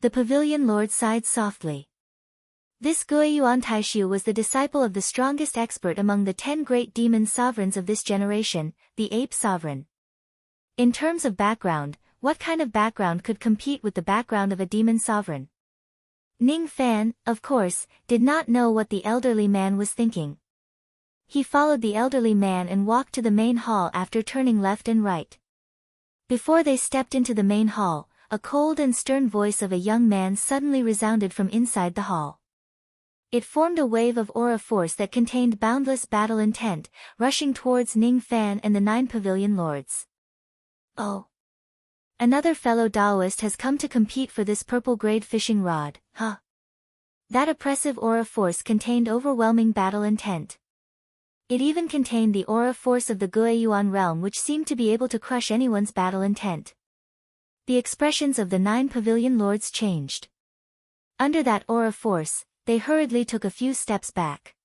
The Pavilion Lord sighed softly. This Guiyuan Taishu was the disciple of the strongest expert among the 10 great demon sovereigns of this generation, the Ape Sovereign. In terms of background, what kind of background could compete with the background of a demon sovereign? Ning Fan, of course, did not know what the elderly man was thinking. He followed the elderly man and walked to the main hall after turning left and right. Before they stepped into the main hall, a cold and stern voice of a young man suddenly resounded from inside the hall. It formed a wave of aura force that contained boundless battle intent, rushing towards Ning Fan and the 9 Pavilion Lords. Oh! Another fellow Daoist has come to compete for this purple grade fishing rod, huh? That oppressive aura force contained overwhelming battle intent. It even contained the aura force of the Guiyuan realm, which seemed to be able to crush anyone's battle intent. The expressions of the 9 Pavilion Lords changed. Under that aura force, they hurriedly took a few steps back.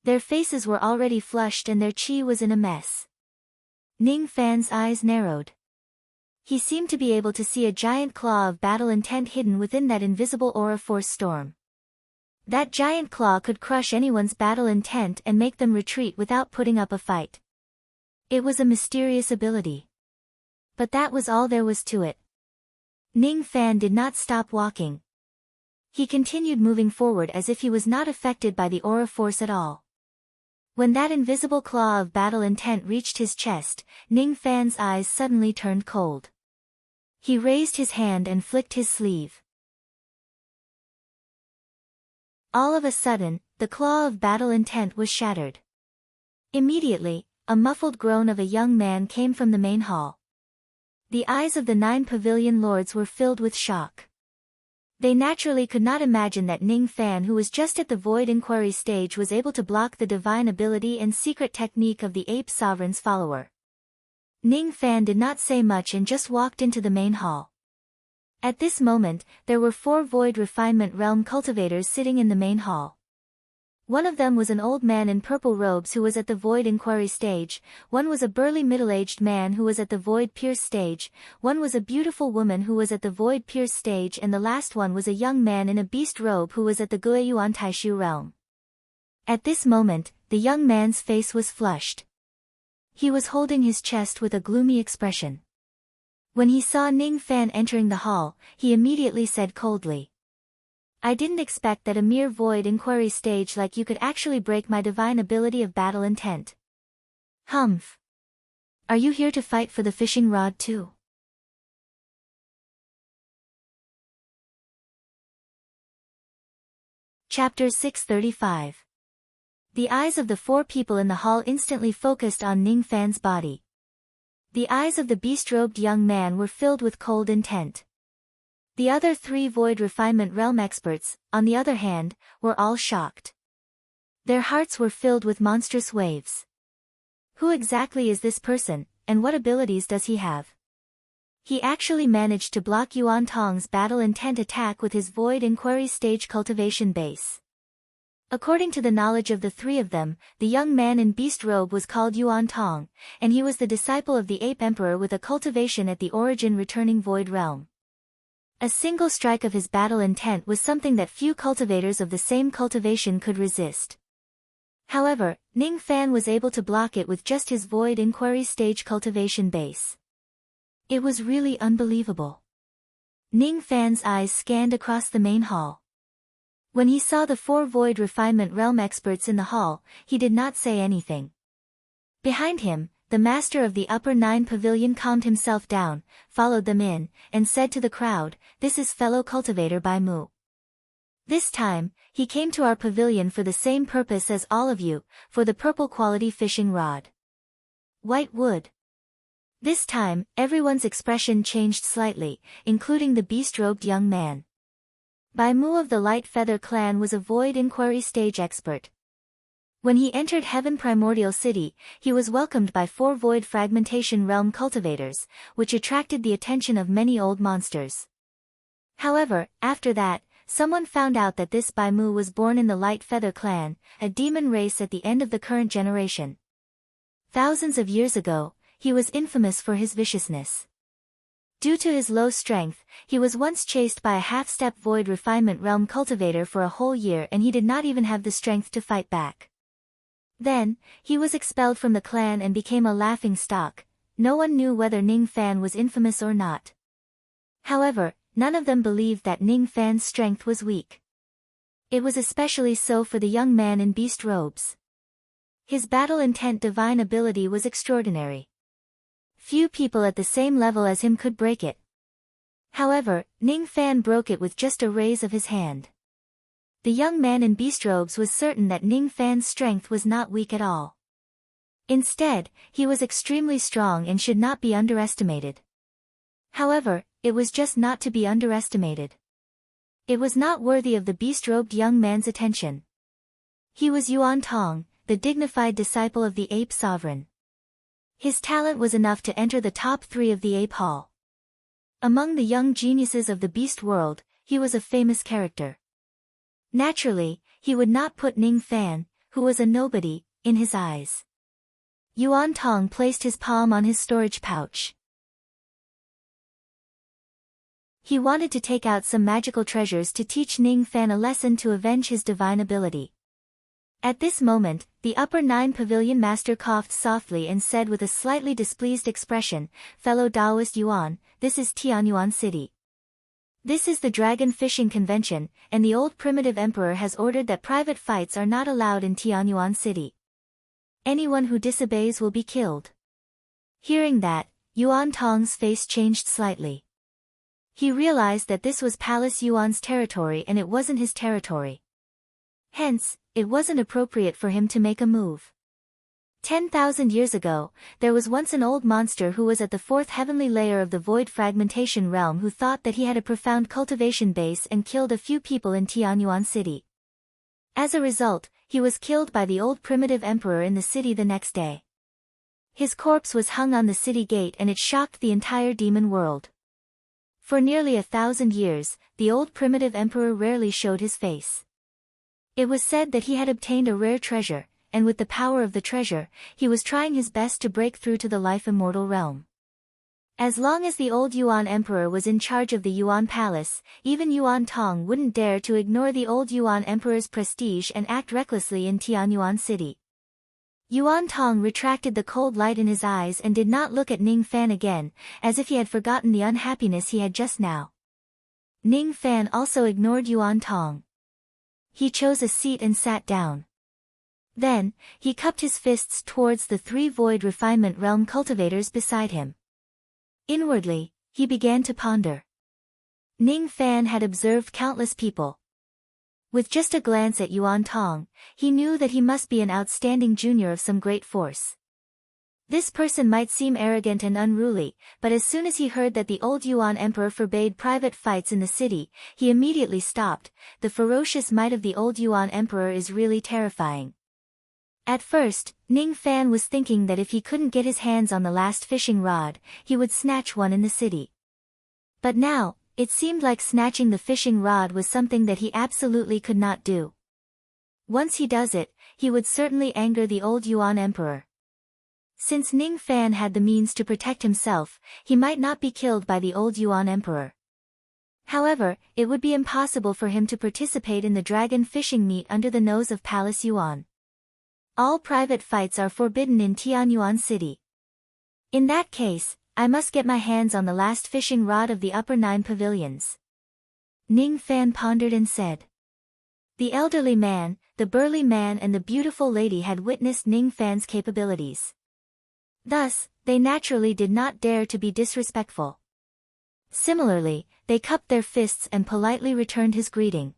Their faces were already flushed and their chi was in a mess. Ning Fan's eyes narrowed. He seemed to be able to see a giant claw of battle intent hidden within that invisible aura force storm. That giant claw could crush anyone's battle intent and make them retreat without putting up a fight. It was a mysterious ability. But that was all there was to it. Ning Fan did not stop walking. He continued moving forward as if he was not affected by the aura force at all. When that invisible claw of battle intent reached his chest, Ning Fan's eyes suddenly turned cold. He raised his hand and flicked his sleeve. All of a sudden, the claw of battle intent was shattered. Immediately, a muffled groan of a young man came from the main hall. The eyes of the 9 Pavilion Lords were filled with shock. They naturally could not imagine that Ning Fan, who was just at the Void Inquiry stage, was able to block the divine ability and secret technique of the Ape Sovereign's follower. Ning Fan did not say much and just walked into the main hall. At this moment, there were 4 Void Refinement Realm cultivators sitting in the main hall. One of them was an old man in purple robes who was at the Void Inquiry stage, one was a burly middle-aged man who was at the Void Pierce stage, one was a beautiful woman who was at the Void Pierce stage, and the last one was a young man in a beast robe who was at the Guiyuan Taishu realm. At this moment, the young man's face was flushed. He was holding his chest with a gloomy expression. When he saw Ning Fan entering the hall, he immediately said coldly, "I didn't expect that a mere Void Inquiry stage like you could actually break my divine ability of battle intent. Humph. Are you here to fight for the fishing rod too?" Chapter 635. The eyes of the 4 people in the hall instantly focused on Ning Fan's body. The eyes of the beast-robed young man were filled with cold intent. The other 3 Void Refinement Realm experts, on the other hand, were all shocked. Their hearts were filled with monstrous waves. Who exactly is this person, and what abilities does he have? He actually managed to block Yuan Tong's battle-intent attack with his Void Inquiry Stage cultivation base. According to the knowledge of the three of them, the young man in beast robe was called Yuan Tong, and he was the disciple of the Ape Emperor with a cultivation at the origin returning Void Realm. A single strike of his battle intent was something that few cultivators of the same cultivation could resist. However, Ning Fan was able to block it with just his Void Inquiry Stage cultivation base. It was really unbelievable. Ning Fan's eyes scanned across the main hall. When he saw the 4 Void Refinement Realm experts in the hall, he did not say anything. Behind him, the master of the upper 9 pavilion calmed himself down, followed them in, and said to the crowd, "This is fellow cultivator Bai Mu. This time, he came to our pavilion for the same purpose as all of you, for the purple quality fishing rod. White wood." This time, everyone's expression changed slightly, including the beast-robed young man. Bai Mu of the Light Feather clan was a Void Inquiry Stage expert. When he entered Heaven Primordial City, he was welcomed by 4 Void Fragmentation Realm cultivators, which attracted the attention of many old monsters. However, after that, someone found out that this Bai Mu was born in the Light Feather clan, a demon race at the end of the current generation. Thousands of years ago, he was infamous for his viciousness. Due to his low strength, he was once chased by a half-step Void Refinement Realm cultivator for a whole year and he did not even have the strength to fight back. Then, he was expelled from the clan and became a laughing stock. No one knew whether Ning Fan was infamous or not. However, none of them believed that Ning Fan's strength was weak. It was especially so for the young man in beast robes. His battle-intent divine ability was extraordinary. Few people at the same level as him could break it. However, Ning Fan broke it with just a raise of his hand. The young man in beast robes was certain that Ning Fan's strength was not weak at all. Instead, he was extremely strong and should not be underestimated. However, it was just not to be underestimated. It was not worthy of the beast-robed young man's attention. He was Yuan Tong, the dignified disciple of the Ape Sovereign. His talent was enough to enter the top 3 of the Ape Hall. Among the young geniuses of the beast world, he was a famous character. Naturally, he would not put Ning Fan, who was a nobody, in his eyes. Yuan Tong placed his palm on his storage pouch. He wanted to take out some magical treasures to teach Ning Fan a lesson to avenge his divine ability. At this moment, the upper 9 pavilion master coughed softly and said with a slightly displeased expression, "Fellow Taoist Yuan, this is Tianyuan City. This is the Dragon Fishing Convention, and the old primitive emperor has ordered that private fights are not allowed in Tianyuan City. Anyone who disobeys will be killed." Hearing that, Yuan Tong's face changed slightly. He realized that this was Palace Yuan's territory and it wasn't his territory. Hence, it wasn't appropriate for him to make a move. 10,000 years ago, there was once an old monster who was at the 4th heavenly layer of the Void Fragmentation Realm who thought that he had a profound cultivation base and killed a few people in Tianyuan City. As a result, he was killed by the old primitive emperor in the city the next day. His corpse was hung on the city gate and it shocked the entire demon world. For nearly 1,000 years, the old primitive emperor rarely showed his face. It was said that he had obtained a rare treasure, and with the power of the treasure, he was trying his best to break through to the life-immortal realm. As long as the old Yuan emperor was in charge of the Yuan palace, even Yuan Tong wouldn't dare to ignore the old Yuan emperor's prestige and act recklessly in Tianyuan City. Yuan Tong retracted the cold light in his eyes and did not look at Ning Fan again, as if he had forgotten the unhappiness he had just now. Ning Fan also ignored Yuan Tong. He chose a seat and sat down. Then, he cupped his fists towards the 3 Void Refinement Realm cultivators beside him. Inwardly, he began to ponder. Ning Fan had observed countless people. With just a glance at Yuan Tong, he knew that he must be an outstanding junior of some great force. This person might seem arrogant and unruly, but as soon as he heard that the old Yuan emperor forbade private fights in the city, he immediately stopped. The ferocious might of the old Yuan emperor is really terrifying. At first, Ning Fan was thinking that if he couldn't get his hands on the last fishing rod, he would snatch one in the city. But now, it seemed like snatching the fishing rod was something that he absolutely could not do. Once he does it, he would certainly anger the old Yuan emperor. Since Ning Fan had the means to protect himself, he might not be killed by the old Yuan emperor. However, it would be impossible for him to participate in the dragon fishing meet under the nose of Palace Yuan. All private fights are forbidden in Tianyuan City. In that case, I must get my hands on the last fishing rod of the upper 9 pavilions. Ning Fan pondered and said. The elderly man, the burly man and the beautiful lady had witnessed Ning Fan's capabilities. Thus, they naturally did not dare to be disrespectful. Similarly, they cupped their fists and politely returned his greeting.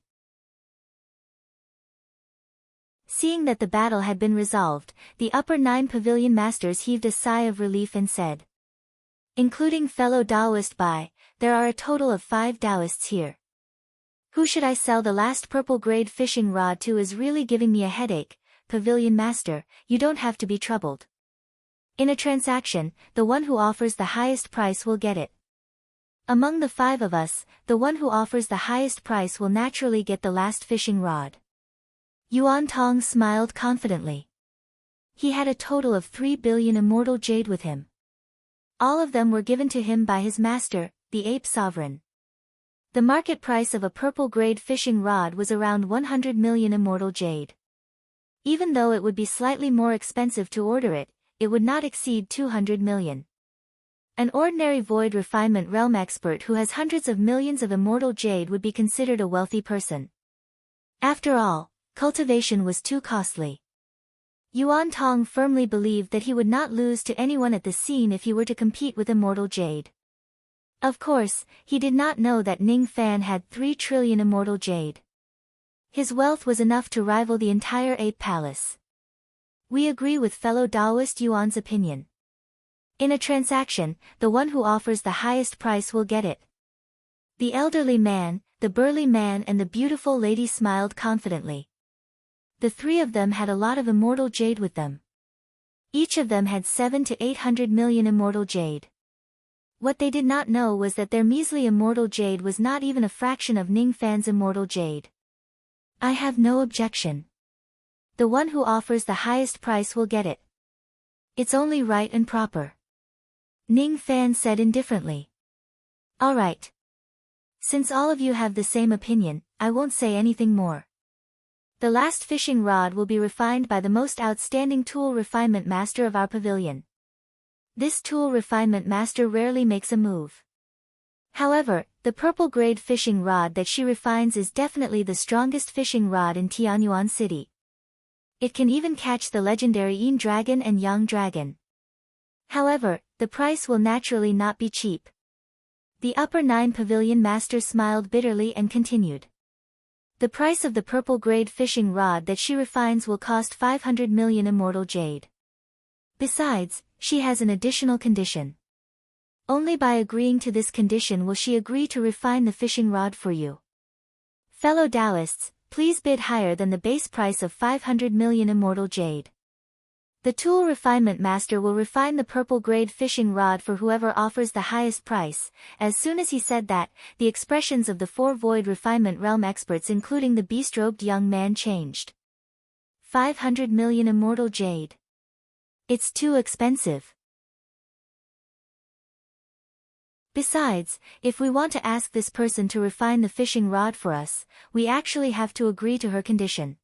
Seeing that the battle had been resolved, the upper 9 pavilion masters heaved a sigh of relief and said. Including fellow Taoist Bai, there are a total of 5 Taoists here. Who should I sell the last purple grade fishing rod to is really giving me a headache, pavilion master, you don't have to be troubled. In a transaction, the one who offers the highest price will get it. Among the 5 of us, the one who offers the highest price will naturally get the last fishing rod. Yuan Tong smiled confidently. He had a total of 3 billion immortal jade with him. All of them were given to him by his master, the ape sovereign. The market price of a purple grade fishing rod was around 100 million immortal jade. Even though it would be slightly more expensive to order it, it would not exceed 200 million. An ordinary void refinement realm expert who has hundreds of millions of immortal jade would be considered a wealthy person. After all, cultivation was too costly. Yuan Tong firmly believed that he would not lose to anyone at the scene if he were to compete with immortal jade. Of course, he did not know that Ning Fan had 3 trillion immortal jade. His wealth was enough to rival the entire ape palace. We agree with fellow Taoist Yuan's opinion. In a transaction, the one who offers the highest price will get it. The elderly man, the burly man and the beautiful lady smiled confidently. The 3 of them had a lot of immortal jade with them. Each of them had 700 to 800 million immortal jade. What they did not know was that their measly immortal jade was not even a fraction of Ning Fan's immortal jade. I have no objection. The one who offers the highest price will get it. It's only right and proper. Ning Fan said indifferently. All right. Since all of you have the same opinion, I won't say anything more. The last fishing rod will be refined by the most outstanding tool refinement master of our pavilion. This tool refinement master rarely makes a move. However, the purple grade fishing rod that she refines is definitely the strongest fishing rod in Tianyuan City. It can even catch the legendary Yin Dragon and Yang Dragon. However, the price will naturally not be cheap. The upper 9 pavilion master smiled bitterly and continued. The price of the purple grade fishing rod that she refines will cost 500 million immortal jade. Besides, she has an additional condition. Only by agreeing to this condition will she agree to refine the fishing rod for you. Fellow Taoists, please bid higher than the base price of 500 million immortal jade. The tool refinement master will refine the purple grade fishing rod for whoever offers the highest price. As soon as he said that, the expressions of the 4 void refinement realm experts including the beast-robed young man changed. 500 million immortal jade. It's too expensive. Besides, if we want to ask this person to refine the fishing rod for us, we actually have to agree to her condition.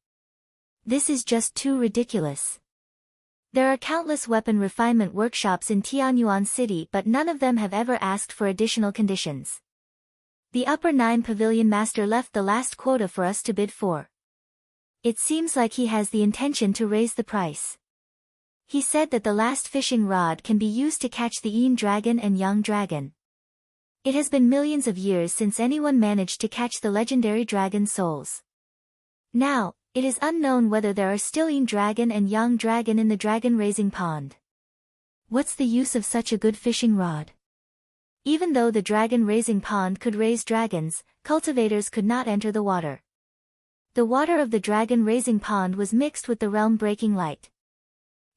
This is just too ridiculous. There are countless weapon refinement workshops in Tianyuan City but none of them have ever asked for additional conditions. The upper 9 pavilion master left the last quota for us to bid for. It seems like he has the intention to raise the price. He said that the last fishing rod can be used to catch the Yin Dragon and Yang Dragon. It has been millions of years since anyone managed to catch the legendary dragon souls. Now, it is unknown whether there are still Yin Dragon and Yang Dragon in the dragon raising pond. What's the use of such a good fishing rod? Even though the dragon raising pond could raise dragons, cultivators could not enter the water. The water of the dragon raising pond was mixed with the realm breaking light.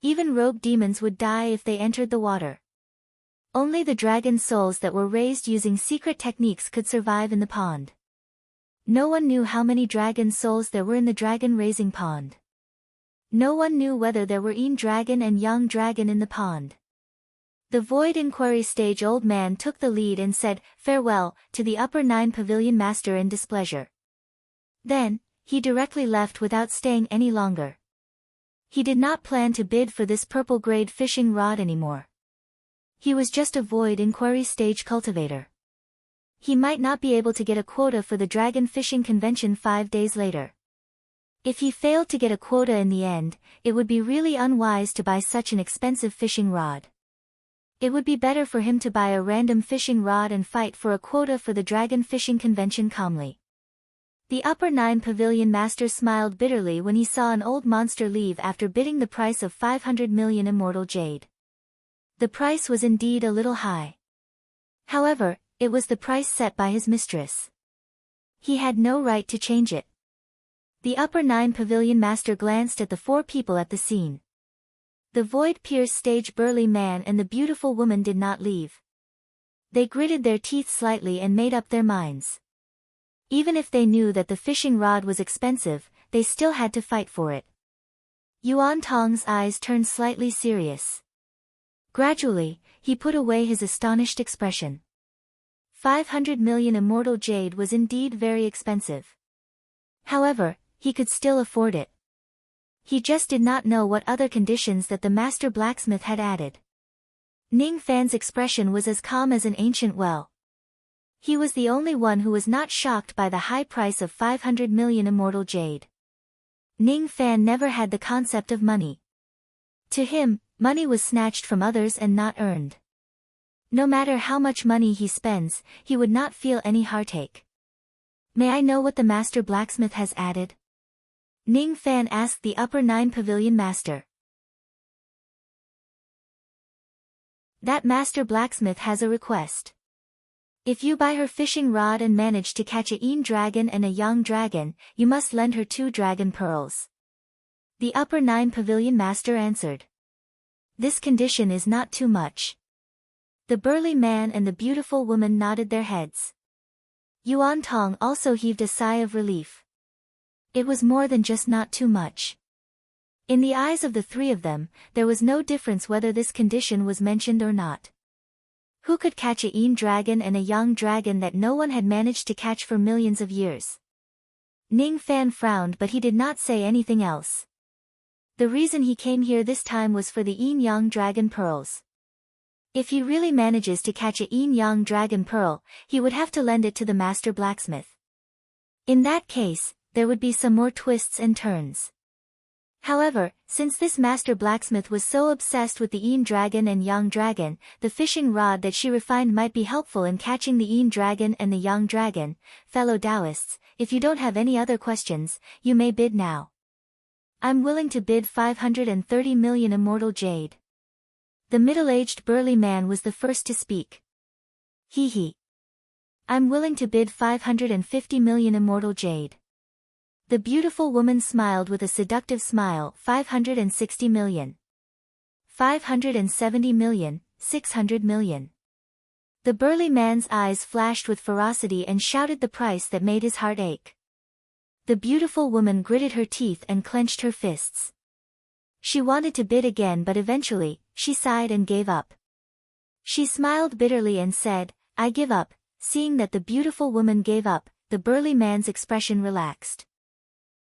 Even rogue demons would die if they entered the water. Only the dragon souls that were raised using secret techniques could survive in the pond. No one knew how many dragon souls there were in the dragon-raising pond. No one knew whether there were een dragon and young dragon in the pond. The void inquiry stage old man took the lead and said, "Farewell," to the upper 9 pavilion master in displeasure. Then, he directly left without staying any longer. He did not plan to bid for this purple-grade fishing rod anymore. He was just a void inquiry stage cultivator. He might not be able to get a quota for the dragon fishing convention 5 days later. If he failed to get a quota in the end, it would be really unwise to buy such an expensive fishing rod. It would be better for him to buy a random fishing rod and fight for a quota for the dragon fishing convention calmly. The upper 9 pavilion master smiled bitterly when he saw an old monster leave after bidding the price of 500 million immortal jade. The price was indeed a little high. However, it was the price set by his mistress. He had no right to change it. The upper 9 pavilion master glanced at the 4 people at the scene. The void pierce stage burly man and the beautiful woman did not leave. They gritted their teeth slightly and made up their minds. Even if they knew that the fishing rod was expensive, they still had to fight for it. Yuan Tong's eyes turned slightly serious. Gradually, he put away his astonished expression. 500 million immortal jade was indeed very expensive. However, he could still afford it. He just did not know what other conditions that the master blacksmith had added. Ning Fan's expression was as calm as an ancient well. He was the only one who was not shocked by the high price of 500 million immortal jade. Ning Fan never had the concept of money. To him, money was snatched from others and not earned. No matter how much money he spends, he would not feel any heartache. "May I know what the master blacksmith has added?" Ning Fan asked the upper 9 pavilion master. "That master blacksmith has a request. If you buy her fishing rod and manage to catch a een dragon and a young dragon, you must lend her 2 dragon pearls." The upper 9 pavilion master answered. "This condition is not too much." The burly man and the beautiful woman nodded their heads. Yuan Tong also heaved a sigh of relief. It was more than just not too much. In the eyes of the 3 of them, there was no difference whether this condition was mentioned or not. Who could catch a een dragon and a young dragon that no one had managed to catch for millions of years? Ning Fan frowned but he did not say anything else. The reason he came here this time was for the een young dragon pearls. If he really manages to catch a een young dragon pearl, he would have to lend it to the master blacksmith. In that case, there would be some more twists and turns. However, since this master blacksmith was so obsessed with the een dragon and young dragon, the fishing rod that she refined might be helpful in catching the een dragon and the young dragon. Fellow Taoists, if you don't have any other questions, you may bid now. I'm willing to bid 530 million immortal jade. The middle-aged burly man was the first to speak. He. I'm willing to bid 550 million immortal jade. The beautiful woman smiled with a seductive smile. 560 million. 570 million, 600 million. The burly man's eyes flashed with ferocity and shouted the price that made his heart ache. The beautiful woman gritted her teeth and clenched her fists. She wanted to bid again but eventually, she sighed and gave up. She smiled bitterly and said, "I give up." Seeing that the beautiful woman gave up, the burly man's expression relaxed.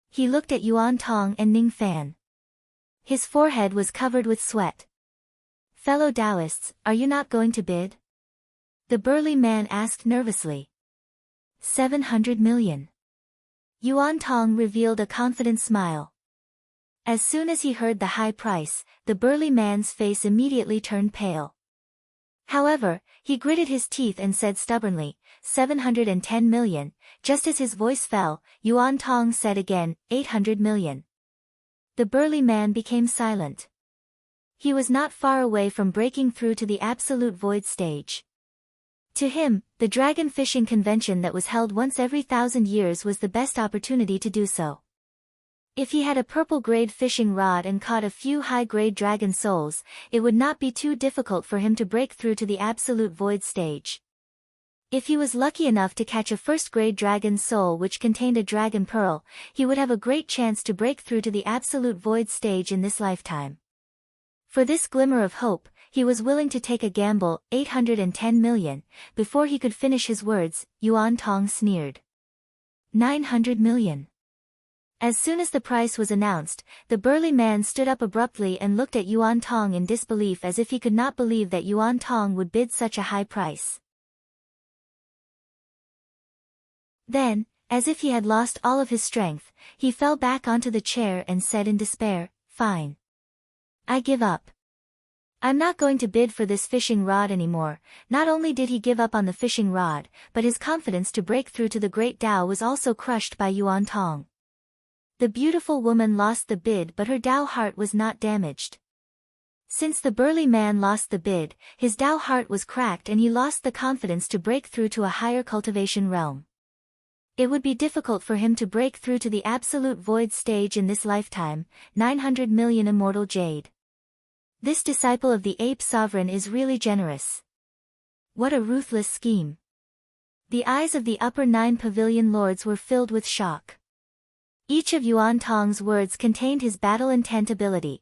He looked at Yuan Tong and Ning Fan. His forehead was covered with sweat. "Fellow Taoists, are you not going to bid?" The burly man asked nervously. 700 million. Yuan Tong revealed a confident smile. As soon as he heard the high price, the burly man's face immediately turned pale. However, he gritted his teeth and said stubbornly, 710 million. Just as his voice fell, Yuan Tong said again, 800 million. The burly man became silent. He was not far away from breaking through to the absolute void stage. To him, the dragon fishing convention that was held once every 1,000 years was the best opportunity to do so. If he had a purple-grade fishing rod and caught a few high-grade dragon souls, it would not be too difficult for him to break through to the absolute void stage. If he was lucky enough to catch a first-grade dragon soul which contained a dragon pearl, he would have a great chance to break through to the absolute void stage in this lifetime. For this glimmer of hope, he was willing to take a gamble, 810 million, before he could finish his words. Yuan Tong sneered. 900 million. As soon as the price was announced, the burly man stood up abruptly and looked at Yuan Tong in disbelief as if he could not believe that Yuan Tong would bid such a high price. Then, as if he had lost all of his strength, he fell back onto the chair and said in despair, "Fine. I give up. I'm not going to bid for this fishing rod anymore." Not only did he give up on the fishing rod, but his confidence to break through to the great Tao was also crushed by Yuan Tong. The beautiful woman lost the bid, but her Tao heart was not damaged. Since the burly man lost the bid, his Tao heart was cracked and he lost the confidence to break through to a higher cultivation realm. It would be difficult for him to break through to the absolute void stage in this lifetime. 900 million immortal jade. This disciple of the ape sovereign is really generous. What a ruthless scheme. The eyes of the upper 9 pavilion lords were filled with shock. Each of Yuan Tong's words contained his battle intent ability.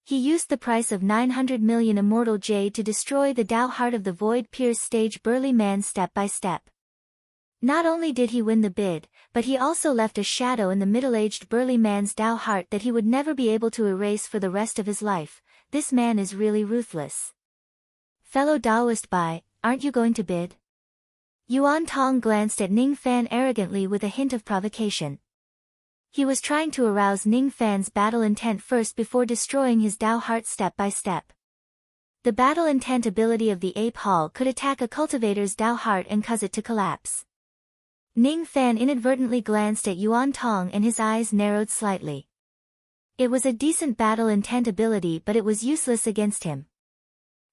He used the price of 900 million immortal jade to destroy the Tao heart of the void pierce stage burly man step by step. Not only did he win the bid, but he also left a shadow in the middle-aged burly man's Tao heart that he would never be able to erase for the rest of his life. This man is really ruthless. Fellow Taoist Bai, aren't you going to bid? Yuan Tong glanced at Ning Fan arrogantly with a hint of provocation. He was trying to arouse Ning Fan's battle intent first before destroying his Tao heart step by step. The battle intent ability of the ape hall could attack a cultivator's Tao heart and cause it to collapse. Ning Fan inadvertently glanced at Yuan Tong and his eyes narrowed slightly. It was a decent battle intent ability, but it was useless against him.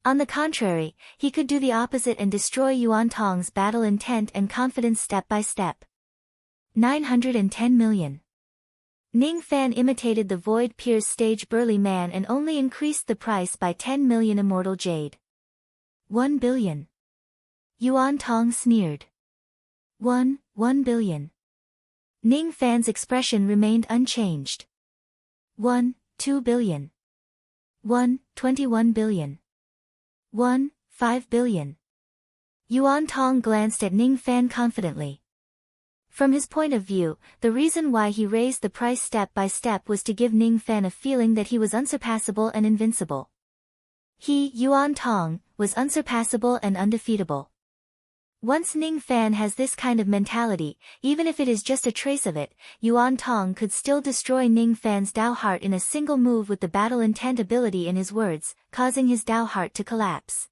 On the contrary, he could do the opposite and destroy Yuan Tong's battle intent and confidence step by step. 910 million. Ning Fan imitated the void pierce stage burly man and only increased the price by 10 million immortal jade. 1 billion. Yuan Tong sneered. 1 billion. Ning Fan's expression remained unchanged. 2 billion. 21 billion. 5 billion. Yuan Tong glanced at Ning Fan confidently. From his point of view, the reason why he raised the price step by step was to give Ning Fan a feeling that he was unsurpassable and invincible. He, Yuan Tong, was unsurpassable and undefeatable. Once Ning Fan has this kind of mentality, even if it is just a trace of it, Yuan Tong could still destroy Ning Fan's Tao heart in a single move with the battle intent ability in his words, causing his Tao heart to collapse.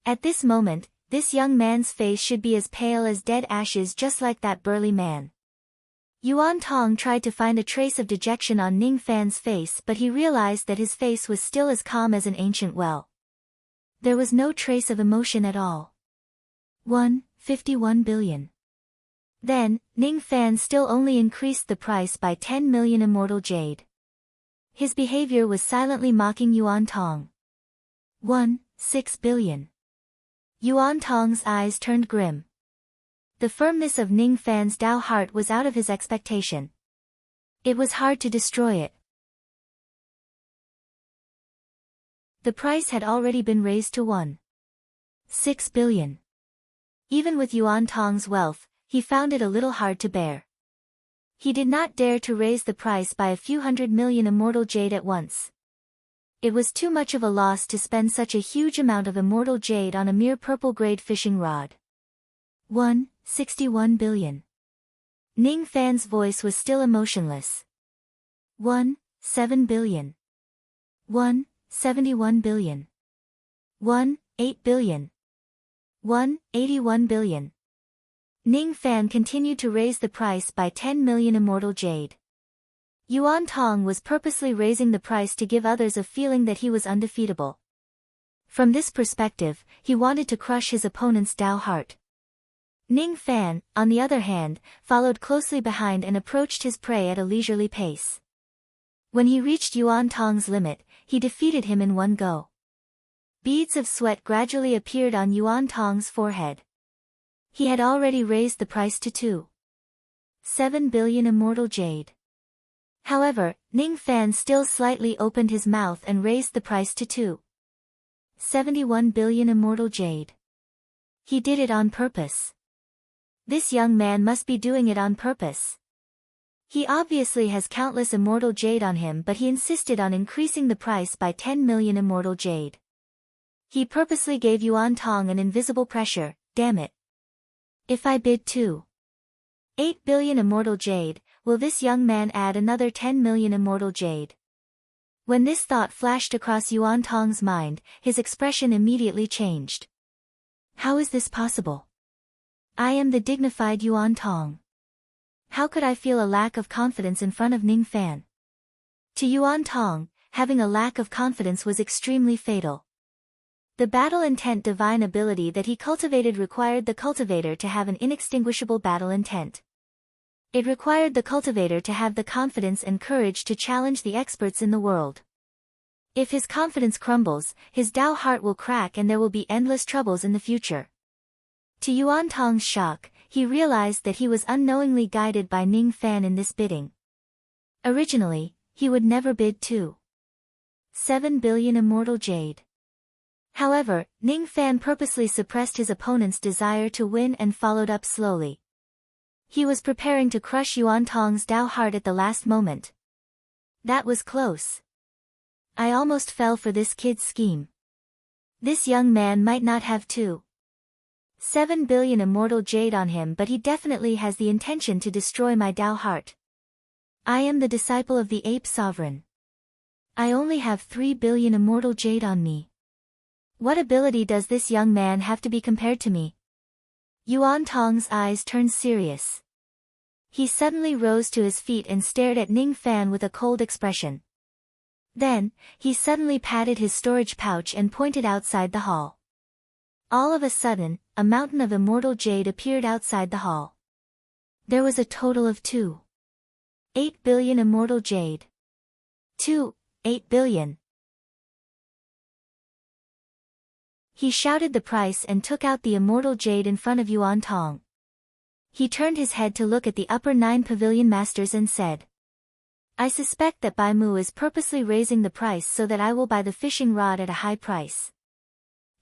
At this moment, this young man's face should be as pale as dead ashes, just like that burly man. Yuan Tong tried to find a trace of dejection on Ning Fan's face, but he realized that his face was still as calm as an ancient well. There was no trace of emotion at all. 51 billion. Then, Ning Fan still only increased the price by 10 million immortal jade. His behavior was silently mocking Yuan Tong. 6 billion. Yuan Tong's eyes turned grim. The firmness of Ning Fan's Tao heart was out of his expectation. It was hard to destroy it. The price had already been raised to 6 billion. Even with Yuan Tong's wealth, he found it a little hard to bear. He did not dare to raise the price by a few 100 million immortal jade at once. It was too much of a loss to spend such a huge amount of immortal jade on a mere purple-grade fishing rod. 61 billion. Ning Fan's voice was still emotionless. 7 billion. 71 billion. 8 billion. 81 billion. Ning Fan continued to raise the price by 10 million immortal jade. Yuan Tong was purposely raising the price to give others a feeling that he was undefeatable. From this perspective, he wanted to crush his opponent's Tao heart. Ning Fan, on the other hand, followed closely behind and approached his prey at a leisurely pace. When he reached Yuan Tong's limit, he defeated him in one go. Beads of sweat gradually appeared on Yuan Tong's forehead. He had already raised the price to 2.7 billion immortal jade. However, Ning Fan still slightly opened his mouth and raised the price to 2.71 billion immortal jade. He did it on purpose. This young man must be doing it on purpose. He obviously has countless immortal jade on him, but he insisted on increasing the price by 10 million immortal jade. He purposely gave Yuan Tong an invisible pressure. Damn it. If I bid 2.8 billion immortal jade, will this young man add another 10 million immortal jade? When this thought flashed across Yuan Tong's mind, his expression immediately changed. How is this possible? I am the dignified Yuan Tong. How could I feel a lack of confidence in front of Ning Fan? To Yuan Tong, having a lack of confidence was extremely fatal. The battle intent divine ability that he cultivated required the cultivator to have an inextinguishable battle intent. It required the cultivator to have the confidence and courage to challenge the experts in the world. If his confidence crumbles, his Tao heart will crack and there will be endless troubles in the future. To Yuan Tong's shock, he realized that he was unknowingly guided by Ning Fan in this bidding. Originally, he would never bid 2.7 billion immortal jade. However, Ning Fan purposely suppressed his opponent's desire to win and followed up slowly. He was preparing to crush Yuan Tong's Tao heart at the last moment. That was close. I almost fell for this kid's scheme. This young man might not have 2.7 billion immortal jade on him, but he definitely has the intention to destroy my Tao heart. I am the disciple of the ape sovereign. I only have 3 billion immortal jade on me. What ability does this young man have to be compared to me? Yuan Tong's eyes turned serious. He suddenly rose to his feet and stared at Ning Fan with a cold expression. Then, he suddenly patted his storage pouch and pointed outside the hall. All of a sudden, a mountain of immortal jade appeared outside the hall. There was a total of 2.8 billion immortal jade. 2.8 billion. He shouted the price and took out the immortal jade in front of Yuan Tong. He turned his head to look at the upper 9 pavilion masters and said, I suspect that Bai Mu is purposely raising the price so that I will buy the fishing rod at a high price.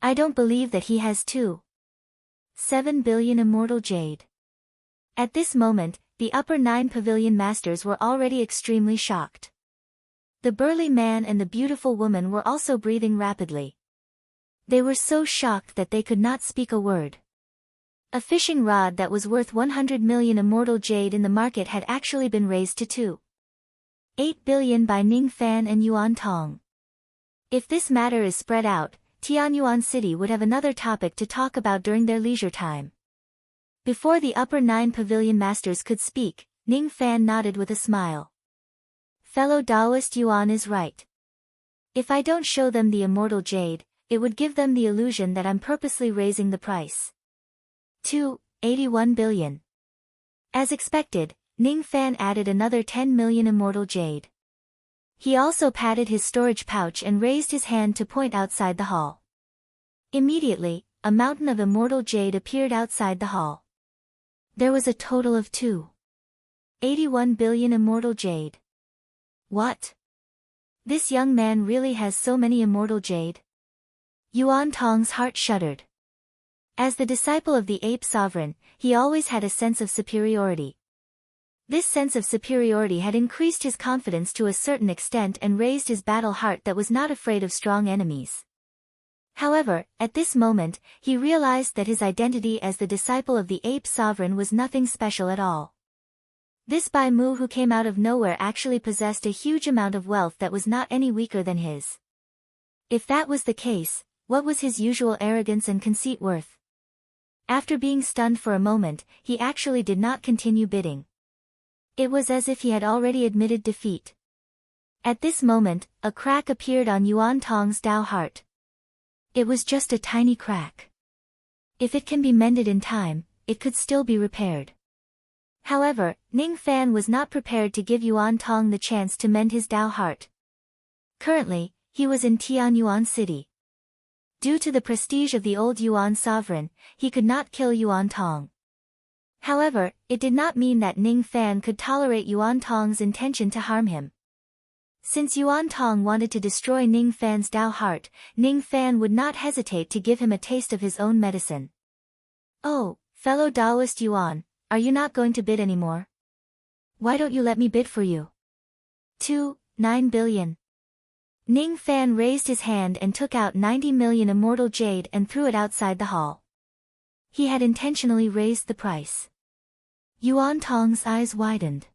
I don't believe that he has 2.7 billion immortal jade. At this moment, the upper 9 pavilion masters were already extremely shocked. The burly man and the beautiful woman were also breathing rapidly. They were so shocked that they could not speak a word. A fishing rod that was worth 100 million immortal jade in the market had actually been raised to 2.8 billion by Ning Fan and Yuan Tong. If this matter is spread out, Tianyuan City would have another topic to talk about during their leisure time. Before the upper 9 pavilion masters could speak, Ning Fan nodded with a smile. Fellow Taoist Yuan is right. If I don't show them the immortal jade, it would give them the illusion that I'm purposely raising the price. 2.81 billion. As expected, Ning Fan added another 10 million immortal jade. He also patted his storage pouch and raised his hand to point outside the hall. Immediately, a mountain of immortal jade appeared outside the hall. There was a total of 2.81 billion immortal jade. What? This young man really has so many immortal jade? Yuan Tong's heart shuddered. As the disciple of the ape sovereign, he always had a sense of superiority. This sense of superiority had increased his confidence to a certain extent and raised his battle heart that was not afraid of strong enemies. However, at this moment, he realized that his identity as the disciple of the ape sovereign was nothing special at all. This Bai Mu who came out of nowhere actually possessed a huge amount of wealth that was not any weaker than his. If that was the case, what was his usual arrogance and conceit worth? After being stunned for a moment, he actually did not continue bidding. It was as if he had already admitted defeat. At this moment, a crack appeared on Yuan Tong's Tao heart. It was just a tiny crack. If it can be mended in time, it could still be repaired. However, Ning Fan was not prepared to give Yuan Tong the chance to mend his Dao heart. Currently, he was in Tianyuan City. Due to the prestige of the old Yuan sovereign, he could not kill Yuan Tong. However, it did not mean that Ning Fan could tolerate Yuan Tong's intention to harm him. Since Yuan Tong wanted to destroy Ning Fan's Dao heart, Ning Fan would not hesitate to give him a taste of his own medicine. "Oh, fellow Daoist Yuan, are you not going to bid anymore? Why don't you let me bid for you?" 9 billion. Ning Fan raised his hand and took out 90 million immortal jade and threw it outside the hall. He had intentionally raised the price. Yuan Tong's eyes widened.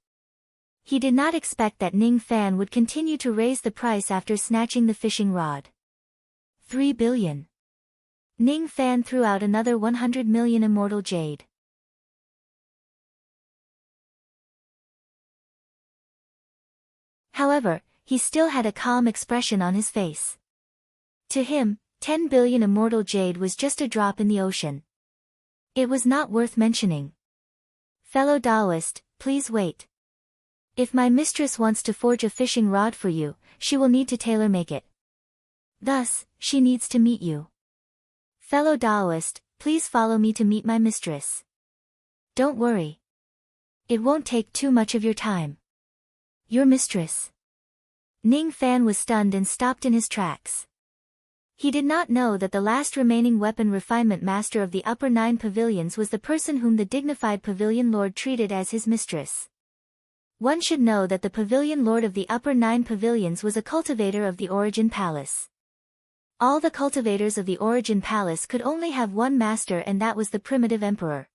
He did not expect that Ning Fan would continue to raise the price after snatching the fishing rod. 3 billion. Ning Fan threw out another 100 million immortal jade. However, he still had a calm expression on his face. To him, 10 billion immortal jade was just a drop in the ocean. It was not worth mentioning. "Fellow Daoist, please wait. If my mistress wants to forge a fishing rod for you, she will need to tailor-make it. Thus, she needs to meet you. Fellow Daoist, please follow me to meet my mistress. Don't worry. It won't take too much of your time." "Your mistress?" Ning Fan was stunned and stopped in his tracks. He did not know that the last remaining weapon refinement master of the upper 9 pavilions was the person whom the dignified pavilion lord treated as his mistress. One should know that the pavilion lord of the upper 9 pavilions was a cultivator of the Origin Palace. All the cultivators of the Origin Palace could only have one master, and that was the primitive emperor.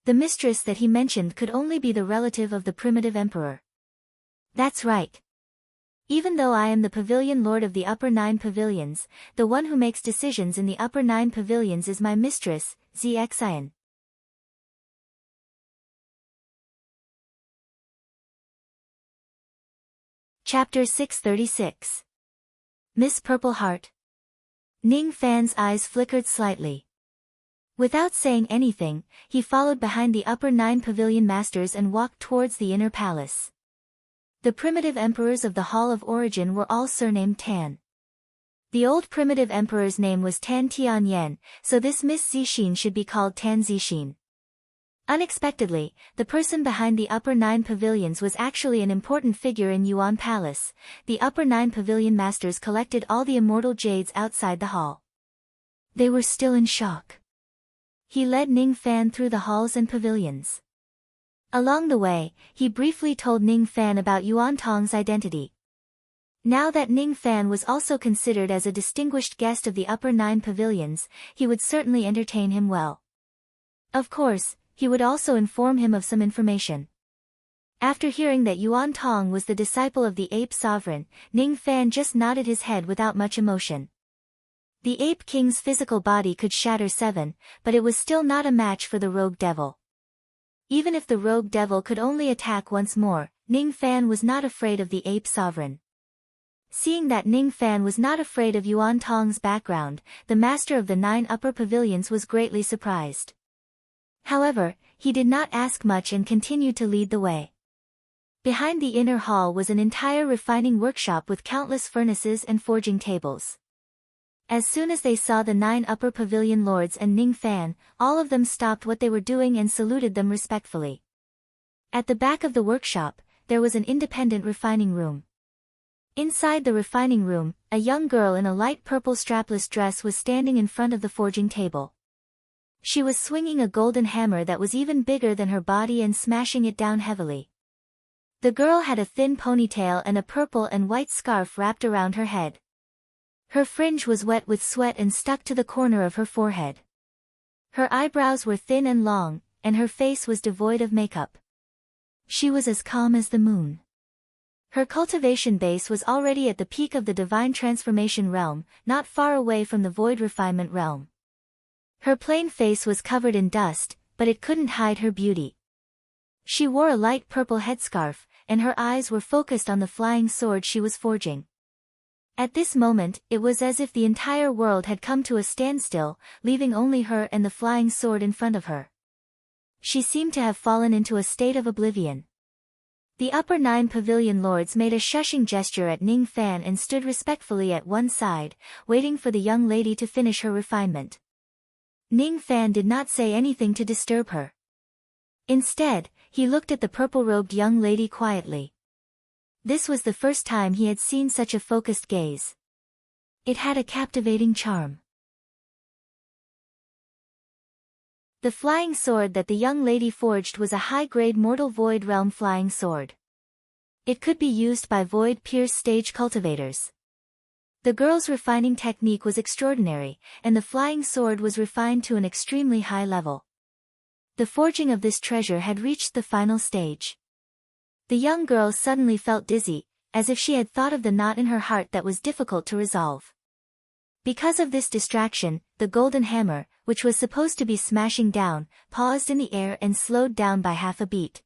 The mistress that he mentioned could only be the relative of the primitive emperor. "That's right. Even though I am the pavilion lord of the upper 9 pavilions, the one who makes decisions in the upper 9 pavilions is my mistress, Xian." Chapter 636. Miss Purple Heart. Ning Fan's eyes flickered slightly. Without saying anything, he followed behind the upper 9 pavilion masters and walked towards the inner palace. The primitive emperors of the Hall of Origin were all surnamed Tan. The old primitive emperor's name was Tan Tianyan, so this Miss Zixin should be called Tan Zixin. Unexpectedly, the person behind the upper 9 pavilions was actually an important figure in Yuan Palace. The upper 9 pavilion masters collected all the immortal jades outside the hall. They were still in shock. He led Ning Fan through the halls and pavilions. Along the way, he briefly told Ning Fan about Yuan Tong's identity. Now that Ning Fan was also considered as a distinguished guest of the upper 9 pavilions, he would certainly entertain him well. Of course, he would also inform him of some information. After hearing that Yuan Tong was the disciple of the ape sovereign, Ning Fan just nodded his head without much emotion. The ape king's physical body could shatter 7, but it was still not a match for the rogue devil. Even if the rogue devil could only attack once more, Ning Fan was not afraid of the ape sovereign. Seeing that Ning Fan was not afraid of Yuan Tong's background, the master of the 9 upper pavilions was greatly surprised. However, he did not ask much and continued to lead the way. Behind the inner hall was an entire refining workshop with countless furnaces and forging tables. As soon as they saw the 9 upper pavilion lords and Ning Fan, all of them stopped what they were doing and saluted them respectfully. At the back of the workshop, there was an independent refining room. Inside the refining room, a young girl in a light purple strapless dress was standing in front of the forging table. She was swinging a golden hammer that was even bigger than her body and smashing it down heavily. The girl had a thin ponytail and a purple and white scarf wrapped around her head. Her fringe was wet with sweat and stuck to the corner of her forehead. Her eyebrows were thin and long, and her face was devoid of makeup. She was as calm as the moon. Her cultivation base was already at the peak of the divine transformation realm, not far away from the void refinement realm. Her plain face was covered in dust, but it couldn't hide her beauty. She wore a light purple headscarf, and her eyes were focused on the flying sword she was forging. At this moment, it was as if the entire world had come to a standstill, leaving only her and the flying sword in front of her. she seemed to have fallen into a state of oblivion. The upper 9 pavilion lords made a shushing gesture at Ning Fan and stood respectfully at one side, waiting for the young lady to finish her refinement. Ning Fan did not say anything to disturb her. Instead, he looked at the purple-robed young lady quietly. This was the first time he had seen such a focused gaze. It had a captivating charm. The flying sword that the young lady forged was a high-grade Mortal Void Realm flying sword. It could be used by Void Pierce stage cultivators. The girl's refining technique was extraordinary, and the flying sword was refined to an extremely high level. The forging of this treasure had reached the final stage. The young girl suddenly felt dizzy, as if she had thought of the knot in her heart that was difficult to resolve. Because of this distraction, the golden hammer, which was supposed to be smashing down, paused in the air and slowed down by half a beat.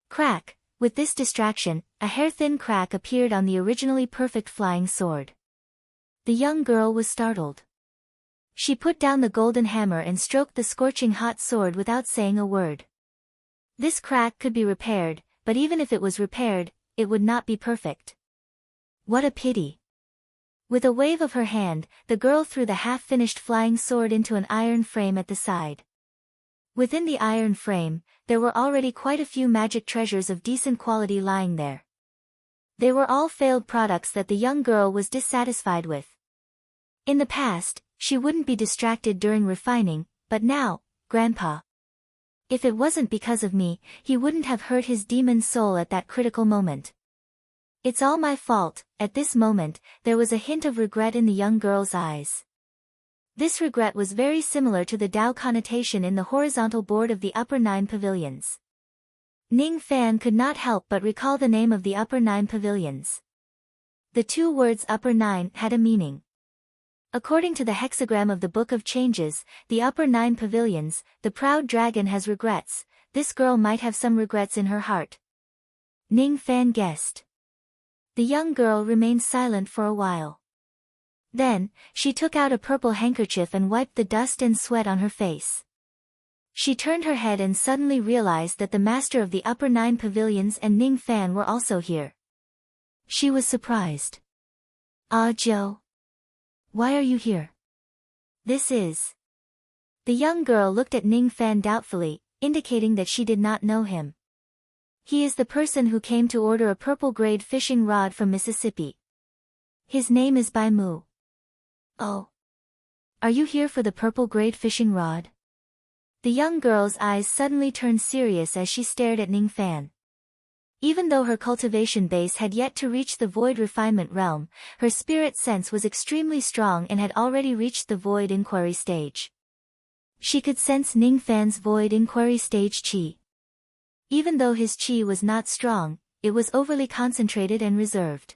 Crack! With this distraction, a hair-thin crack appeared on the originally perfect flying sword. The young girl was startled. She put down the golden hammer and stroked the scorching hot sword without saying a word. This crack could be repaired, but even if it was repaired, it would not be perfect. What a pity! With a wave of her hand, the girl threw the half-finished flying sword into an iron frame at the side. Within the iron frame, there were already quite a few magic treasures of decent quality lying there. They were all failed products that the young girl was dissatisfied with. In the past, she wouldn't be distracted during refining, but now, Grandpa. If it wasn't because of me, he wouldn't have hurt his demon soul at that critical moment. It's all my fault. At this moment, there was a hint of regret in the young girl's eyes. This regret was very similar to the Tao connotation in the horizontal board of the upper 9 pavilions. Ning Fan could not help but recall the name of the upper 9 pavilions. The two words upper 9 had a meaning. According to the hexagram of the Book of Changes, the upper 9 pavilions, the proud dragon has regrets. This girl might have some regrets in her heart. Ning Fan guessed. The young girl remained silent for a while. Then, she took out a purple handkerchief and wiped the dust and sweat on her face. She turned her head and suddenly realized that the master of the upper 9 pavilions and Ning Fan were also here. She was surprised. "Ah, Joe. Why are you here?" "This is..." The young girl looked at Ning Fan doubtfully, indicating that she did not know him. "He is the person who came to order a purple-grade fishing rod from Mississippi. His name is Bai Mu." "Oh. Are you here for the purple-grade fishing rod?" The young girl's eyes suddenly turned serious as she stared at Ning Fan. Even though her cultivation base had yet to reach the void refinement realm, her spirit sense was extremely strong and had already reached the void inquiry stage. She could sense Ning Fan's void inquiry stage qi. Even though his qi was not strong, it was overly concentrated and reserved.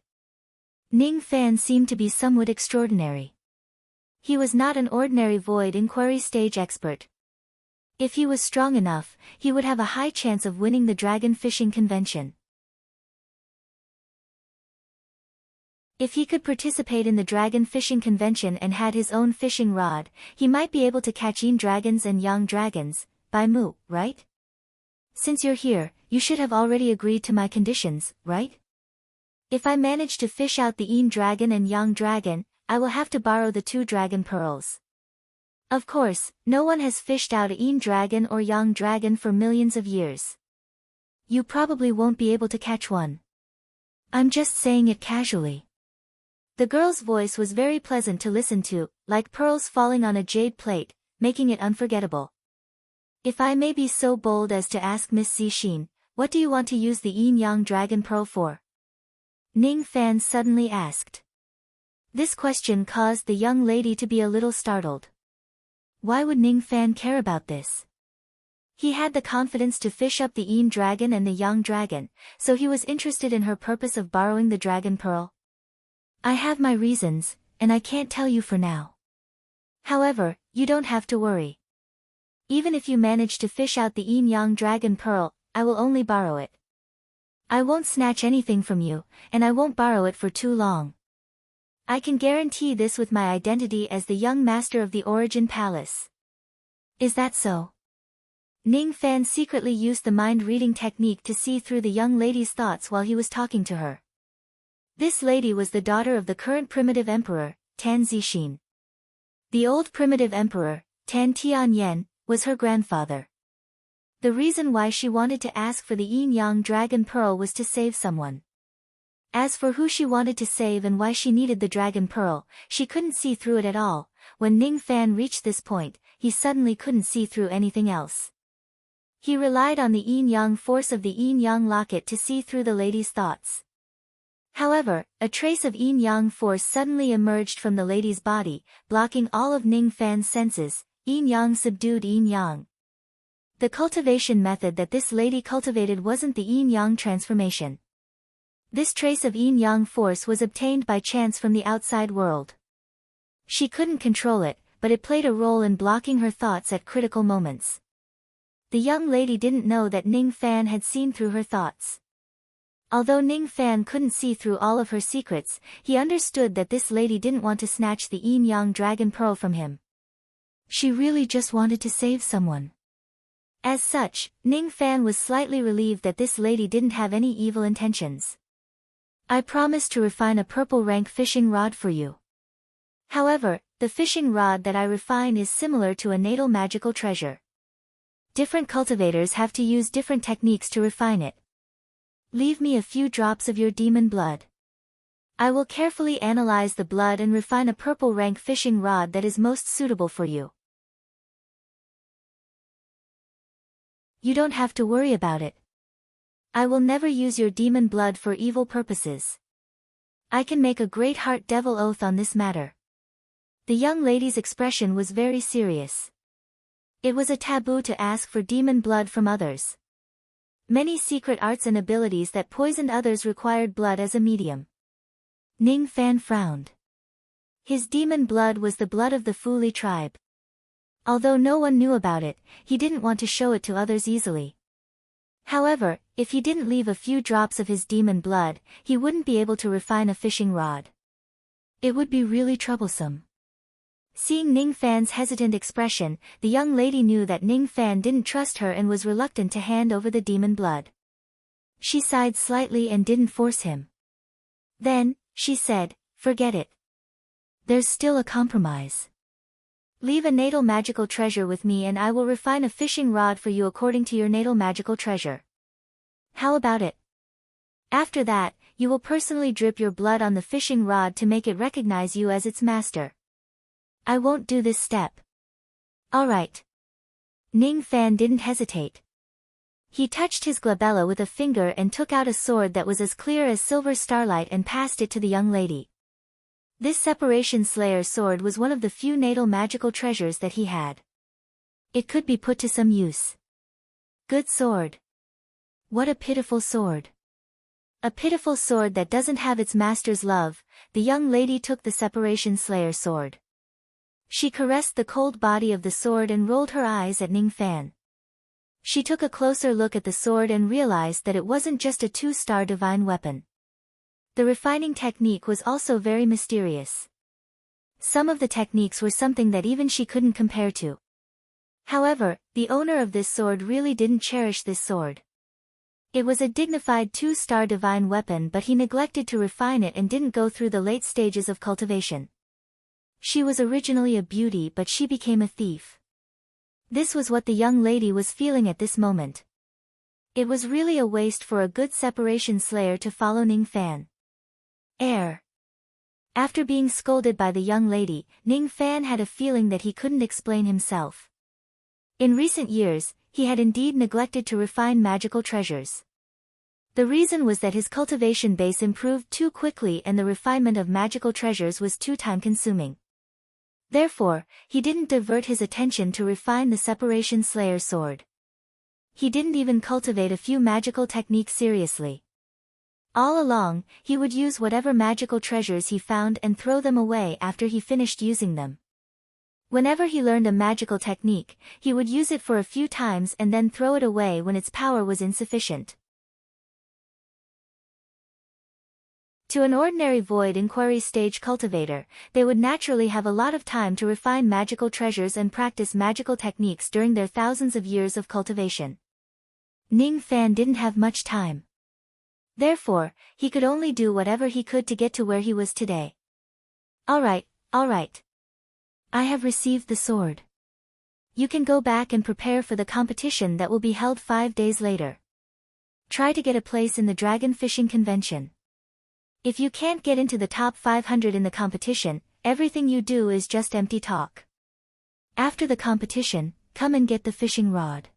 Ning Fan seemed to be somewhat extraordinary. He was not an ordinary void inquiry stage expert. If he was strong enough, he would have a high chance of winning the dragon fishing convention. If he could participate in the dragon fishing convention and had his own fishing rod, he might be able to catch yin dragons and yang dragons, Bai Mu, right? Since you're here, you should have already agreed to my conditions, right? If I manage to fish out the yin dragon and yang dragon, I will have to borrow the 2 dragon pearls. Of course, no one has fished out a yin dragon or yang dragon for millions of years. You probably won't be able to catch one. I'm just saying it casually. The girl's voice was very pleasant to listen to, like pearls falling on a jade plate, making it unforgettable. If I may be so bold as to ask Miss Zixin, what do you want to use the yin-yang dragon pearl for? Ning Fan suddenly asked. This question caused the young lady to be a little startled. Why would Ning Fan care about this? He had the confidence to fish up the yin dragon and the yang dragon, so he was interested in her purpose of borrowing the dragon pearl. I have my reasons, and I can't tell you for now. However, you don't have to worry. Even if you manage to fish out the yin-yang dragon pearl, I will only borrow it. I won't snatch anything from you, and I won't borrow it for too long. I can guarantee this with my identity as the young master of the Origin Palace. Is that so? Ning Fan secretly used the mind-reading technique to see through the young lady's thoughts while he was talking to her. This lady was the daughter of the current primitive emperor, Tan Zixin. The old primitive emperor, Tan Tianyan, was her grandfather. The reason why she wanted to ask for the yin-yang dragon pearl was to save someone. As for who she wanted to save and why she needed the dragon pearl, she couldn't see through it at all. When Ning Fan reached this point, he suddenly couldn't see through anything else. He relied on the yin-yang force of the yin-yang locket to see through the lady's thoughts. However, a trace of yin-yang force suddenly emerged from the lady's body, blocking all of Ning Fan's senses. Yin-yang subdued yin-yang. The cultivation method that this lady cultivated wasn't the yin-yang transformation. This trace of yin-yang force was obtained by chance from the outside world. She couldn't control it, but it played a role in blocking her thoughts at critical moments. The young lady didn't know that Ning Fan had seen through her thoughts. Although Ning Fan couldn't see through all of her secrets, he understood that this lady didn't want to snatch the yin-yang dragon pearl from him. She really just wanted to save someone. As such, Ning Fan was slightly relieved that this lady didn't have any evil intentions. I promise to refine a purple rank fishing rod for you. However, the fishing rod that I refine is similar to a natal magical treasure. Different cultivators have to use different techniques to refine it. Leave me a few drops of your demon blood. I will carefully analyze the blood and refine a purple rank fishing rod that is most suitable for you. You don't have to worry about it. I will never use your demon blood for evil purposes. I can make a great heart devil oath on this matter. The young lady's expression was very serious. It was a taboo to ask for demon blood from others. Many secret arts and abilities that poisoned others required blood as a medium. Ning Fan frowned. His demon blood was the blood of the Fuli tribe. Although no one knew about it, he didn't want to show it to others easily. However, if he didn't leave a few drops of his demon blood, he wouldn't be able to refine a fishing rod. It would be really troublesome. Seeing Ning Fan's hesitant expression, the young lady knew that Ning Fan didn't trust her and was reluctant to hand over the demon blood. She sighed slightly and didn't force him. Then, she said, "Forget it. There's still a compromise. Leave a natal magical treasure with me and I will refine a fishing rod for you according to your natal magical treasure. How about it? After that, you will personally drip your blood on the fishing rod to make it recognize you as its master." I won't do this step. Alright. Ning Fan didn't hesitate. He touched his glabella with a finger and took out a sword that was as clear as silver starlight and passed it to the young lady. This Separation Slayer sword was one of the few natal magical treasures that he had. It could be put to some use. Good sword. What a pitiful sword. A pitiful sword that doesn't have its master's love. The young lady took the Separation Slayer sword. She caressed the cold body of the sword and rolled her eyes at Ning Fan. She took a closer look at the sword and realized that it wasn't just a 2-star divine weapon. The refining technique was also very mysterious. Some of the techniques were something that even she couldn't compare to. However, the owner of this sword really didn't cherish this sword. It was a dignified 2-star divine weapon, but he neglected to refine it and didn't go through the late stages of cultivation. She was originally a beauty but she became a thief. This was what the young lady was feeling at this moment. It was really a waste for a good Separation Slayer to follow Ning Fan. After being scolded by the young lady, Ning Fan had a feeling that he couldn't explain himself. In recent years, he had indeed neglected to refine magical treasures. The reason was that his cultivation base improved too quickly and the refinement of magical treasures was too time-consuming. Therefore, he didn't divert his attention to refine the Separation Slayer sword. He didn't even cultivate a few magical techniques seriously. All along, he would use whatever magical treasures he found and throw them away after he finished using them. Whenever he learned a magical technique, he would use it for a few times and then throw it away when its power was insufficient. To an ordinary void inquiry stage cultivator, they would naturally have a lot of time to refine magical treasures and practice magical techniques during their thousands of years of cultivation. Ning Fan didn't have much time. Therefore, he could only do whatever he could to get to where he was today. Alright. I have received the sword. You can go back and prepare for the competition that will be held 5 days later. Try to get a place in the dragon fishing convention. If you can't get into the top 500 in the competition, everything you do is just empty talk. After the competition, come and get the fishing rod.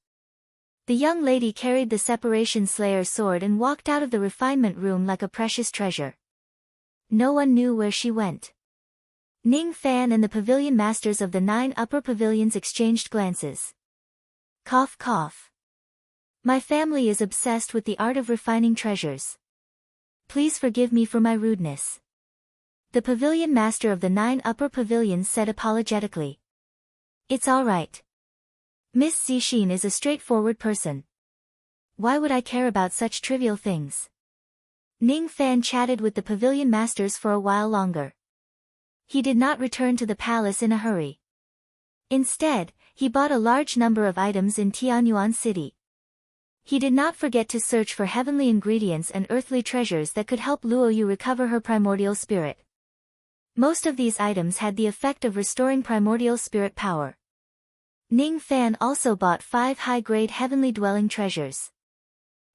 The young lady carried the Separation Slayer sword and walked out of the refinement room like a precious treasure. No one knew where she went. Ning Fan and the pavilion masters of the 9 upper pavilions exchanged glances. Cough cough. My family is obsessed with the art of refining treasures. Please forgive me for my rudeness. The pavilion master of the 9 upper pavilions said apologetically. It's all right. Miss Zixin is a straightforward person. Why would I care about such trivial things? Ning Fan chatted with the pavilion masters for a while longer. He did not return to the palace in a hurry. Instead, he bought a large number of items in Tianyuan City. He did not forget to search for heavenly ingredients and earthly treasures that could help Luoyu recover her primordial spirit. Most of these items had the effect of restoring primordial spirit power. Ning Fan also bought 5 high-grade heavenly dwelling treasures.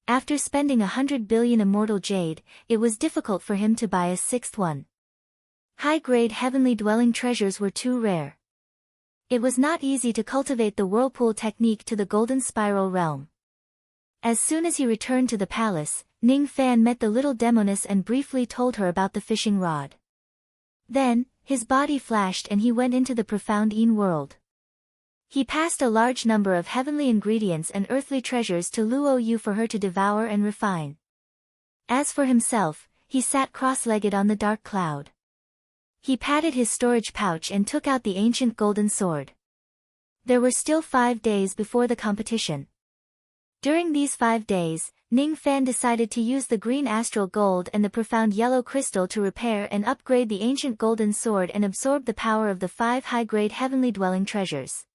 After spending 100 billion immortal jade, it was difficult for him to buy a 6th one. High-grade heavenly dwelling treasures were too rare. It was not easy to cultivate the whirlpool technique to the golden spiral realm. As soon as he returned to the palace, Ning Fan met the little demoness and briefly told her about the fishing rod. Then, his body flashed and he went into the profound Yin world. He passed a large number of heavenly ingredients and earthly treasures to Luoyu for her to devour and refine. As for himself, he sat cross-legged on the dark cloud. He patted his storage pouch and took out the ancient golden sword. There were still 5 days before the competition. During these 5 days, Ning Fan decided to use the green astral gold and the profound yellow crystal to repair and upgrade the ancient golden sword and absorb the power of the 5 high-grade heavenly dwelling treasures.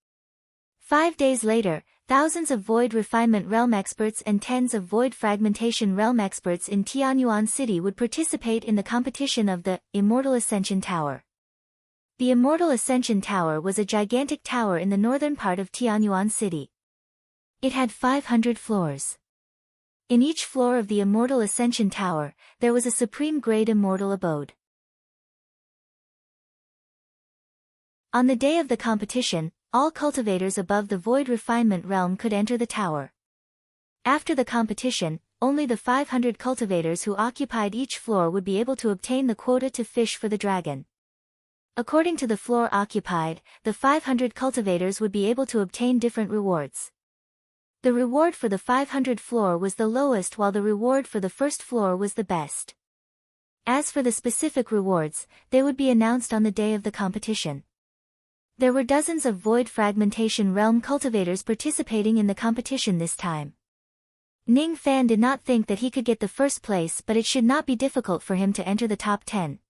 5 days later, thousands of Void Refinement Realm experts and tens of Void Fragmentation Realm experts in Tianyuan City would participate in the competition of the Immortal Ascension Tower. The Immortal Ascension Tower was a gigantic tower in the northern part of Tianyuan City. It had 500 floors. In each floor of the Immortal Ascension Tower, there was a supreme-grade immortal abode. On the day of the competition, all cultivators above the Void Refinement Realm could enter the tower. After the competition, only the 500 cultivators who occupied each floor would be able to obtain the quota to fish for the dragon. According to the floor occupied, the 500 cultivators would be able to obtain different rewards. The reward for the 500 floor was the lowest while the reward for the first floor was the best. As for the specific rewards, they would be announced on the day of the competition. There were dozens of Void Fragmentation Realm cultivators participating in the competition this time. Ning Fan did not think that he could get the first place, but it should not be difficult for him to enter the top 10.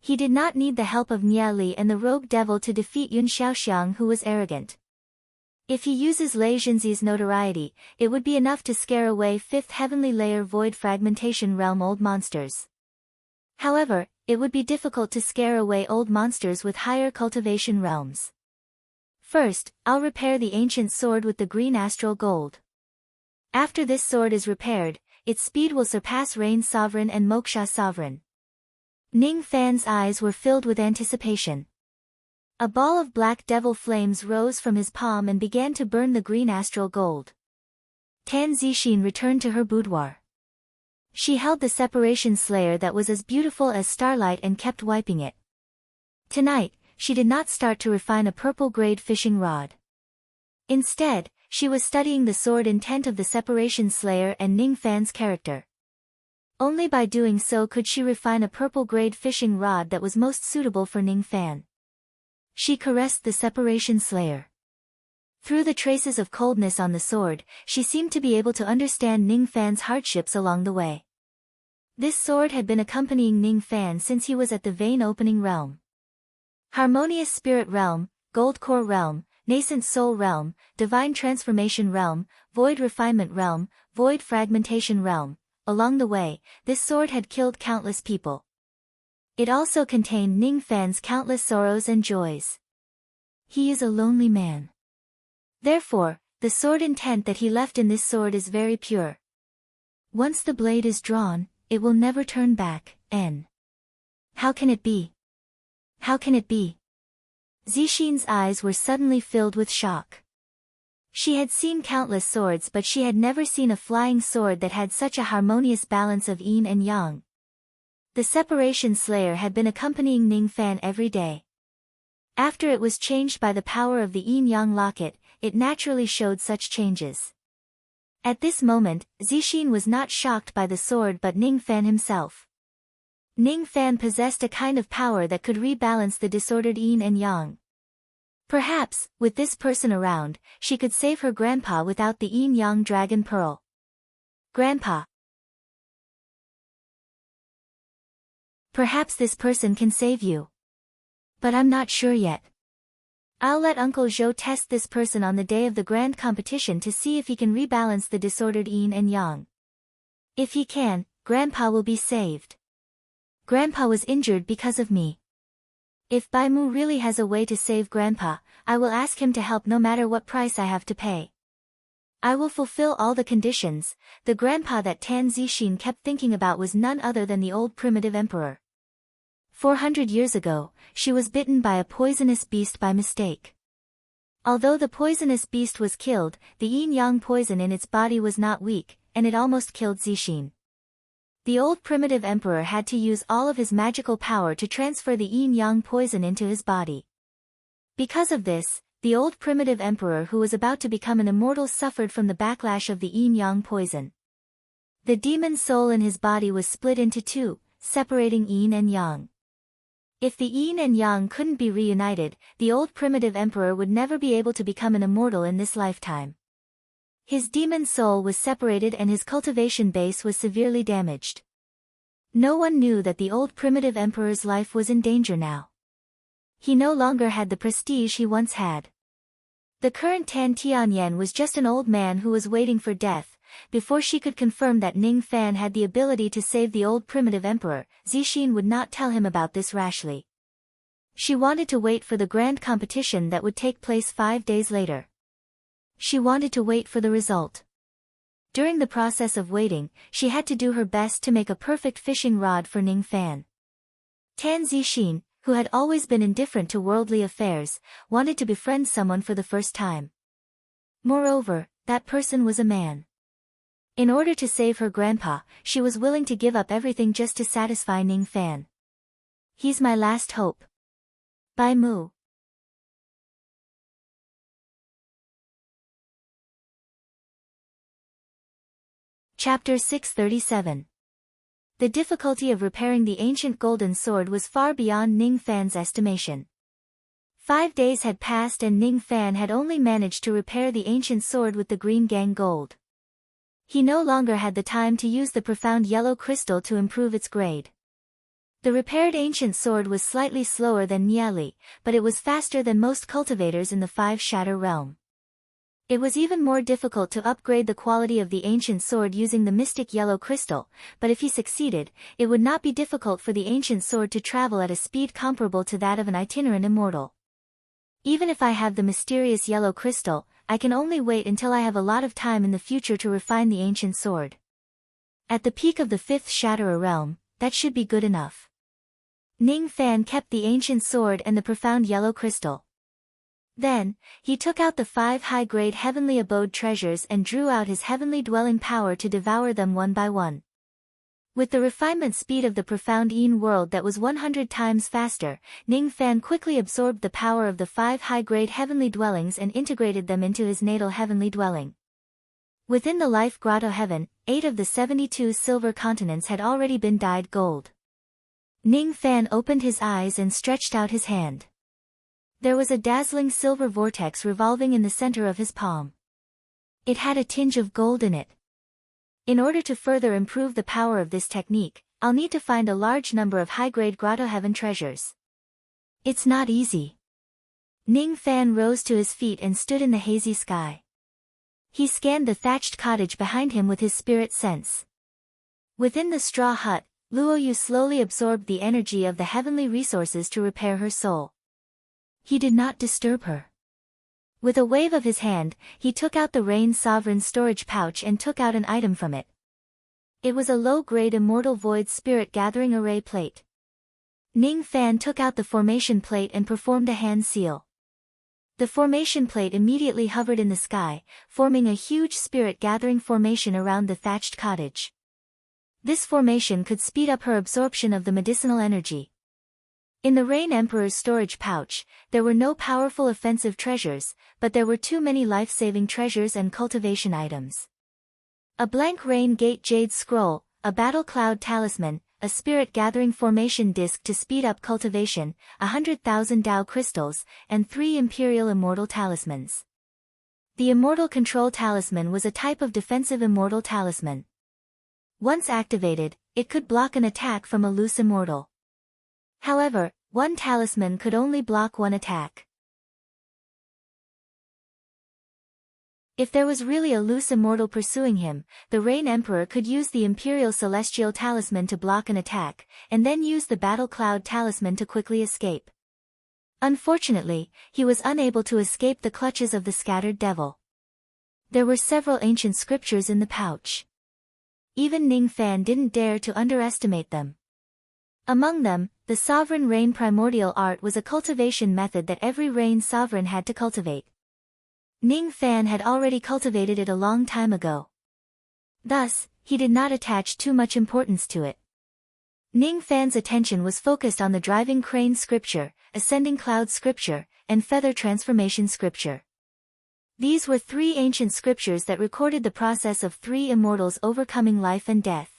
He did not need the help of Nia Li and the rogue devil to defeat Yun Xiaoxiang, who was arrogant. If he uses Lei Jinzi's notoriety, it would be enough to scare away 5th Heavenly Layer Void Fragmentation Realm old monsters. However, it would be difficult to scare away old monsters with higher cultivation realms. First, I'll repair the ancient sword with the green astral gold. After this sword is repaired, its speed will surpass Rain Sovereign and Moksha Sovereign. Ning Fan's eyes were filled with anticipation. A ball of black devil flames rose from his palm and began to burn the green astral gold. Tan Zixin returned to her boudoir. She held the Separation Slayer that was as beautiful as starlight and kept wiping it. Tonight, she did not start to refine a purple-grade fishing rod. Instead, she was studying the sword intent of the Separation Slayer and Ning Fan's character. Only by doing so could she refine a purple-grade fishing rod that was most suitable for Ning Fan. She caressed the Separation Slayer. Through the traces of coldness on the sword, she seemed to be able to understand Ning Fan's hardships along the way. This sword had been accompanying Ning Fan since he was at the vein opening realm. Harmonious Spirit Realm, Gold Core Realm, Nascent Soul Realm, Divine Transformation Realm, Void Refinement Realm, Void Fragmentation Realm. Along the way, this sword had killed countless people. It also contained Ning Fan's countless sorrows and joys. He is a lonely man. Therefore, the sword intent that he left in this sword is very pure. Once the blade is drawn, it will never turn back. How can it be? How can it be? Zixin's eyes were suddenly filled with shock. She had seen countless swords, but she had never seen a flying sword that had such a harmonious balance of yin and yang. The Separation Slayer had been accompanying Ning Fan every day. After it was changed by the power of the yin-yang locket, it naturally showed such changes. At this moment, Zixin was not shocked by the sword but Ning Fan himself. Ning Fan possessed a kind of power that could rebalance the disordered yin and yang. Perhaps, with this person around, she could save her grandpa without the yin-yang dragon pearl. Grandpa. Perhaps this person can save you. But I'm not sure yet. I'll let Uncle Zhou test this person on the day of the grand competition to see if he can rebalance the disordered yin and yang. If he can, Grandpa will be saved. Grandpa was injured because of me. If Bai Mu really has a way to save Grandpa, I will ask him to help no matter what price I have to pay. I will fulfill all the conditions. The grandpa that Tan Zixin kept thinking about was none other than the old primitive emperor. 400 years ago, she was bitten by a poisonous beast by mistake. Although the poisonous beast was killed, the yin-yang poison in its body was not weak, and it almost killed Zixin. The old primitive emperor had to use all of his magical power to transfer the yin-yang poison into his body. Because of this, the old primitive emperor who was about to become an immortal suffered from the backlash of the yin-yang poison. The demon soul in his body was split into two, separating yin and yang. If the yin and yang couldn't be reunited, the old primitive emperor would never be able to become an immortal in this lifetime. His demon soul was separated and his cultivation base was severely damaged. No one knew that the old primitive emperor's life was in danger now. He no longer had the prestige he once had. The current Tan Tianyan was just an old man who was waiting for death. Before she could confirm that Ning Fan had the ability to save the old primitive emperor, Zixin would not tell him about this rashly. She wanted to wait for the grand competition that would take place 5 days later. She wanted to wait for the result. During the process of waiting, she had to do her best to make a perfect fishing rod for Ning Fan. Tan Zixin, who had always been indifferent to worldly affairs, wanted to befriend someone for the first time. Moreover, that person was a man. In order to save her grandpa, she was willing to give up everything just to satisfy Ning Fan. He's my last hope. Bai Mu. Chapter 637. The difficulty of repairing the ancient golden sword was far beyond Ning Fan's estimation. 5 days had passed and Ning Fan had only managed to repair the ancient sword with the green gang gold. He no longer had the time to use the profound yellow crystal to improve its grade. The repaired ancient sword was slightly slower than Niali, but it was faster than most cultivators in the 5 Shatter realm. It was even more difficult to upgrade the quality of the ancient sword using the mystic yellow crystal, but if he succeeded, it would not be difficult for the ancient sword to travel at a speed comparable to that of an itinerant immortal. Even if I have the mysterious yellow crystal, I can only wait until I have a lot of time in the future to refine the ancient sword. At the peak of the 5th Shatterer realm, that should be good enough. Ning Fan kept the ancient sword and the profound yellow crystal. Then, he took out the 5 high-grade heavenly abode treasures and drew out his heavenly dwelling power to devour them one by one. With the refinement speed of the profound Yin world that was 100 times faster, Ning Fan quickly absorbed the power of the 5 high-grade heavenly dwellings and integrated them into his natal heavenly dwelling. Within the life grotto heaven, 8 of the 72 silver continents had already been dyed gold. Ning Fan opened his eyes and stretched out his hand. There was a dazzling silver vortex revolving in the center of his palm. It had a tinge of gold in it. In order to further improve the power of this technique, I'll need to find a large number of high-grade grotto heaven treasures. It's not easy. Ning Fan rose to his feet and stood in the hazy sky. He scanned the thatched cottage behind him with his spirit sense. Within the straw hut, Luo Yu slowly absorbed the energy of the heavenly resources to repair her soul. He did not disturb her. With a wave of his hand, he took out the Rain Sovereign's storage pouch and took out an item from it. It was a low-grade Immortal Void Spirit Gathering Array plate. Ning Fan took out the formation plate and performed a hand seal. The formation plate immediately hovered in the sky, forming a huge spirit-gathering formation around the thatched cottage. This formation could speed up her absorption of the medicinal energy. In the Rain Emperor's storage pouch, there were no powerful offensive treasures, but there were too many life-saving treasures and cultivation items. A blank Rain Gate Jade Scroll, a Battle Cloud Talisman, a Spirit-Gathering Formation Disc to speed up cultivation, 100,000 Dao Crystals, and 3 Imperial Immortal Talismans. The Immortal Control Talisman was a type of defensive Immortal Talisman. Once activated, it could block an attack from a loose Immortal. However, one talisman could only block one attack. If there was really a loose Immortal pursuing him, the Rain Emperor could use the Imperial Celestial Talisman to block an attack, and then use the Battle Cloud Talisman to quickly escape. Unfortunately, he was unable to escape the clutches of the Scattered Devil. There were several ancient scriptures in the pouch. Even Ning Fan didn't dare to underestimate them. Among them, the Sovereign Rain Primordial Art was a cultivation method that every Rain Sovereign had to cultivate. Ning Fan had already cultivated it a long time ago. Thus, he did not attach too much importance to it. Ning Fan's attention was focused on the Driving Crane Scripture, Ascending Cloud Scripture, and Feather Transformation Scripture. These were 3 ancient scriptures that recorded the process of 3 immortals overcoming life and death.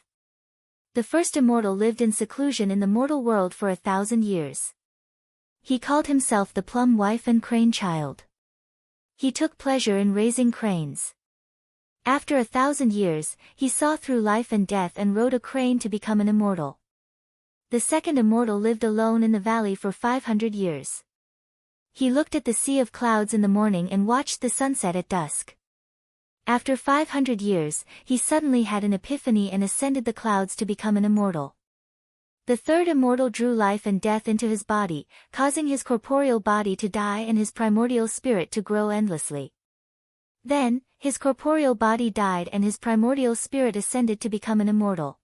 The first immortal lived in seclusion in the mortal world for 1,000 years. He called himself the Plum Wife and Crane Child. He took pleasure in raising cranes. After 1,000 years, he saw through life and death and rode a crane to become an immortal. The second immortal lived alone in the valley for 500 years. He looked at the sea of clouds in the morning and watched the sunset at dusk. After 500 years, he suddenly had an epiphany and ascended the clouds to become an immortal. The third immortal drew life and death into his body, causing his corporeal body to die and his primordial spirit to grow endlessly. Then, his corporeal body died and his primordial spirit ascended to become an immortal.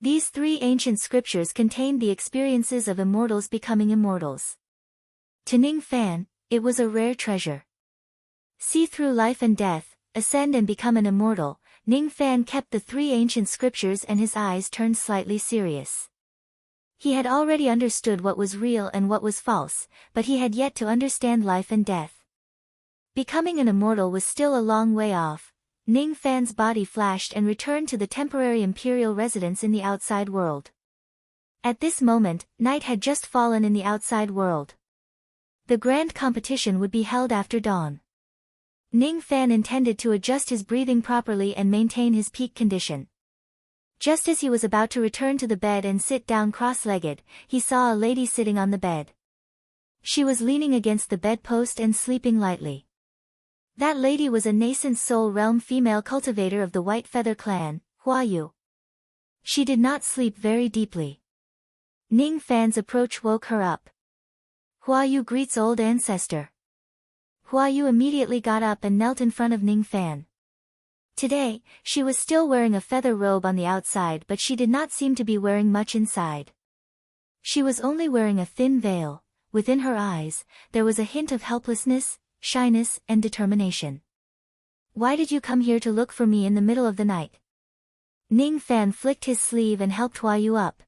These 3 ancient scriptures contained the experiences of immortals becoming immortals. To Ning Fan, it was a rare treasure. See through life and death, ascend and become an immortal. Ning Fan kept the 3 ancient scriptures and his eyes turned slightly serious. He had already understood what was real and what was false, but he had yet to understand life and death. Becoming an immortal was still a long way off. Ning Fan's body flashed and returned to the temporary imperial residence in the outside world. At this moment, night had just fallen in the outside world. The grand competition would be held after dawn. Ning Fan intended to adjust his breathing properly and maintain his peak condition. Just as he was about to return to the bed and sit down cross-legged, he saw a lady sitting on the bed. She was leaning against the bedpost and sleeping lightly. That lady was a nascent soul realm female cultivator of the White Feather clan, Hua Yu. She did not sleep very deeply. Ning Fan's approach woke her up. Hua Yu greets old ancestor. Hua Yu immediately got up and knelt in front of Ning Fan. Today, she was still wearing a feather robe on the outside, but she did not seem to be wearing much inside. She was only wearing a thin veil. Within her eyes, there was a hint of helplessness, shyness, and determination. Why did you come here to look for me in the middle of the night? Ning Fan flicked his sleeve and helped Hua Yu up.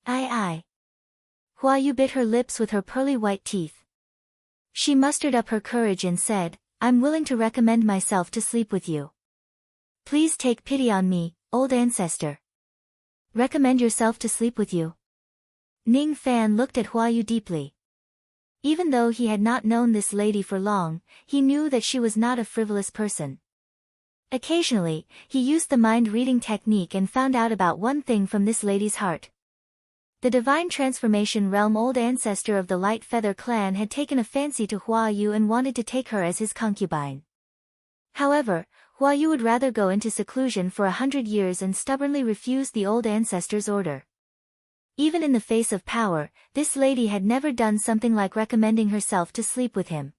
I. Hua Yu bit her lips with her pearly white teeth. She mustered up her courage and said, I'm willing to recommend myself to sleep with you. Please take pity on me, old ancestor. Recommend yourself to sleep with you? Ning Fan looked at Hua Yu deeply. Even though he had not known this lady for long, he knew that she was not a frivolous person. Occasionally, he used the mind-reading technique and found out about one thing from this lady's heart. The divine transformation realm old ancestor of the Light Feather clan had taken a fancy to Hua Yu and wanted to take her as his concubine. However, Hua Yu would rather go into seclusion for 100 years and stubbornly refuse the old ancestor's order. Even in the face of power, this lady had never done something like recommending herself to sleep with him.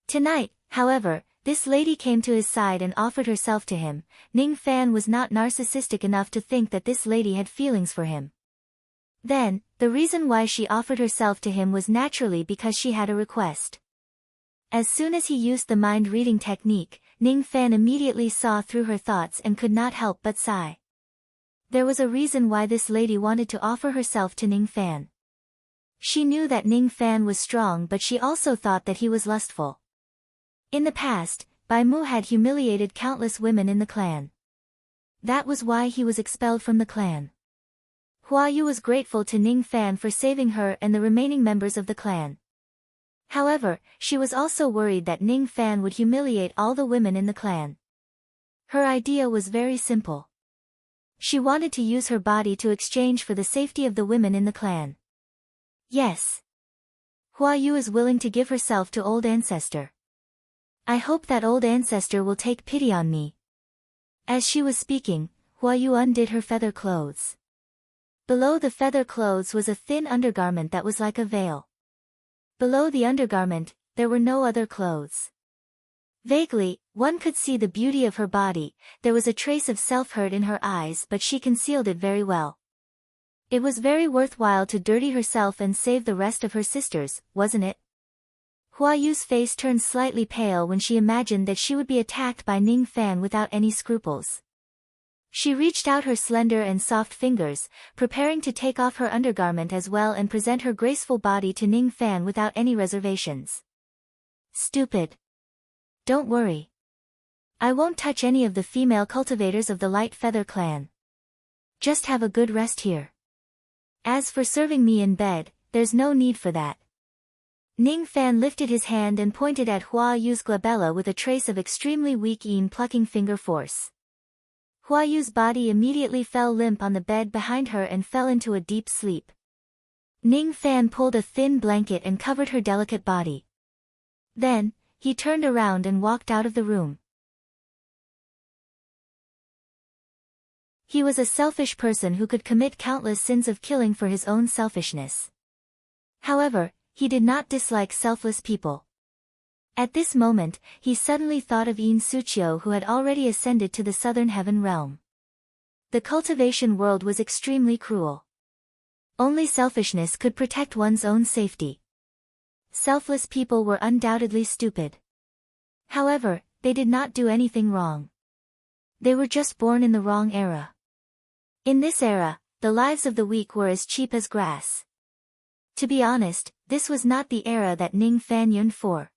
Tonight, however, this lady came to his side and offered herself to him. Ning Fan was not narcissistic enough to think that this lady had feelings for him. Then, the reason why she offered herself to him was naturally because she had a request. As soon as he used the mind-reading technique, Ning Fan immediately saw through her thoughts and could not help but sigh. There was a reason why this lady wanted to offer herself to Ning Fan. She knew that Ning Fan was strong, but she also thought that he was lustful. In the past, Bai Mu had humiliated countless women in the clan. That was why he was expelled from the clan. Hua Yu was grateful to Ning Fan for saving her and the remaining members of the clan. However, she was also worried that Ning Fan would humiliate all the women in the clan. Her idea was very simple. She wanted to use her body to exchange for the safety of the women in the clan. Yes. Hua Yu is willing to give herself to old ancestor. I hope that old ancestor will take pity on me. As she was speaking, Hua Yu undid her feather clothes. Below the feather clothes was a thin undergarment that was like a veil. Below the undergarment, there were no other clothes. Vaguely, one could see the beauty of her body. There was a trace of self-hurt in her eyes, but she concealed it very well. It was very worthwhile to dirty herself and save the rest of her sisters, wasn't it? Hua Yu's face turned slightly pale when she imagined that she would be attacked by Ning Fan without any scruples. She reached out her slender and soft fingers, preparing to take off her undergarment as well and present her graceful body to Ning Fan without any reservations. Stupid. Don't worry. I won't touch any of the female cultivators of the Light Feather clan. Just have a good rest here. As for serving me in bed, there's no need for that. Ning Fan lifted his hand and pointed at Hua Yu's glabella with a trace of extremely weak plucking finger force. Hua Yu's body immediately fell limp on the bed behind her and fell into a deep sleep. Ning Fan pulled a thin blanket and covered her delicate body. Then, he turned around and walked out of the room. He was a selfish person who could commit countless sins of killing for his own selfishness. However, he did not dislike selfless people. At this moment, he suddenly thought of Yin Suchio, who had already ascended to the southern heaven realm. The cultivation world was extremely cruel. Only selfishness could protect one's own safety. Selfless people were undoubtedly stupid. However, they did not do anything wrong. They were just born in the wrong era. In this era, the lives of the weak were as cheap as grass. To be honest, this was not the era that Ning Fan yearned for.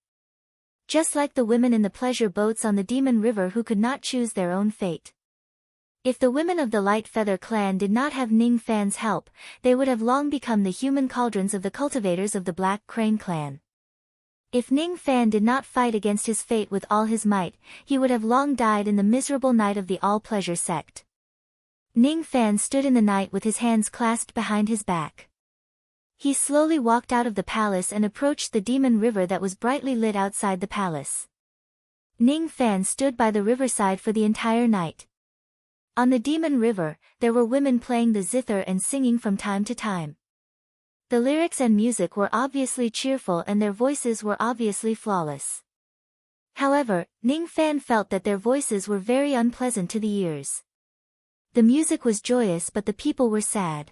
Just like the women in the pleasure boats on the Demon River who could not choose their own fate. If the women of the Light Feather clan did not have Ning Fan's help, they would have long become the human cauldrons of the cultivators of the Black Crane clan. If Ning Fan did not fight against his fate with all his might, he would have long died in the miserable night of the All-Pleasure sect. Ning Fan stood in the night with his hands clasped behind his back. He slowly walked out of the palace and approached the Demon River that was brightly lit outside the palace. Ning Fan stood by the riverside for the entire night. On the Demon River, there were women playing the zither and singing from time to time. The lyrics and music were obviously cheerful and their voices were obviously flawless. However, Ning Fan felt that their voices were very unpleasant to the ears. The music was joyous but the people were sad.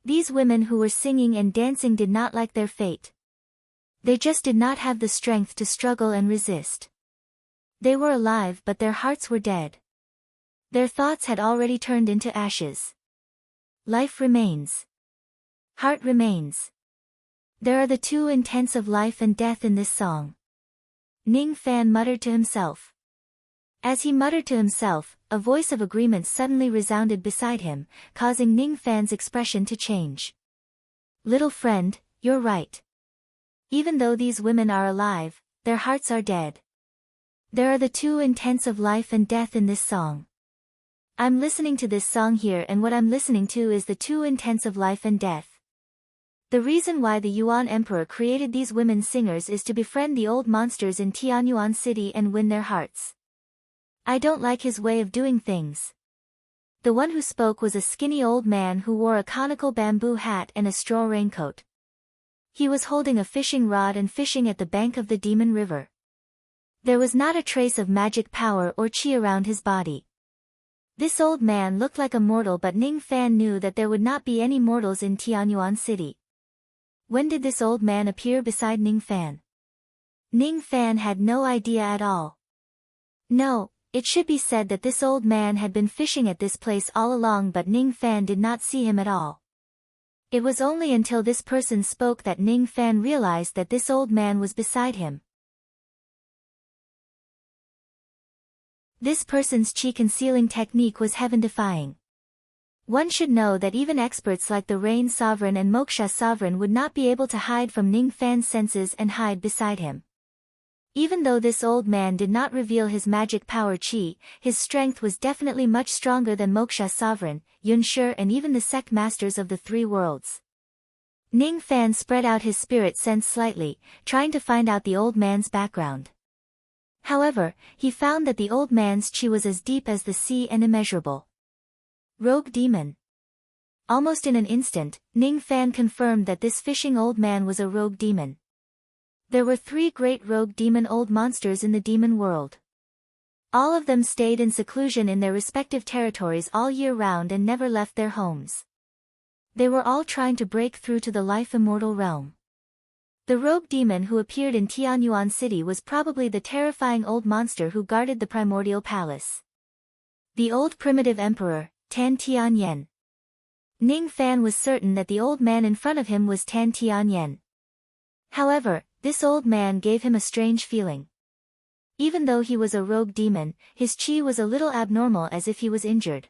These women who were singing and dancing did not like their fate. They just did not have the strength to struggle and resist. They were alive but their hearts were dead. Their thoughts had already turned into ashes. Life remains. Heart remains. There are the two intents of life and death in this song. Ning Fan muttered to himself. As he muttered to himself, a voice of agreement suddenly resounded beside him, causing Ning Fan's expression to change. Little friend, you're right. Even though these women are alive, their hearts are dead. There are the two intents of life and death in this song. I'm listening to this song here, and what I'm listening to is the two intents of life and death. The reason why the Yuan Emperor created these women singers is to befriend the old monsters in Tianyuan City and win their hearts. I don't like his way of doing things. The one who spoke was a skinny old man who wore a conical bamboo hat and a straw raincoat. He was holding a fishing rod and fishing at the bank of the Demon River. There was not a trace of magic power or chi around his body. This old man looked like a mortal, but Ning Fan knew that there would not be any mortals in Tianyuan City. When did this old man appear beside Ning Fan? Ning Fan had no idea at all. No, it should be said that this old man had been fishing at this place all along, but Ning Fan did not see him at all. It was only until this person spoke that Ning Fan realized that this old man was beside him. This person's chi concealing technique was heaven-defying. One should know that even experts like the Rain Sovereign and Moksha Sovereign would not be able to hide from Ning Fan's senses and hide beside him. Even though this old man did not reveal his magic power chi, his strength was definitely much stronger than Moksha Sovereign, Yunshi, and even the sect masters of the three worlds. Ning Fan spread out his spirit sense slightly, trying to find out the old man's background. However, he found that the old man's chi was as deep as the sea and immeasurable. Rogue demon. Almost in an instant, Ning Fan confirmed that this fishing old man was a rogue demon. There were 3 great rogue demon old monsters in the demon world. All of them stayed in seclusion in their respective territories all year round and never left their homes. They were all trying to break through to the life immortal realm. The rogue demon who appeared in Tianyuan City was probably the terrifying old monster who guarded the primordial palace. The old primitive emperor, Tan Tianyan. Ning Fan was certain that the old man in front of him was Tan Tianyan. However, this old man gave him a strange feeling. Even though he was a rogue demon, his chi was a little abnormal, as if he was injured.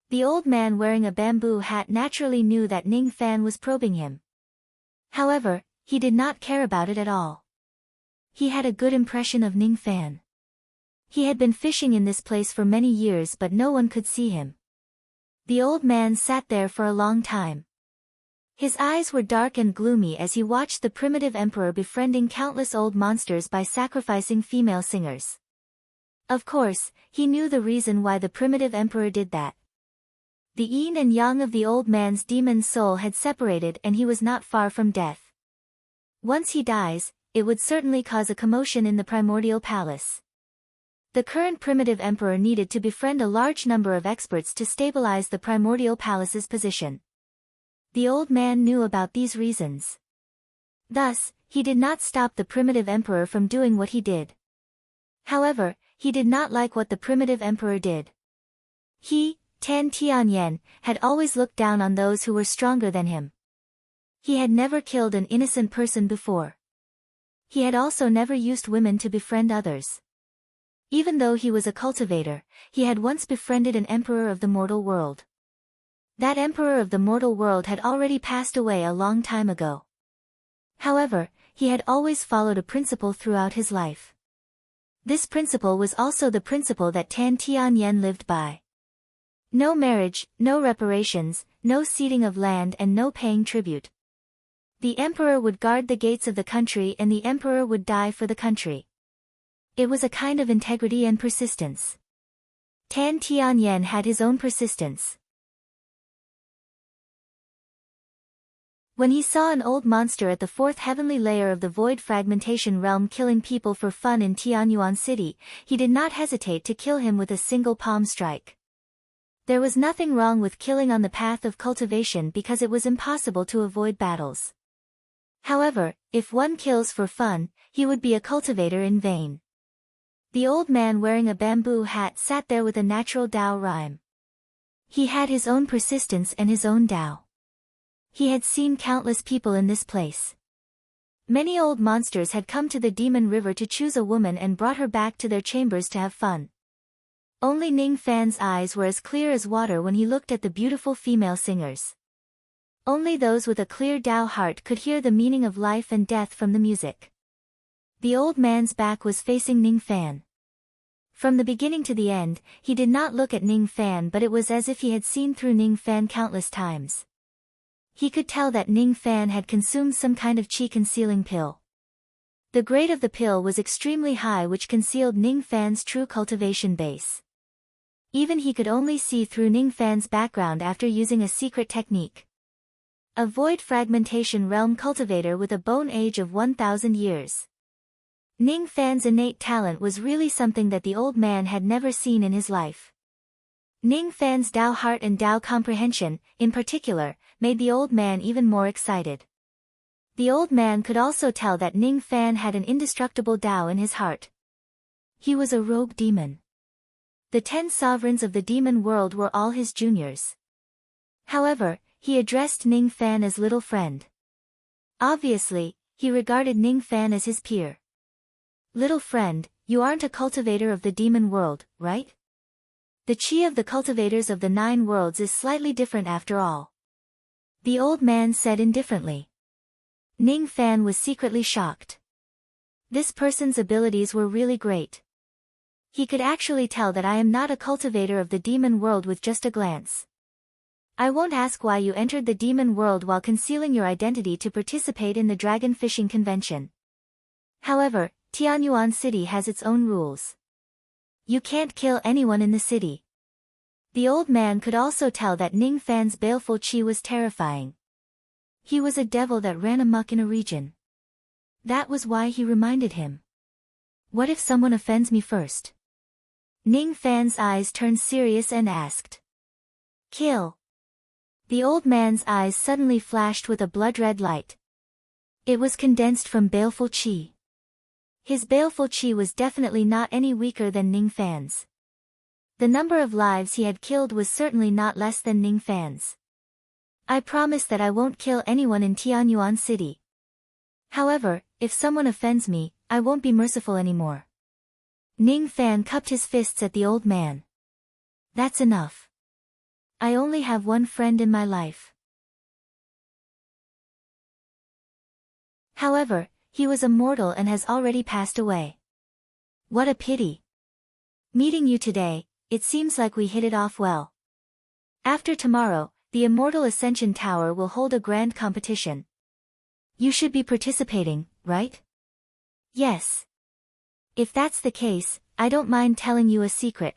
The old man wearing a bamboo hat naturally knew that Ning Fan was probing him. However, he did not care about it at all. He had a good impression of Ning Fan. He had been fishing in this place for many years, but no one could see him. The old man sat there for a long time. His eyes were dark and gloomy as he watched the primitive emperor befriending countless old monsters by sacrificing female singers. Of course, he knew the reason why the primitive emperor did that. The yin and yang of the old man's demon soul had separated and he was not far from death. Once he dies, it would certainly cause a commotion in the primordial palace. The current primitive emperor needed to befriend a large number of experts to stabilize the primordial palace's position. The old man knew about these reasons. Thus, he did not stop the primitive emperor from doing what he did. However, he did not like what the primitive emperor did. He, Tan Tianyan, had always looked down on those who were stronger than him. He had never killed an innocent person before. He had also never used women to befriend others. Even though he was a cultivator, he had once befriended an emperor of the mortal world. That emperor of the mortal world had already passed away a long time ago. However, he had always followed a principle throughout his life. This principle was also the principle that Tan Tianyan lived by. No marriage, no reparations, no ceding of land, and no paying tribute. The emperor would guard the gates of the country and the emperor would die for the country. It was a kind of integrity and persistence. Tan Tianyan had his own persistence. When he saw an old monster at the 4th heavenly layer of the void fragmentation realm killing people for fun in Tianyuan City, he did not hesitate to kill him with a single palm strike. There was nothing wrong with killing on the path of cultivation because it was impossible to avoid battles. However, if one kills for fun, he would be a cultivator in vain. The old man wearing a bamboo hat sat there with a natural Tao rhyme. He had his own persistence and his own Tao. He had seen countless people in this place. Many old monsters had come to the Demon River to choose a woman and brought her back to their chambers to have fun. Only Ning Fan's eyes were as clear as water when he looked at the beautiful female singers. Only those with a clear Tao heart could hear the meaning of life and death from the music. The old man's back was facing Ning Fan. From the beginning to the end, he did not look at Ning Fan, but it was as if he had seen through Ning Fan countless times. He could tell that Ning Fan had consumed some kind of qi-concealing pill. The grade of the pill was extremely high, which concealed Ning Fan's true cultivation base. Even he could only see through Ning Fan's background after using a secret technique. A void fragmentation realm cultivator with a bone age of 1,000 years. Ning Fan's innate talent was really something that the old man had never seen in his life. Ning Fan's Tao heart and Tao comprehension, in particular, made the old man even more excited. The old man could also tell that Ning Fan had an indestructible Tao in his heart. He was a rogue demon. The 10 sovereigns of the demon world were all his juniors. However, he addressed Ning Fan as little friend. Obviously, he regarded Ning Fan as his peer. Little friend, you aren't a cultivator of the demon world, right? The qi of the cultivators of the 9 worlds is slightly different after all. The old man said indifferently. Ning Fan was secretly shocked. This person's abilities were really great. He could actually tell that I am not a cultivator of the demon world with just a glance. I won't ask why you entered the demon world while concealing your identity to participate in the dragon fishing convention. However, Tianyuan City has its own rules. You can't kill anyone in the city. The old man could also tell that Ning Fan's baleful qi was terrifying. He was a devil that ran amok in a region. That was why he reminded him. What if someone offends me first? Ning Fan's eyes turned serious and asked. Kill. The old man's eyes suddenly flashed with a blood-red light. It was condensed from baleful qi. His baleful qi was definitely not any weaker than Ning Fan's. The number of lives he had killed was certainly not less than Ning Fan's. I promise that I won't kill anyone in Tianyuan City. However, if someone offends me, I won't be merciful anymore. Ning Fan cupped his fists at the old man. That's enough. I only have one friend in my life. However, he was immortal and has already passed away. What a pity. Meeting you today, it seems like we hit it off well. After tomorrow, the Immortal Ascension Tower will hold a grand competition. You should be participating, right? Yes. If that's the case, I don't mind telling you a secret.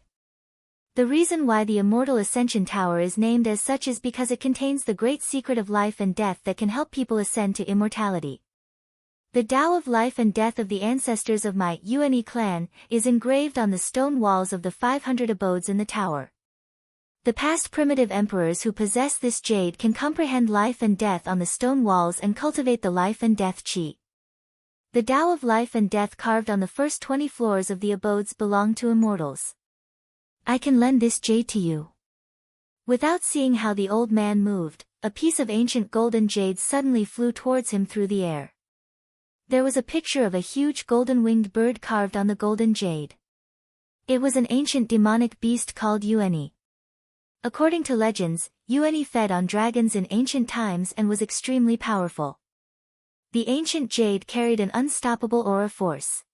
The reason why the Immortal Ascension Tower is named as such is because it contains the great secret of life and death that can help people ascend to immortality. The Tao of life and death of the ancestors of my Une clan is engraved on the stone walls of the 500 abodes in the tower. The past primitive emperors who possess this jade can comprehend life and death on the stone walls and cultivate the life and death qi. The Tao of life and death carved on the first 20 floors of the abodes belong to immortals. I can lend this jade to you. Without seeing how the old man moved, a piece of ancient golden jade suddenly flew towards him through the air. There was a picture of a huge golden-winged bird carved on the golden jade. It was an ancient demonic beast called Une. According to legends, Une fed on dragons in ancient times and was extremely powerful. The ancient jade carried an unstoppable aura force.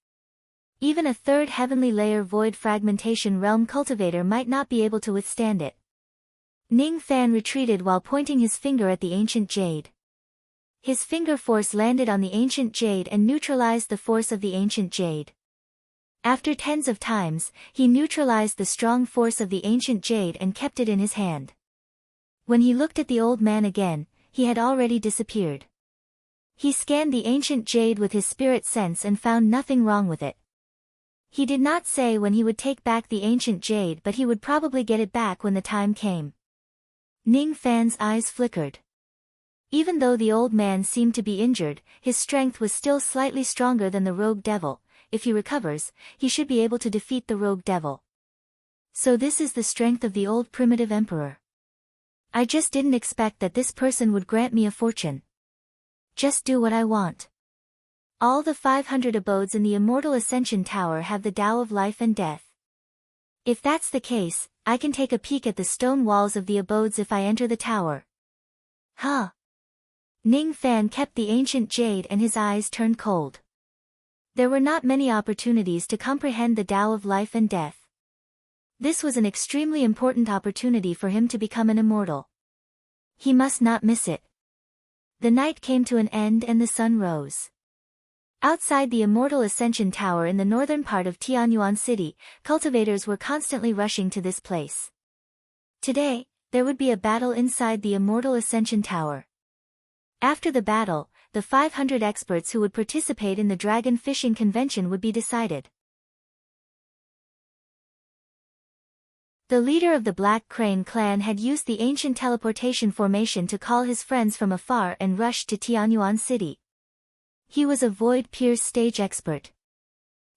Even a third heavenly layer void fragmentation realm cultivator might not be able to withstand it. Ning Fan retreated while pointing his finger at the ancient jade. His finger force landed on the ancient jade and neutralized the force of the ancient jade. After tens of times, he neutralized the strong force of the ancient jade and kept it in his hand. When he looked at the old man again, he had already disappeared. He scanned the ancient jade with his spirit sense and found nothing wrong with it. He did not say when he would take back the ancient jade, but he would probably get it back when the time came. Ning Fan's eyes flickered. Even though the old man seemed to be injured, his strength was still slightly stronger than the rogue devil. If he recovers, he should be able to defeat the rogue devil. So this is the strength of the old primitive emperor. I just didn't expect that this person would grant me a fortune. Just do what I want. All the 500 abodes in the Immortal Ascension Tower have the Tao of life and death. If that's the case, I can take a peek at the stone walls of the abodes if I enter the tower. Huh. Ning Fan kept the ancient jade and his eyes turned cold. There were not many opportunities to comprehend the Tao of life and death. This was an extremely important opportunity for him to become an immortal. He must not miss it. The night came to an end and the sun rose. Outside the Immortal Ascension Tower in the northern part of Tianyuan City, cultivators were constantly rushing to this place. Today, there would be a battle inside the Immortal Ascension Tower. After the battle, the 500 experts who would participate in the dragon fishing convention would be decided. The leader of the Black Crane clan had used the ancient teleportation formation to call his friends from afar and rushed to Tianyuan City. He was a Void Pierce stage expert.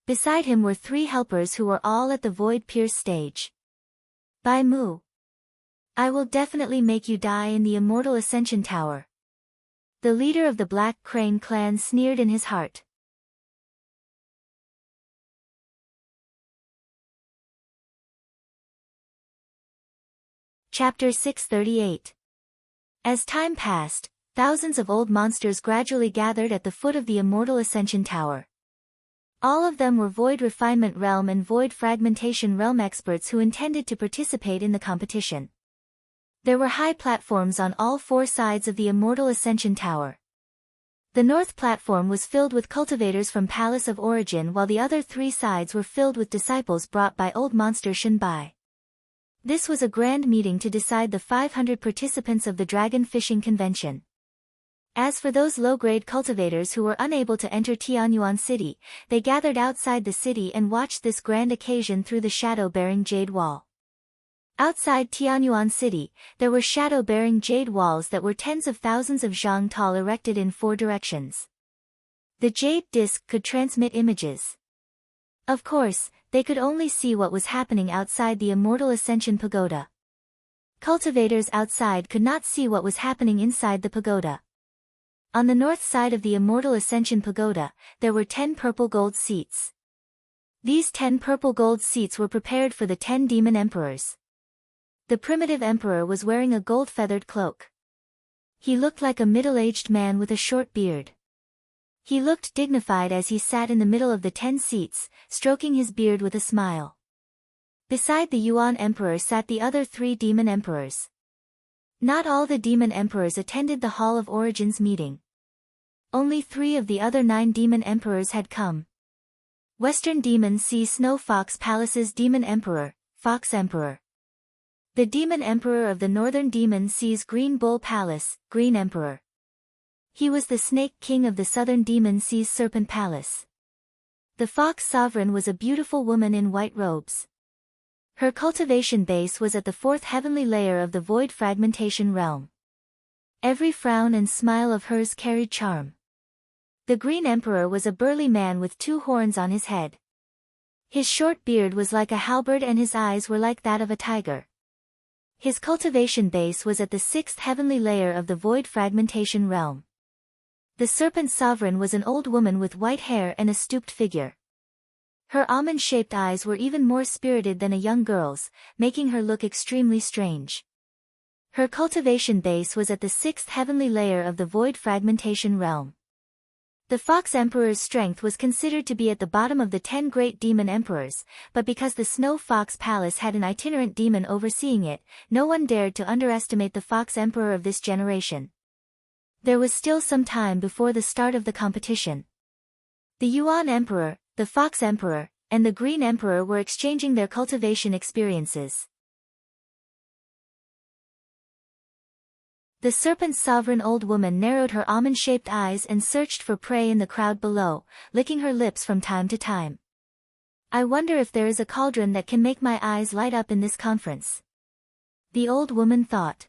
Beside him were 3 helpers who were all at the Void Pierce stage. Bai Mu. I will definitely make you die in the Immortal Ascension Tower. The leader of the Black Crane clan sneered in his heart. Chapter 638. As time passed, thousands of old monsters gradually gathered at the foot of the Immortal Ascension Tower. All of them were Void Refinement Realm and Void Fragmentation Realm experts who intended to participate in the competition. There were high platforms on all 4 sides of the Immortal Ascension Tower. The north platform was filled with cultivators from Palace of Origin while the other 3 sides were filled with disciples brought by old monster Shenbai. This was a grand meeting to decide the 500 participants of the dragon fishing convention. As for those low-grade cultivators who were unable to enter Tianyuan City, they gathered outside the city and watched this grand occasion through the shadow-bearing jade wall. Outside Tianyuan City, there were shadow-bearing jade walls that were tens of thousands of zhang tall erected in 4 directions. The jade disc could transmit images. Of course, they could only see what was happening outside the Immortal Ascension Pagoda. Cultivators outside could not see what was happening inside the pagoda. On the north side of the Immortal Ascension Pagoda, there were 10 purple gold seats. These 10 purple gold seats were prepared for the 10 demon emperors. The primitive emperor was wearing a gold-feathered cloak. He looked like a middle-aged man with a short beard. He looked dignified as he sat in the middle of the 10 seats, stroking his beard with a smile. Beside the Yuan emperor sat the other 3 demon emperors. Not all the demon emperors attended the Hall of Origins meeting. Only 3 of the other 9 demon emperors had come. Western Demon sees Snow Fox Palace's demon emperor, Fox Emperor. The demon emperor of the Northern Demon sees Green Bull Palace, Green Emperor. He was the Snake King of the Southern Demon sees Serpent Palace. The Fox Sovereign was a beautiful woman in white robes. Her cultivation base was at the 4th heavenly layer of the Void Fragmentation Realm. Every frown and smile of hers carried charm. The Green Emperor was a burly man with 2 horns on his head. His short beard was like a halberd and his eyes were like that of a tiger. His cultivation base was at the 6th heavenly layer of the Void Fragmentation Realm. The Serpent Sovereign was an old woman with white hair and a stooped figure. Her almond-shaped eyes were even more spirited than a young girl's, making her look extremely strange. Her cultivation base was at the 6th heavenly layer of the Void Fragmentation Realm. The Fox Emperor's strength was considered to be at the bottom of the 10 great demon emperors, but because the Snow Fox Palace had an itinerant demon overseeing it, no one dared to underestimate the Fox Emperor of this generation. There was still some time before the start of the competition. The Yuan Emperor, the Fox Emperor, and the Green Emperor were exchanging their cultivation experiences. The Serpent Sovereign old woman narrowed her almond-shaped eyes and searched for prey in the crowd below, licking her lips from time to time. I wonder if there is a cauldron that can make my eyes light up in this conference. The old woman thought.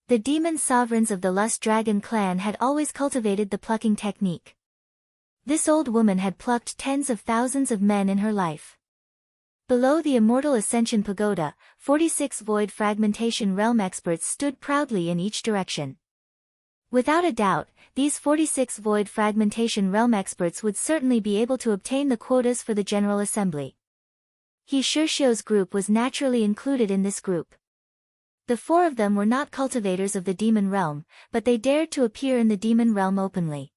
The demon sovereigns of the Lust Dragon clan had always cultivated the plucking technique. This old woman had plucked tens of thousands of men in her life. Below the Immortal Ascension Pagoda, 46 Void Fragmentation Realm experts stood proudly in each direction. Without a doubt, these 46 Void Fragmentation Realm experts would certainly be able to obtain the quotas for the General Assembly. He Shirshio's group was naturally included in this group. The four of them were not cultivators of the demon realm, but they dared to appear in the demon realm openly.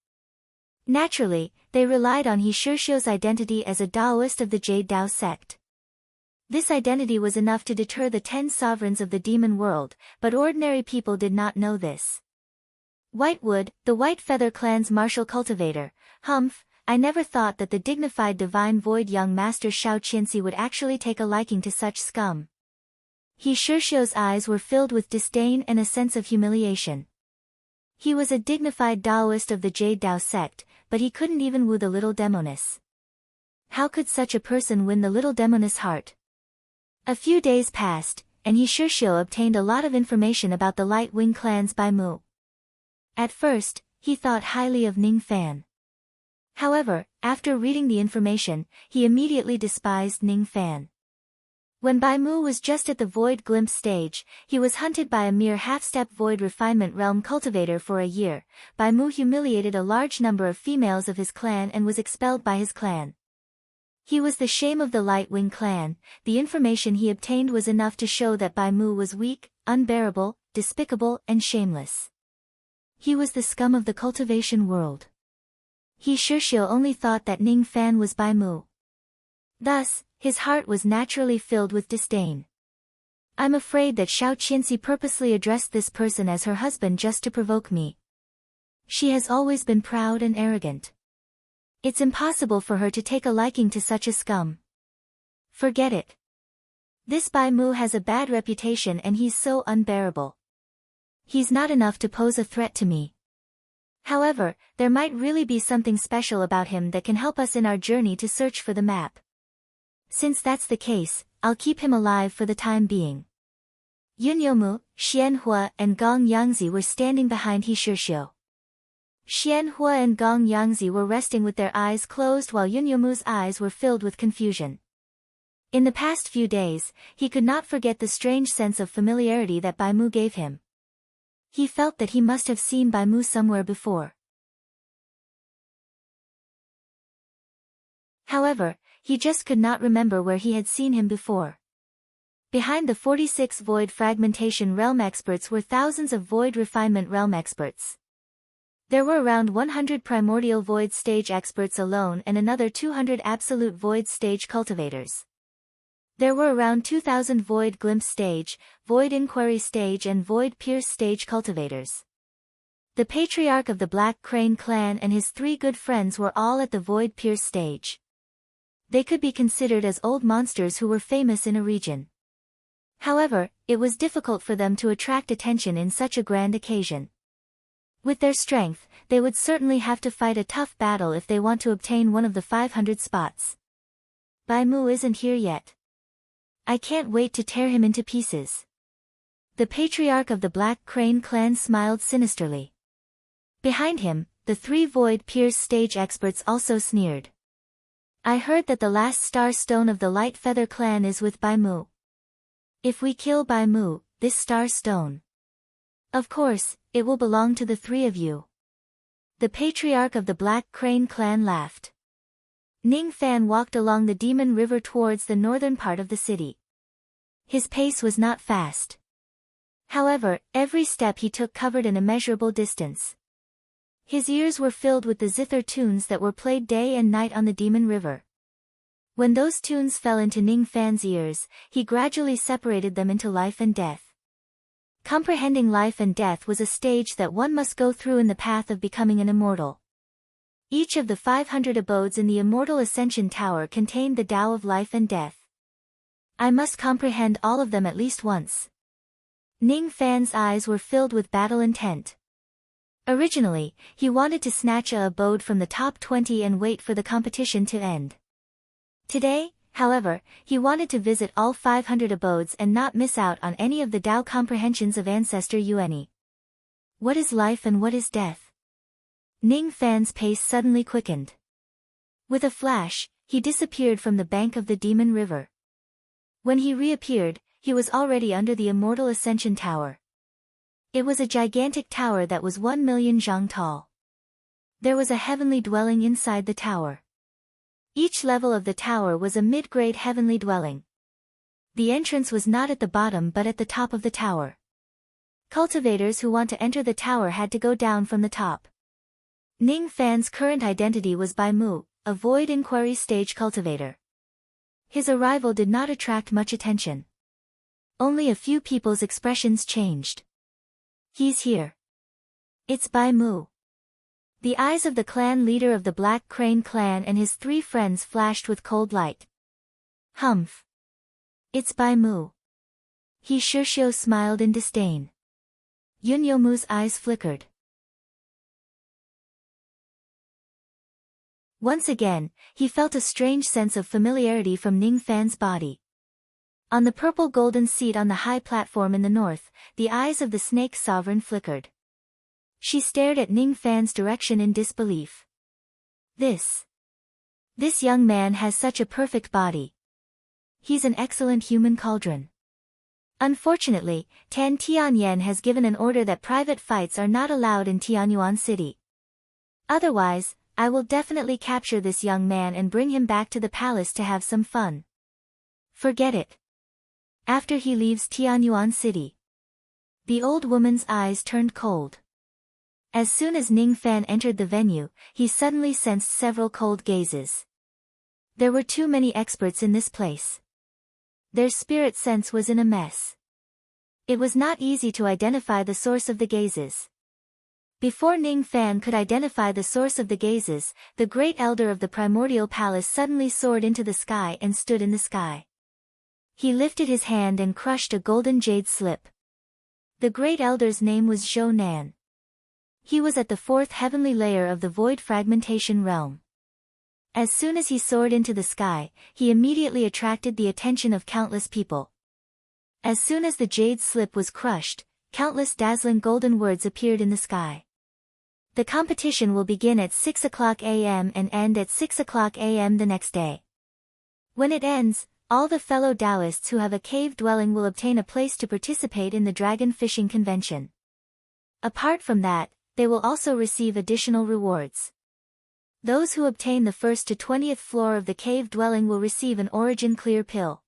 Naturally, they relied on He Shishio's identity as a Taoist of the Jade Tao sect. This identity was enough to deter the 10 sovereigns of the demon world, but ordinary people did not know this. Whitewood, the White Feather clan's martial cultivator. Humph, I never thought that the dignified divine void young master Shao Qianxi would actually take a liking to such scum. He Shishio's eyes were filled with disdain and a sense of humiliation. He was a dignified Taoist of the Jade Tao sect, but he couldn't even woo the little demoness. How could such a person win the little demoness' heart? A few days passed, and He Shishio obtained a lot of information about the Light Wing clan's Bai Mu. At first, he thought highly of Ning Fan. However, after reading the information, he immediately despised Ning Fan. When Bai Mu was just at the Void Glimpse stage, he was hunted by a mere half-step Void Refinement Realm cultivator for a year. Bai Mu humiliated a large number of females of his clan and was expelled by his clan. He was the shame of the Light Wing clan. The information he obtained was enough to show that Bai Mu was weak, unbearable, despicable, and shameless. He was the scum of the cultivation world. He Shishio only thought that Ning Fan was Bai Mu. Thus, his heart was naturally filled with disdain. I'm afraid that Shao Qianxi purposely addressed this person as her husband just to provoke me. She has always been proud and arrogant. It's impossible for her to take a liking to such a scum. Forget it. This Bai Mu has a bad reputation and he's so unbearable. He's not enough to pose a threat to me. However, there might really be something special about him that can help us in our journey to search for the map. Since that's the case, I'll keep him alive for the time being. Yun Youmu, Xian Hua and Gong Yangzi were standing behind He Shishio. Xian Hua and Gong Yangzi were resting with their eyes closed while Yun Youmu's eyes were filled with confusion. In the past few days, he could not forget the strange sense of familiarity that Bai Mu gave him. He felt that he must have seen Bai Mu somewhere before. However, he just could not remember where he had seen him before. Behind the 46 Void Fragmentation Realm experts were thousands of Void Refinement Realm experts. There were around 100 Primordial Void Stage experts alone and another 200 Absolute Void Stage cultivators. There were around 2,000 Void Glimpse Stage, Void Inquiry Stage and Void Pierce Stage cultivators. The Patriarch of the Black Crane clan and his 3 good friends were all at the Void Pierce Stage. They could be considered as old monsters who were famous in a region. However, it was difficult for them to attract attention in such a grand occasion. With their strength, they would certainly have to fight a tough battle if they want to obtain one of the 500 spots. Bai Mu isn't here yet. I can't wait to tear him into pieces. The Patriarch of the Black Crane clan smiled sinisterly. Behind him, the 3 Void Pierce Stage experts also sneered. I heard that the last star stone of the Light Feather clan is with Bai Mu. If we kill Bai Mu, this star stone. Of course, it will belong to the 3 of you. The Patriarch of the Black Crane clan laughed. Ning Fan walked along the Demon River towards the northern part of the city. His pace was not fast. However, every step he took covered an immeasurable distance. His ears were filled with the zither tunes that were played day and night on the Demon River. When those tunes fell into Ning Fan's ears, he gradually separated them into life and death. Comprehending life and death was a stage that one must go through in the path of becoming an immortal. Each of the 500 abodes in the Immortal Ascension Tower contained the Tao of life and death. I must comprehend all of them at least once. Ning Fan's eyes were filled with battle intent. Originally, he wanted to snatch a abode from the top 20 and wait for the competition to end. Today, however, he wanted to visit all 500 abodes and not miss out on any of the Tao comprehensions of Ancestor Yueni. What is life and what is death? Ning Fan's pace suddenly quickened. With a flash, he disappeared from the bank of the Demon River. When he reappeared, he was already under the Immortal Ascension Tower. It was a gigantic tower that was 1,000,000 zhang tall. There was a heavenly dwelling inside the tower. Each level of the tower was a mid-grade heavenly dwelling. The entrance was not at the bottom but at the top of the tower. Cultivators who want to enter the tower had to go down from the top. Ning Fan's current identity was Bai Mu, a void inquiry stage cultivator. His arrival did not attract much attention. Only a few people's expressions changed. He's here. It's Bai Mu. The eyes of the clan leader of the Black Crane clan and his 3 friends flashed with cold light. Humph. It's Bai Mu. He Shirshio smiled in disdain. Yun Yomu's eyes flickered. Once again, he felt a strange sense of familiarity from Ning Fan's body. On the purple golden seat on the high platform in the north, the eyes of the snake sovereign flickered. She stared at Ning Fan's direction in disbelief. This young man has such a perfect body. He's an excellent human cauldron. Unfortunately, Tan Tianyan has given an order that private fights are not allowed in Tianyuan City. Otherwise, I will definitely capture this young man and bring him back to the palace to have some fun. Forget it. After he leaves Tianyuan City. The old woman's eyes turned cold. As soon as Ning Fan entered the venue, he suddenly sensed several cold gazes. There were too many experts in this place. Their spirit sense was in a mess. It was not easy to identify the source of the gazes. Before Ning Fan could identify the source of the gazes, the great elder of the primordial palace suddenly soared into the sky and stood in the sky. He lifted his hand and crushed a golden jade slip. The great elder's name was Zhou Nan. He was at the 4th heavenly layer of the void fragmentation realm. As soon as he soared into the sky, he immediately attracted the attention of countless people. As soon as the jade slip was crushed, countless dazzling golden words appeared in the sky. The competition will begin at 6 o'clock a.m. and end at 6 o'clock a.m. the next day. When it ends, all the fellow Taoists who have a cave dwelling will obtain a place to participate in the dragon fishing convention. Apart from that, they will also receive additional rewards. Those who obtain the 1st to 20th floor of the cave dwelling will receive an origin clear pill.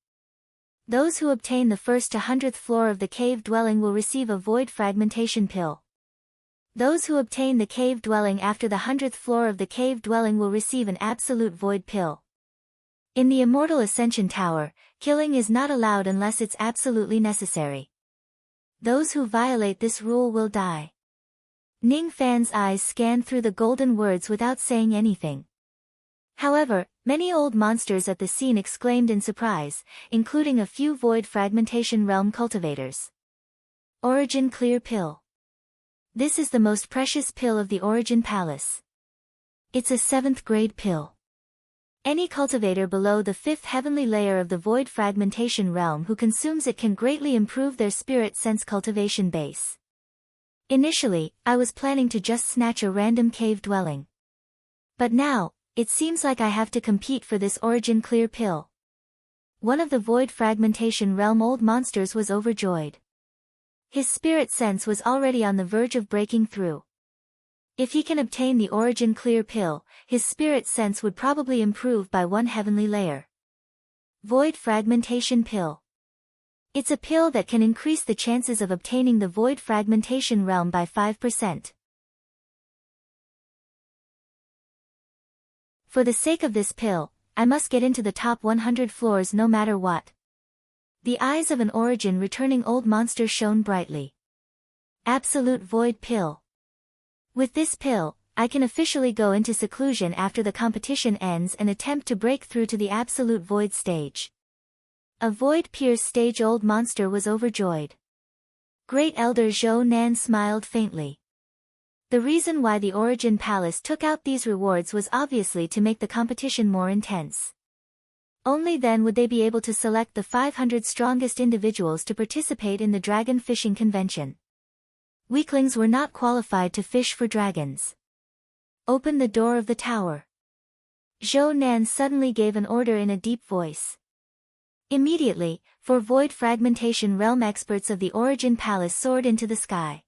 Those who obtain the 1st to 100th floor of the cave dwelling will receive a void fragmentation pill. Those who obtain the cave dwelling after the 100th floor of the cave dwelling will receive an absolute void pill. In the Immortal Ascension Tower, killing is not allowed unless it's absolutely necessary. Those who violate this rule will die. Ning Fan's eyes scanned through the golden words without saying anything. However, many old monsters at the scene exclaimed in surprise, including a few void fragmentation realm cultivators. Origin clear pill. This is the most precious pill of the Origin Palace. It's a 7th grade pill. Any cultivator below the 5th heavenly layer of the void fragmentation realm who consumes it can greatly improve their spirit sense cultivation base. Initially, I was planning to just snatch a random cave dwelling. But now, it seems like I have to compete for this origin clear pill. One of the void fragmentation realm old monsters was overjoyed. His spirit sense was already on the verge of breaking through. If he can obtain the origin clear pill, his spirit sense would probably improve by 1 heavenly layer. Void fragmentation pill. It's a pill that can increase the chances of obtaining the void fragmentation realm by 5%. For the sake of this pill, I must get into the top 100 floors no matter what. The eyes of an origin returning old monster shone brightly. Absolute void pill. With this pill, I can officially go into seclusion after the competition ends and attempt to break through to the absolute void stage. A void pierce stage old monster was overjoyed. Great Elder Zhou Nan smiled faintly. The reason why the Origin Palace took out these rewards was obviously to make the competition more intense. Only then would they be able to select the 500 strongest individuals to participate in the dragon fishing convention. Weaklings were not qualified to fish for dragons. Open the door of the tower. Zhou Nan suddenly gave an order in a deep voice. Immediately, 4 void fragmentation realm experts of the Origin Palace soared into the sky.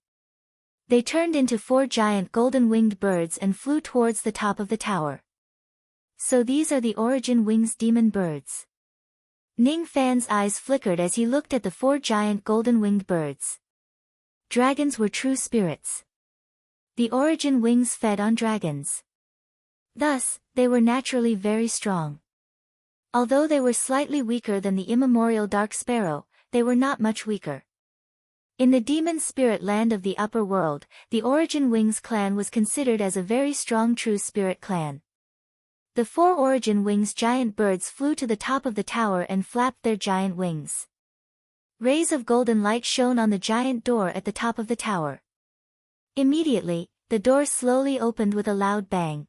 They turned into 4 giant golden-winged birds and flew towards the top of the tower. So these are the Origin Wings demon birds. Ning Fan's eyes flickered as he looked at the 4 giant golden-winged birds. Dragons were true spirits. The origin wings fed on dragons. Thus, they were naturally very strong. Although they were slightly weaker than the immemorial Dark Sparrow, they were not much weaker. In the demon spirit land of the upper world, the Origin Wings clan was considered as a very strong true spirit clan. The 4 Origin Wings giant birds flew to the top of the tower and flapped their giant wings. Rays of golden light shone on the giant door at the top of the tower. Immediately, the door slowly opened with a loud bang.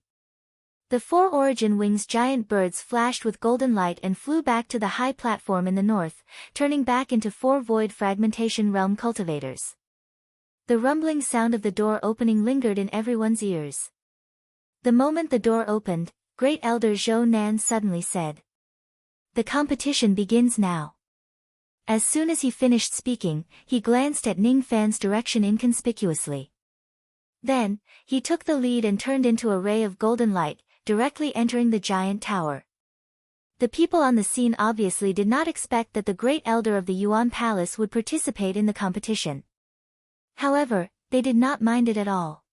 The 4 Origin Wings giant birds flashed with golden light and flew back to the high platform in the north, turning back into 4 Void Fragmentation Realm cultivators. The rumbling sound of the door opening lingered in everyone's ears. The moment the door opened, Great Elder Zhou Nan suddenly said, "The competition begins now." As soon as he finished speaking, he glanced at Ning Fan's direction inconspicuously. Then, he took the lead and turned into a ray of golden light, directly entering the giant tower. The people on the scene obviously did not expect that the Great Elder of the Yuan Palace would participate in the competition. However, they did not mind it at all.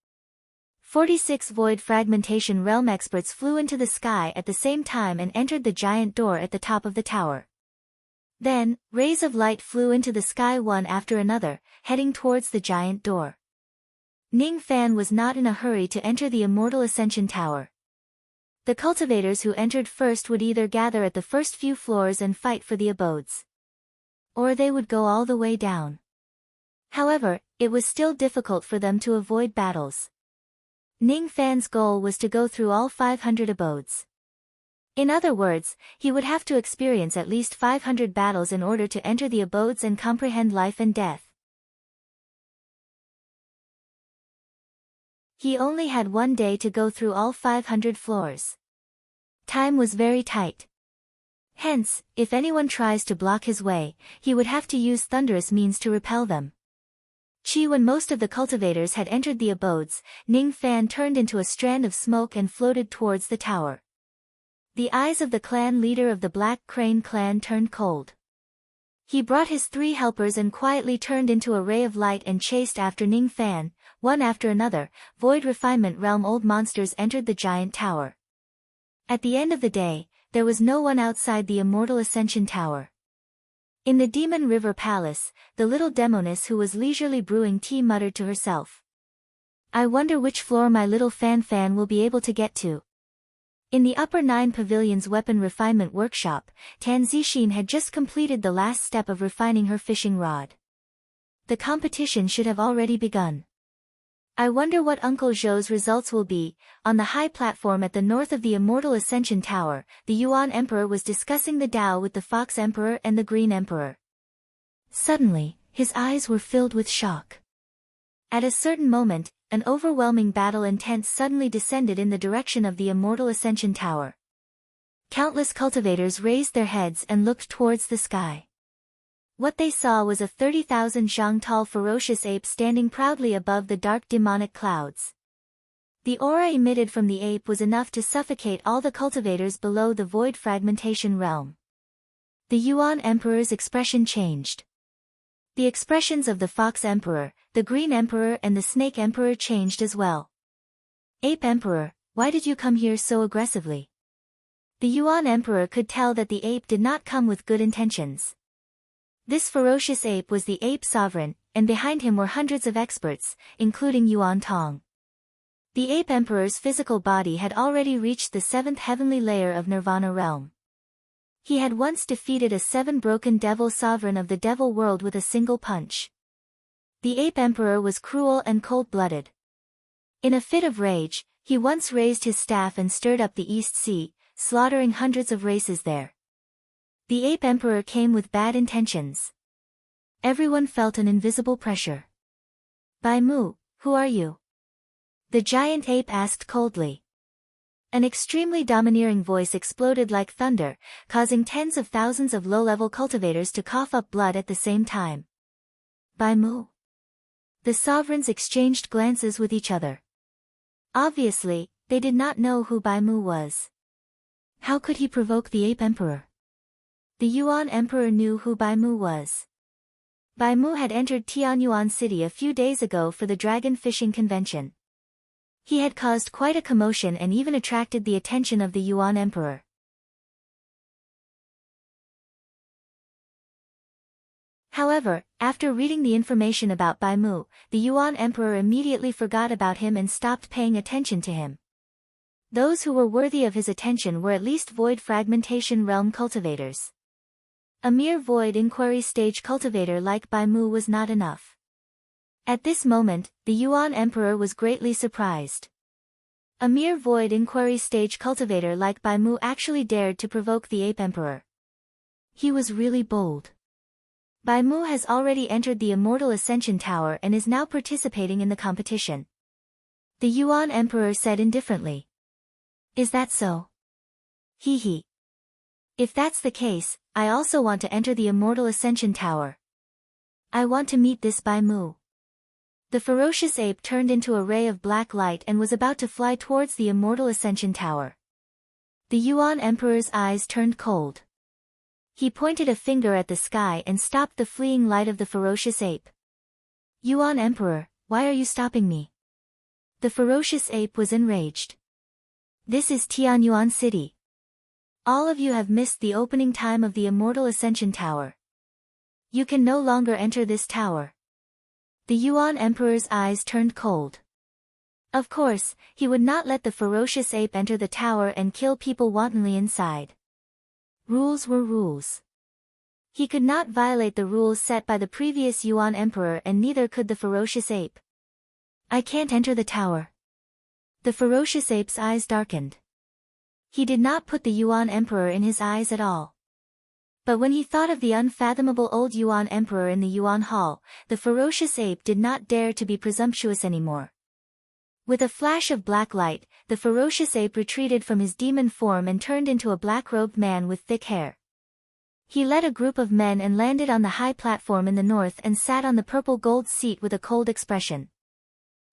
46 Void Fragmentation Realm experts flew into the sky at the same time and entered the giant door at the top of the tower. Then, rays of light flew into the sky one after another, heading towards the giant door. Ning Fan was not in a hurry to enter the Immortal Ascension Tower. The cultivators who entered first would either gather at the first few floors and fight for the abodes, or they would go all the way down. However, it was still difficult for them to avoid battles. Ning Fan's goal was to go through all 500 abodes. In other words, he would have to experience at least 500 battles in order to enter the abodes and comprehend life and death. He only had 1 day to go through all 500 floors. Time was very tight. Hence, if anyone tries to block his way, he would have to use thunderous means to repel them. When most of the cultivators had entered the abodes, Ning Fan turned into a strand of smoke and floated towards the tower. The eyes of the clan leader of the Black Crane clan turned cold. He brought his 3 helpers and quietly turned into a ray of light and chased after Ning Fan. One after another, Void Refinement Realm old monsters entered the giant tower. At the end of the day, there was no one outside the Immortal Ascension Tower. In the Demon River Palace, the little demoness who was leisurely brewing tea muttered to herself, "I wonder which floor my little Fan will be able to get to." In the upper 9 pavilion's weapon refinement workshop, Tan Zixin had just completed the last step of refining her fishing rod. The competition should have already begun. I wonder what Uncle Zhou's results will be. On the high platform at the north of the Immortal Ascension Tower, the Yuan Emperor was discussing the Tao with the Fox Emperor and the Green Emperor. Suddenly, his eyes were filled with shock. At a certain moment, an overwhelming battle intent suddenly descended in the direction of the Immortal Ascension Tower. Countless cultivators raised their heads and looked towards the sky. What they saw was a 30,000 zhang tall ferocious ape standing proudly above the dark demonic clouds. The aura emitted from the ape was enough to suffocate all the cultivators below the Void Fragmentation Realm. The Yuan Emperor's expression changed. The expressions of the Fox Emperor, the Green Emperor and the Snake Emperor changed as well. "Ape Emperor, why did you come here so aggressively?" The Yuan Emperor could tell that the ape did not come with good intentions. This ferocious ape was the ape sovereign, and behind him were hundreds of experts, including Yuan Tong. The ape emperor's physical body had already reached the 7th heavenly layer of Nirvana realm. He had once defeated a 7-broken devil sovereign of the devil world with a single punch. The ape emperor was cruel and cold-blooded. In a fit of rage, he once raised his staff and stirred up the East Sea, slaughtering hundreds of races there. The ape emperor came with bad intentions. Everyone felt an invisible pressure. "Bai Mu, who are you?" The giant ape asked coldly. An extremely domineering voice exploded like thunder, causing tens of thousands of low-level cultivators to cough up blood at the same time. "Bai Mu." The sovereigns exchanged glances with each other. Obviously, they did not know who Bai Mu was. How could he provoke the ape emperor? The Yuan Emperor knew who Bai Mu was. Bai Mu had entered Tianyuan City a few days ago for the dragon fishing convention. He had caused quite a commotion and even attracted the attention of the Yuan Emperor. However, after reading the information about Bai Mu, the Yuan Emperor immediately forgot about him and stopped paying attention to him. Those who were worthy of his attention were at least void fragmentation realm cultivators. A mere void inquiry stage cultivator like Bai Mu was not enough. At this moment, the Yuan Emperor was greatly surprised. A mere void inquiry stage cultivator like Bai Mu actually dared to provoke the Ape Emperor. He was really bold. Bai Mu has already entered the Immortal Ascension Tower and is now participating in the competition. The Yuan Emperor said indifferently. Is that so? Hee hee. If that's the case, I also want to enter the Immortal Ascension Tower. I want to meet this Bai Mu. The ferocious ape turned into a ray of black light and was about to fly towards the Immortal Ascension Tower. The Yuan Emperor's eyes turned cold. He pointed a finger at the sky and stopped the fleeing light of the ferocious ape. Yuan Emperor, why are you stopping me? The ferocious ape was enraged. This is Tianyuan City. All of you have missed the opening time of the Immortal Ascension Tower. You can no longer enter this tower. The Yuan Emperor's eyes turned cold. Of course, he would not let the ferocious ape enter the tower and kill people wantonly inside. Rules were rules. He could not violate the rules set by the previous Yuan Emperor and neither could the ferocious ape. I can't enter the tower. The ferocious ape's eyes darkened. He did not put the Yuan Emperor in his eyes at all. But when he thought of the unfathomable old Yuan Emperor in the Yuan Hall, the ferocious ape did not dare to be presumptuous anymore. With a flash of black light, the ferocious ape retreated from his demon form and turned into a black-robed man with thick hair. He led a group of men and landed on the high platform in the north and sat on the purple gold seat with a cold expression.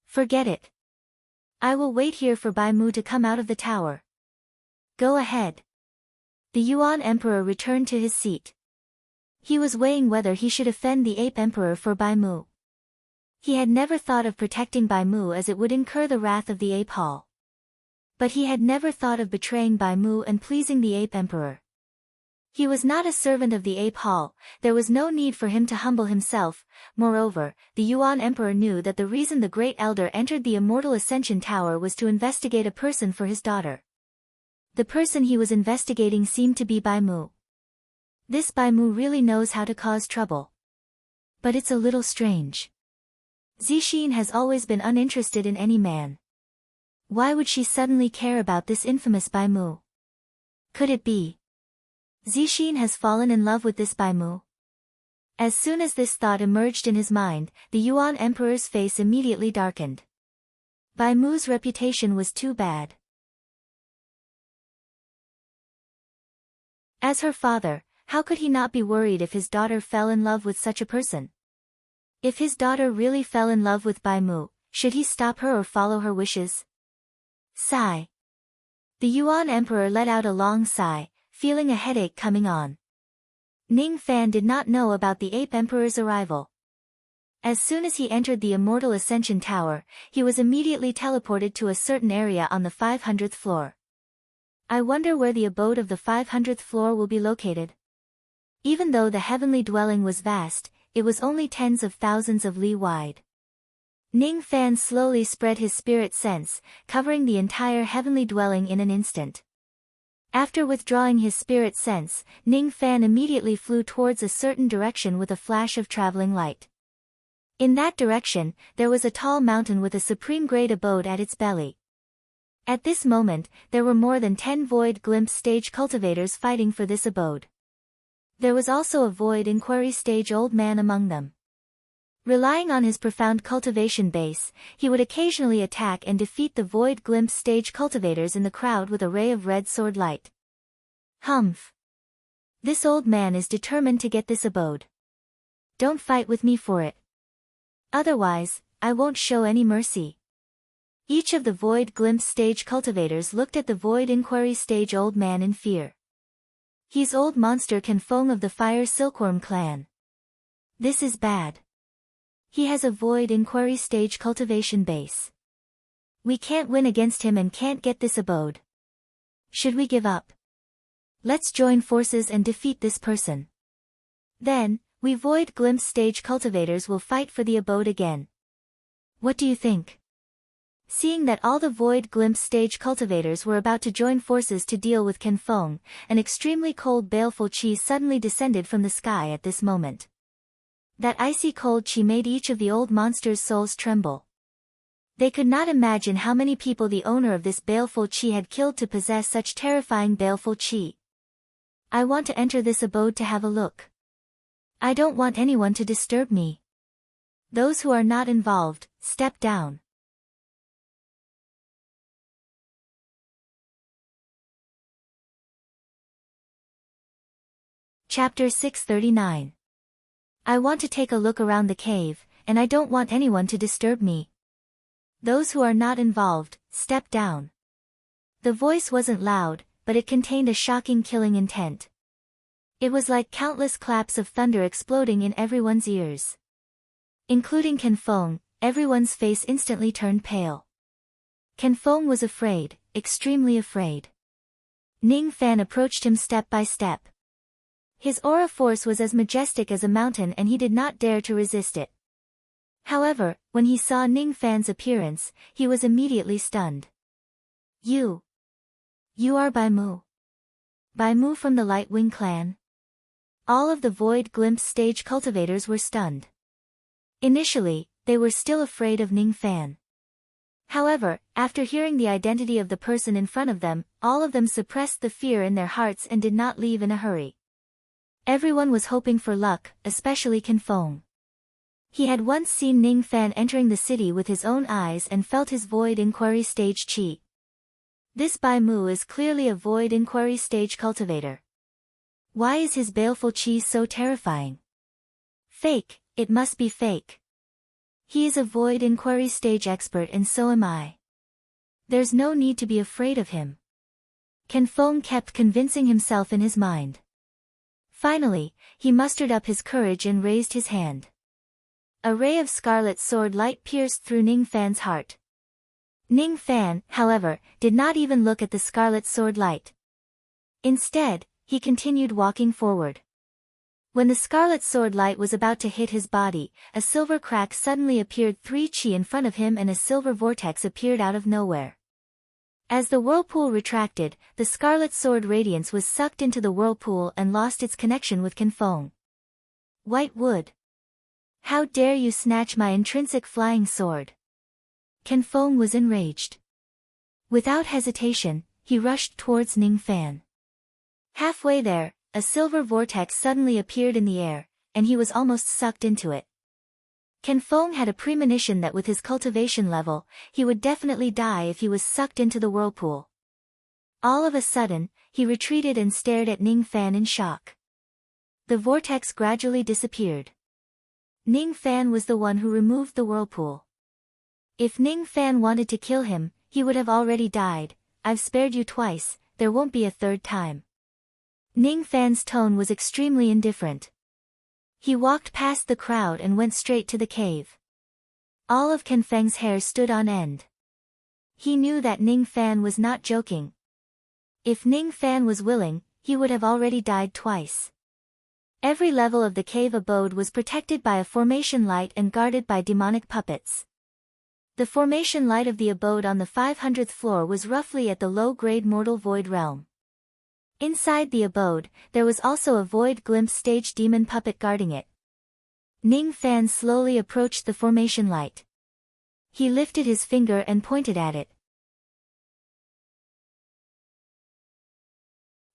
Forget it. I will wait here for Bai Mu to come out of the tower. Go ahead. The Yuan Emperor returned to his seat. He was weighing whether he should offend the Ape Emperor for Bai Mu. He had never thought of protecting Bai Mu as it would incur the wrath of the Ape Hall. But he had never thought of betraying Bai Mu and pleasing the Ape Emperor. He was not a servant of the Ape Hall, there was no need for him to humble himself. Moreover, the Yuan Emperor knew that the reason the Great Elder entered the Immortal Ascension Tower was to investigate a person for his daughter. The person he was investigating seemed to be Bai Mu. This Bai Mu really knows how to cause trouble. But it's a little strange. Zixin has always been uninterested in any man. Why would she suddenly care about this infamous Bai Mu? Could it be Zixin has fallen in love with this Bai Mu? As soon as this thought emerged in his mind, the Yuan Emperor's face immediately darkened. Bai Mu's reputation was too bad. As her father, how could he not be worried if his daughter fell in love with such a person? If his daughter really fell in love with Bai Mu, should he stop her or follow her wishes? Sigh. The Yuan Emperor let out a long sigh, feeling a headache coming on. Ning Fan did not know about the Ape Emperor's arrival. As soon as he entered the Immortal Ascension Tower, he was immediately teleported to a certain area on the 500th floor. I wonder where the abode of the 500th floor will be located. Even though the heavenly dwelling was vast, it was only tens of thousands of li wide. Ning Fan slowly spread his spirit sense, covering the entire heavenly dwelling in an instant. After withdrawing his spirit sense, Ning Fan immediately flew towards a certain direction with a flash of traveling light. In that direction, there was a tall mountain with a supreme-grade abode at its belly. At this moment, there were more than 10 void glimpse stage cultivators fighting for this abode. There was also a void inquiry stage old man among them. Relying on his profound cultivation base, he would occasionally attack and defeat the void glimpse stage cultivators in the crowd with a ray of red sword light. Humph. This old man is determined to get this abode. Don't fight with me for it. Otherwise, I won't show any mercy. Each of the void glimpse stage cultivators looked at the void inquiry stage old man in fear. He's old monster Can Feng of the Fire Silkworm clan. This is bad. He has a void inquiry stage cultivation base. We can't win against him and can't get this abode. Should we give up? Let's join forces and defeat this person. Then, we void glimpse stage cultivators will fight for the abode again. What do you think? Seeing that all the void glimpse stage cultivators were about to join forces to deal with Ken Feng, an extremely cold baleful chi suddenly descended from the sky at this moment. That icy cold chi made each of the old monsters' souls tremble. They could not imagine how many people the owner of this baleful chi had killed to possess such terrifying baleful chi. I want to enter this abode to have a look. I don't want anyone to disturb me. Those who are not involved, step down. Chapter 639. I want to take a look around the cave, and I don't want anyone to disturb me. Those who are not involved, step down. The voice wasn't loud, but it contained a shocking killing intent. It was like countless claps of thunder exploding in everyone's ears. Including Ken Feng, everyone's face instantly turned pale. Ken Feng was afraid, extremely afraid. Ning Fan approached him step by step. His aura force was as majestic as a mountain and he did not dare to resist it. However, when he saw Ning Fan's appearance, he was immediately stunned. You are Bai Mu. Bai Mu from the Light Wing clan? All of the Void Glimpse stage cultivators were stunned. Initially, they were still afraid of Ning Fan. However, after hearing the identity of the person in front of them, all of them suppressed the fear in their hearts and did not leave in a hurry. Everyone was hoping for luck, especially Ken Feng. He had once seen Ning Fan entering the city with his own eyes and felt his Void Inquiry stage chi. This Bai Mu is clearly a Void Inquiry stage cultivator. Why is his baleful chi so terrifying? Fake, it must be fake. He is a Void Inquiry stage expert and so am I. There's no need to be afraid of him. Ken Feng kept convincing himself in his mind. Finally, he mustered up his courage and raised his hand. A ray of scarlet sword light pierced through Ning Fan's heart. Ning Fan, however, did not even look at the scarlet sword light. Instead, he continued walking forward. When the scarlet sword light was about to hit his body, a silver crack suddenly appeared 3 chi in front of him and a silver vortex appeared out of nowhere. As the whirlpool retracted, the scarlet sword radiance was sucked into the whirlpool and lost its connection with Ken Feng. White wood. How dare you snatch my intrinsic flying sword? Ken Feng was enraged. Without hesitation, he rushed towards Ning Fan. Halfway there, a silver vortex suddenly appeared in the air, and he was almost sucked into it. Ken Feng had a premonition that with his cultivation level, he would definitely die if he was sucked into the whirlpool. All of a sudden, he retreated and stared at Ning Fan in shock. The vortex gradually disappeared. Ning Fan was the one who removed the whirlpool. If Ning Fan wanted to kill him, he would have already died. I've spared you twice, there won't be a third time. Ning Fan's tone was extremely indifferent. He walked past the crowd and went straight to the cave. All of Ken Feng's hair stood on end. He knew that Ning Fan was not joking. If Ning Fan was willing, he would have already died twice. Every level of the cave abode was protected by a formation light and guarded by demonic puppets. The formation light of the abode on the 500th floor was roughly at the low-grade mortal void realm. Inside the abode, there was also a void glimpse stage demon puppet guarding it. Ning Fan slowly approached the formation light. He lifted his finger and pointed at it.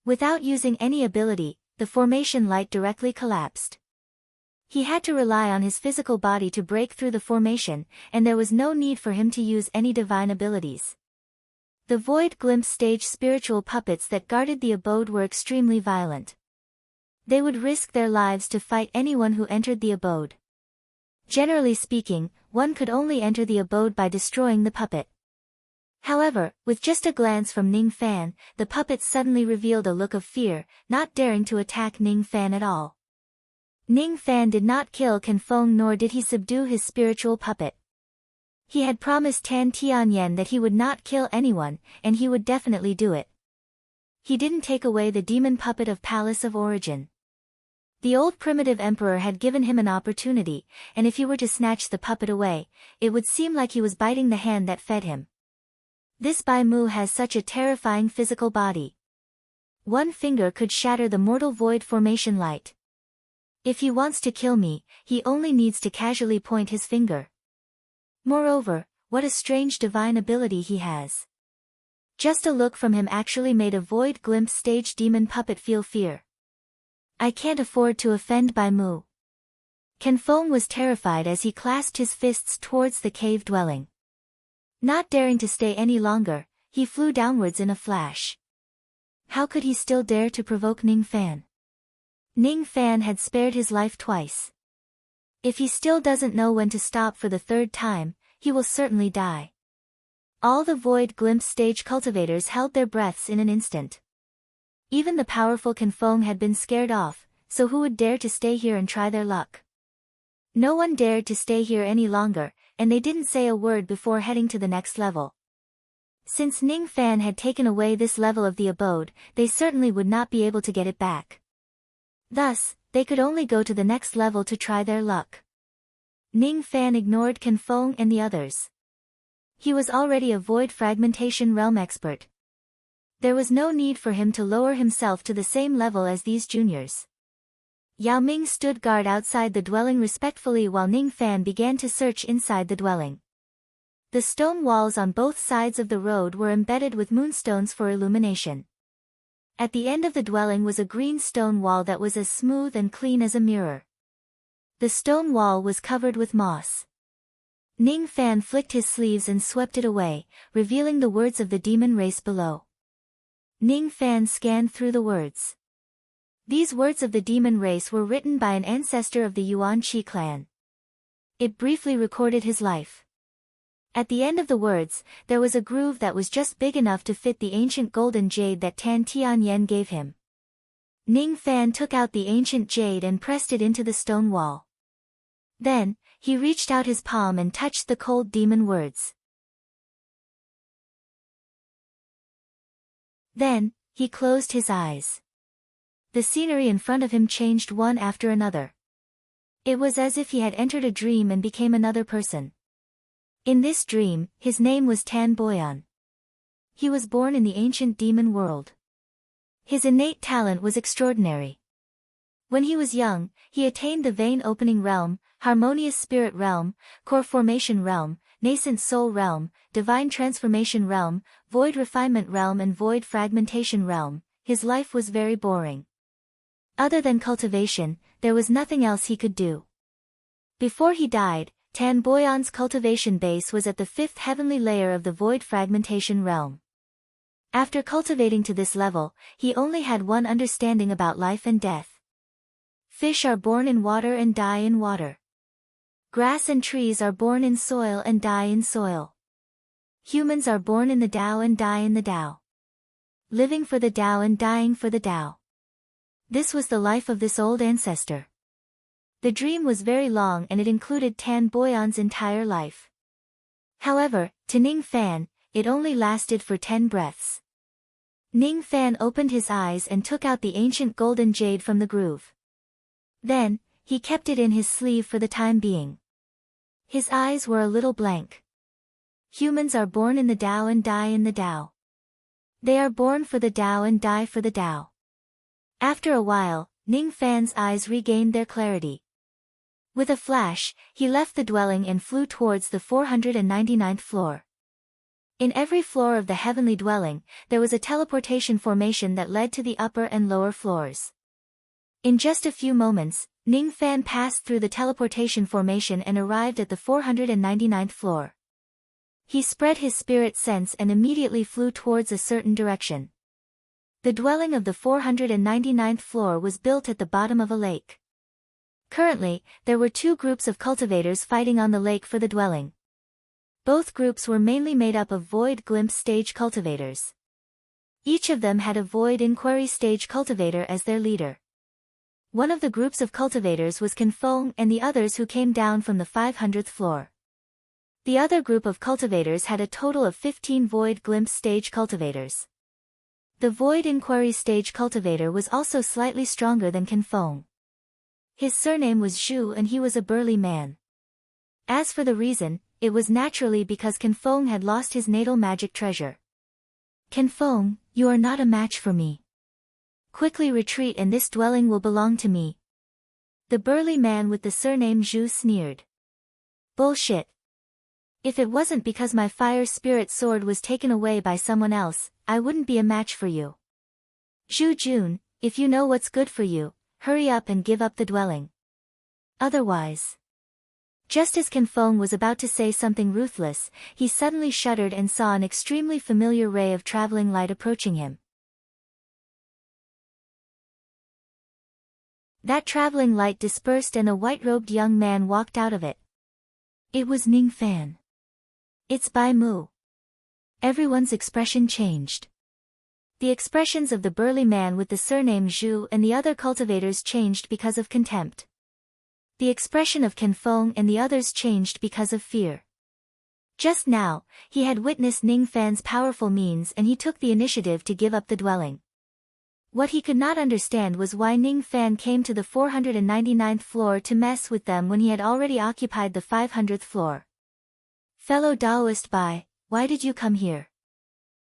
Without using any ability, the formation light directly collapsed. He had to rely on his physical body to break through the formation, and there was no need for him to use any divine abilities. The Void Glimpse stage spiritual puppets that guarded the abode were extremely violent. They would risk their lives to fight anyone who entered the abode. Generally speaking, one could only enter the abode by destroying the puppet. However, with just a glance from Ning Fan, the puppet suddenly revealed a look of fear, not daring to attack Ning Fan at all. Ning Fan did not kill Can Feng nor did he subdue his spiritual puppet. He had promised Tan Tianyan that he would not kill anyone, and he would definitely do it. He didn't take away the demon puppet of Palace of Origin. The old primitive emperor had given him an opportunity, and if he were to snatch the puppet away, it would seem like he was biting the hand that fed him. This Bai Mu has such a terrifying physical body. One finger could shatter the mortal void formation light. If he wants to kill me, he only needs to casually point his finger. Moreover, what a strange divine ability he has. Just a look from him actually made a void glimpse stage demon puppet feel fear. I can't afford to offend Bai Mu. Can Feng was terrified as he clasped his fists towards the cave dwelling. Not daring to stay any longer, he flew downwards in a flash. How could he still dare to provoke Ning Fan? Ning Fan had spared his life twice. If he still doesn't know when to stop for the third time, he will certainly die. All the void glimpse stage cultivators held their breaths in an instant. Even the powerful Can Feng had been scared off, so who would dare to stay here and try their luck? No one dared to stay here any longer, and they didn't say a word before heading to the next level. Since Ning Fan had taken away this level of the abode, they certainly would not be able to get it back. Thus, they could only go to the next level to try their luck. Ning Fan ignored Can Feng and the others. He was already a void fragmentation realm expert. There was no need for him to lower himself to the same level as these juniors. Yao Ming stood guard outside the dwelling respectfully while Ning Fan began to search inside the dwelling. The stone walls on both sides of the road were embedded with moonstones for illumination. At the end of the dwelling was a green stone wall that was as smooth and clean as a mirror. The stone wall was covered with moss. Ning Fan flicked his sleeves and swept it away, revealing the words of the demon race below. Ning Fan scanned through the words. These words of the demon race were written by an ancestor of the Yuan Qi clan. It briefly recorded his life. At the end of the words, there was a groove that was just big enough to fit the ancient golden jade that Tan Tianyan gave him. Ning Fan took out the ancient jade and pressed it into the stone wall. Then, he reached out his palm and touched the cold demon words. Then, he closed his eyes. The scenery in front of him changed one after another. It was as if he had entered a dream and became another person. In this dream, his name was Tan Boyan. He was born in the ancient demon world. His innate talent was extraordinary. When he was young, he attained the vein opening realm, harmonious spirit realm, core formation realm, nascent soul realm, divine transformation realm, void refinement realm and void fragmentation realm. His life was very boring. Other than cultivation, there was nothing else he could do. Before he died, Tan Boyan's cultivation base was at the 5th heavenly layer of the void fragmentation realm. After cultivating to this level, he only had one understanding about life and death. Fish are born in water and die in water. Grass and trees are born in soil and die in soil. Humans are born in the Tao and die in the Tao. Living for the Tao and dying for the Tao. This was the life of this old ancestor. The dream was very long and it included Tan Boyan's entire life. However, to Ning Fan, it only lasted for 10 breaths. Ning Fan opened his eyes and took out the ancient golden jade from the groove. Then, he kept it in his sleeve for the time being. His eyes were a little blank. Humans are born in the Tao and die in the Tao. They are born for the Tao and die for the Tao. After a while, Ning Fan's eyes regained their clarity. With a flash, he left the dwelling and flew towards the 499th floor. In every floor of the heavenly dwelling, there was a teleportation formation that led to the upper and lower floors. In just a few moments, Ning Fan passed through the teleportation formation and arrived at the 499th floor. He spread his spirit sense and immediately flew towards a certain direction. The dwelling of the 499th floor was built at the bottom of a lake. Currently, there were two groups of cultivators fighting on the lake for the dwelling. Both groups were mainly made up of void glimpse stage cultivators. Each of them had a void inquiry stage cultivator as their leader. One of the groups of cultivators was Can Fong and the others who came down from the 500th floor. The other group of cultivators had a total of 15 Void Glimpse stage cultivators. The Void Inquiry stage cultivator was also slightly stronger than Can Fong. His surname was Zhu and he was a burly man. As for the reason, it was naturally because Can Fong had lost his natal magic treasure. Can Fong, you are not a match for me. Quickly retreat and this dwelling will belong to me. The burly man with the surname Zhu sneered. Bullshit. If it wasn't because my fire spirit sword was taken away by someone else, I wouldn't be a match for you. Zhu Jun, if you know what's good for you, hurry up and give up the dwelling. Otherwise. Just as Can Fong was about to say something ruthless, he suddenly shuddered and saw an extremely familiar ray of traveling light approaching him. That traveling light dispersed and a white-robed young man walked out of it. It was Ning Fan. It's Bai Mu. Everyone's expression changed. The expressions of the burly man with the surname Zhu and the other cultivators changed because of contempt. The expression of Can Fong and the others changed because of fear. Just now, he had witnessed Ning Fan's powerful means and he took the initiative to give up the dwelling. What he could not understand was why Ning Fan came to the 499th floor to mess with them when he had already occupied the 500th floor. Fellow Taoist Bai, why did you come here?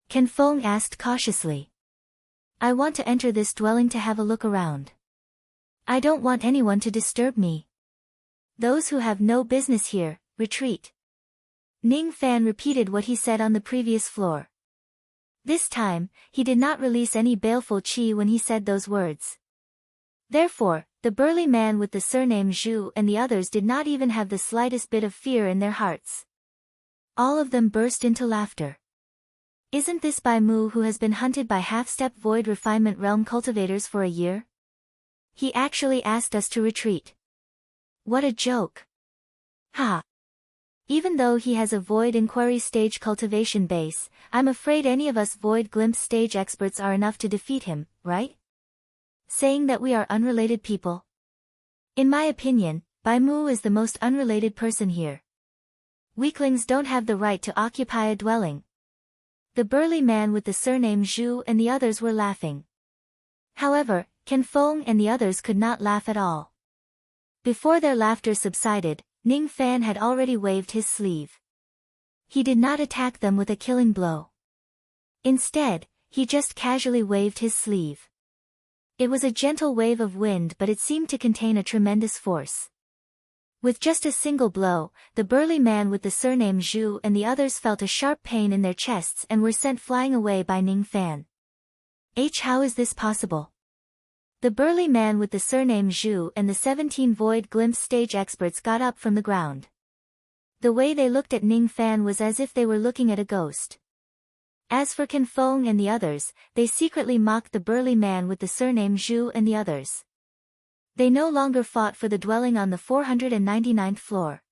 Can Fong asked cautiously. I want to enter this dwelling to have a look around. I don't want anyone to disturb me. Those who have no business here, retreat. Ning Fan repeated what he said on the previous floor. This time, he did not release any baleful qi when he said those words. Therefore, the burly man with the surname Zhu and the others did not even have the slightest bit of fear in their hearts. All of them burst into laughter. Isn't this Bai Mu who has been hunted by half-step void refinement realm cultivators for a year? He actually asked us to retreat. What a joke. Ha! Even though he has a Void Inquiry stage cultivation base, I'm afraid any of us Void Glimpse stage experts are enough to defeat him, right? Saying that we are unrelated people. In my opinion, Bai Mu is the most unrelated person here. Weaklings don't have the right to occupy a dwelling. The burly man with the surname Zhu and the others were laughing. However, Can Fong and the others could not laugh at all. Before their laughter subsided, Ning Fan had already waved his sleeve. He did not attack them with a killing blow. Instead, he just casually waved his sleeve. It was a gentle wave of wind but it seemed to contain a tremendous force. With just a single blow, the burly man with the surname Zhu and the others felt a sharp pain in their chests and were sent flying away by Ning Fan. How is this possible? The burly man with the surname Zhu and the 17 Void Glimpse stage experts got up from the ground. The way they looked at Ning Fan was as if they were looking at a ghost. As for Can Fong and the others, they secretly mocked the burly man with the surname Zhu and the others. They no longer fought for the dwelling on the 499th floor.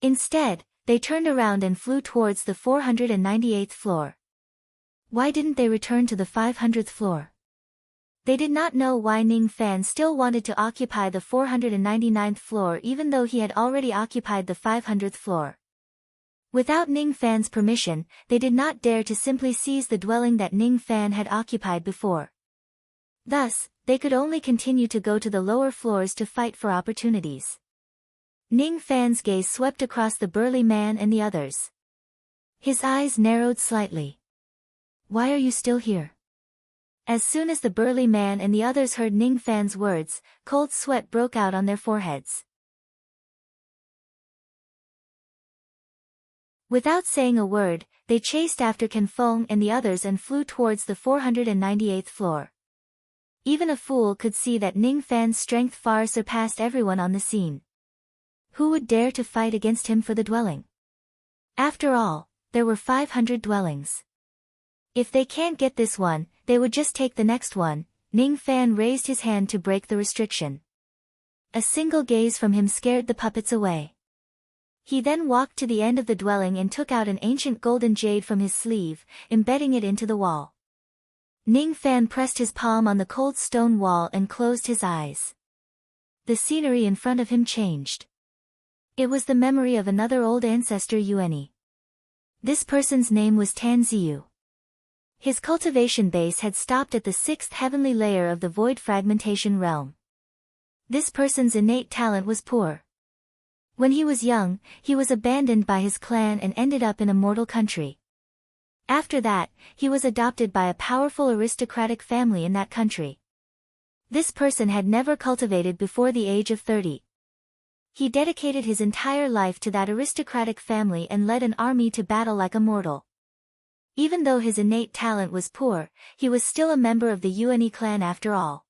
Instead, they turned around and flew towards the 498th floor. Why didn't they return to the 500th floor? They did not know why Ning Fan still wanted to occupy the 499th floor even though he had already occupied the 500th floor. Without Ning Fan's permission, they did not dare to simply seize the dwelling that Ning Fan had occupied before. Thus, they could only continue to go to the lower floors to fight for opportunities. Ning Fan's gaze swept across the burly man and the others. His eyes narrowed slightly. Why are you still here? As soon as the burly man and the others heard Ning Fan's words, cold sweat broke out on their foreheads. Without saying a word, they chased after Can Fong and the others and flew towards the 498th floor. Even a fool could see that Ning Fan's strength far surpassed everyone on the scene. Who would dare to fight against him for the dwelling? After all, there were 500 dwellings. If they can't get this one, they would just take the next one. Ning Fan raised his hand to break the restriction. A single gaze from him scared the puppets away. He then walked to the end of the dwelling and took out an ancient golden jade from his sleeve, embedding it into the wall. Ning Fan pressed his palm on the cold stone wall and closed his eyes. The scenery in front of him changed. It was the memory of another old ancestor Yueni. This person's name was Tan Ziyu. His cultivation base had stopped at the 6th heavenly layer of the void fragmentation realm. This person's innate talent was poor. When he was young, he was abandoned by his clan and ended up in a mortal country. After that, he was adopted by a powerful aristocratic family in that country. This person had never cultivated before the age of 30. He dedicated his entire life to that aristocratic family and led an army to battle like a mortal. Even though his innate talent was poor, he was still a member of the Yueni clan after all.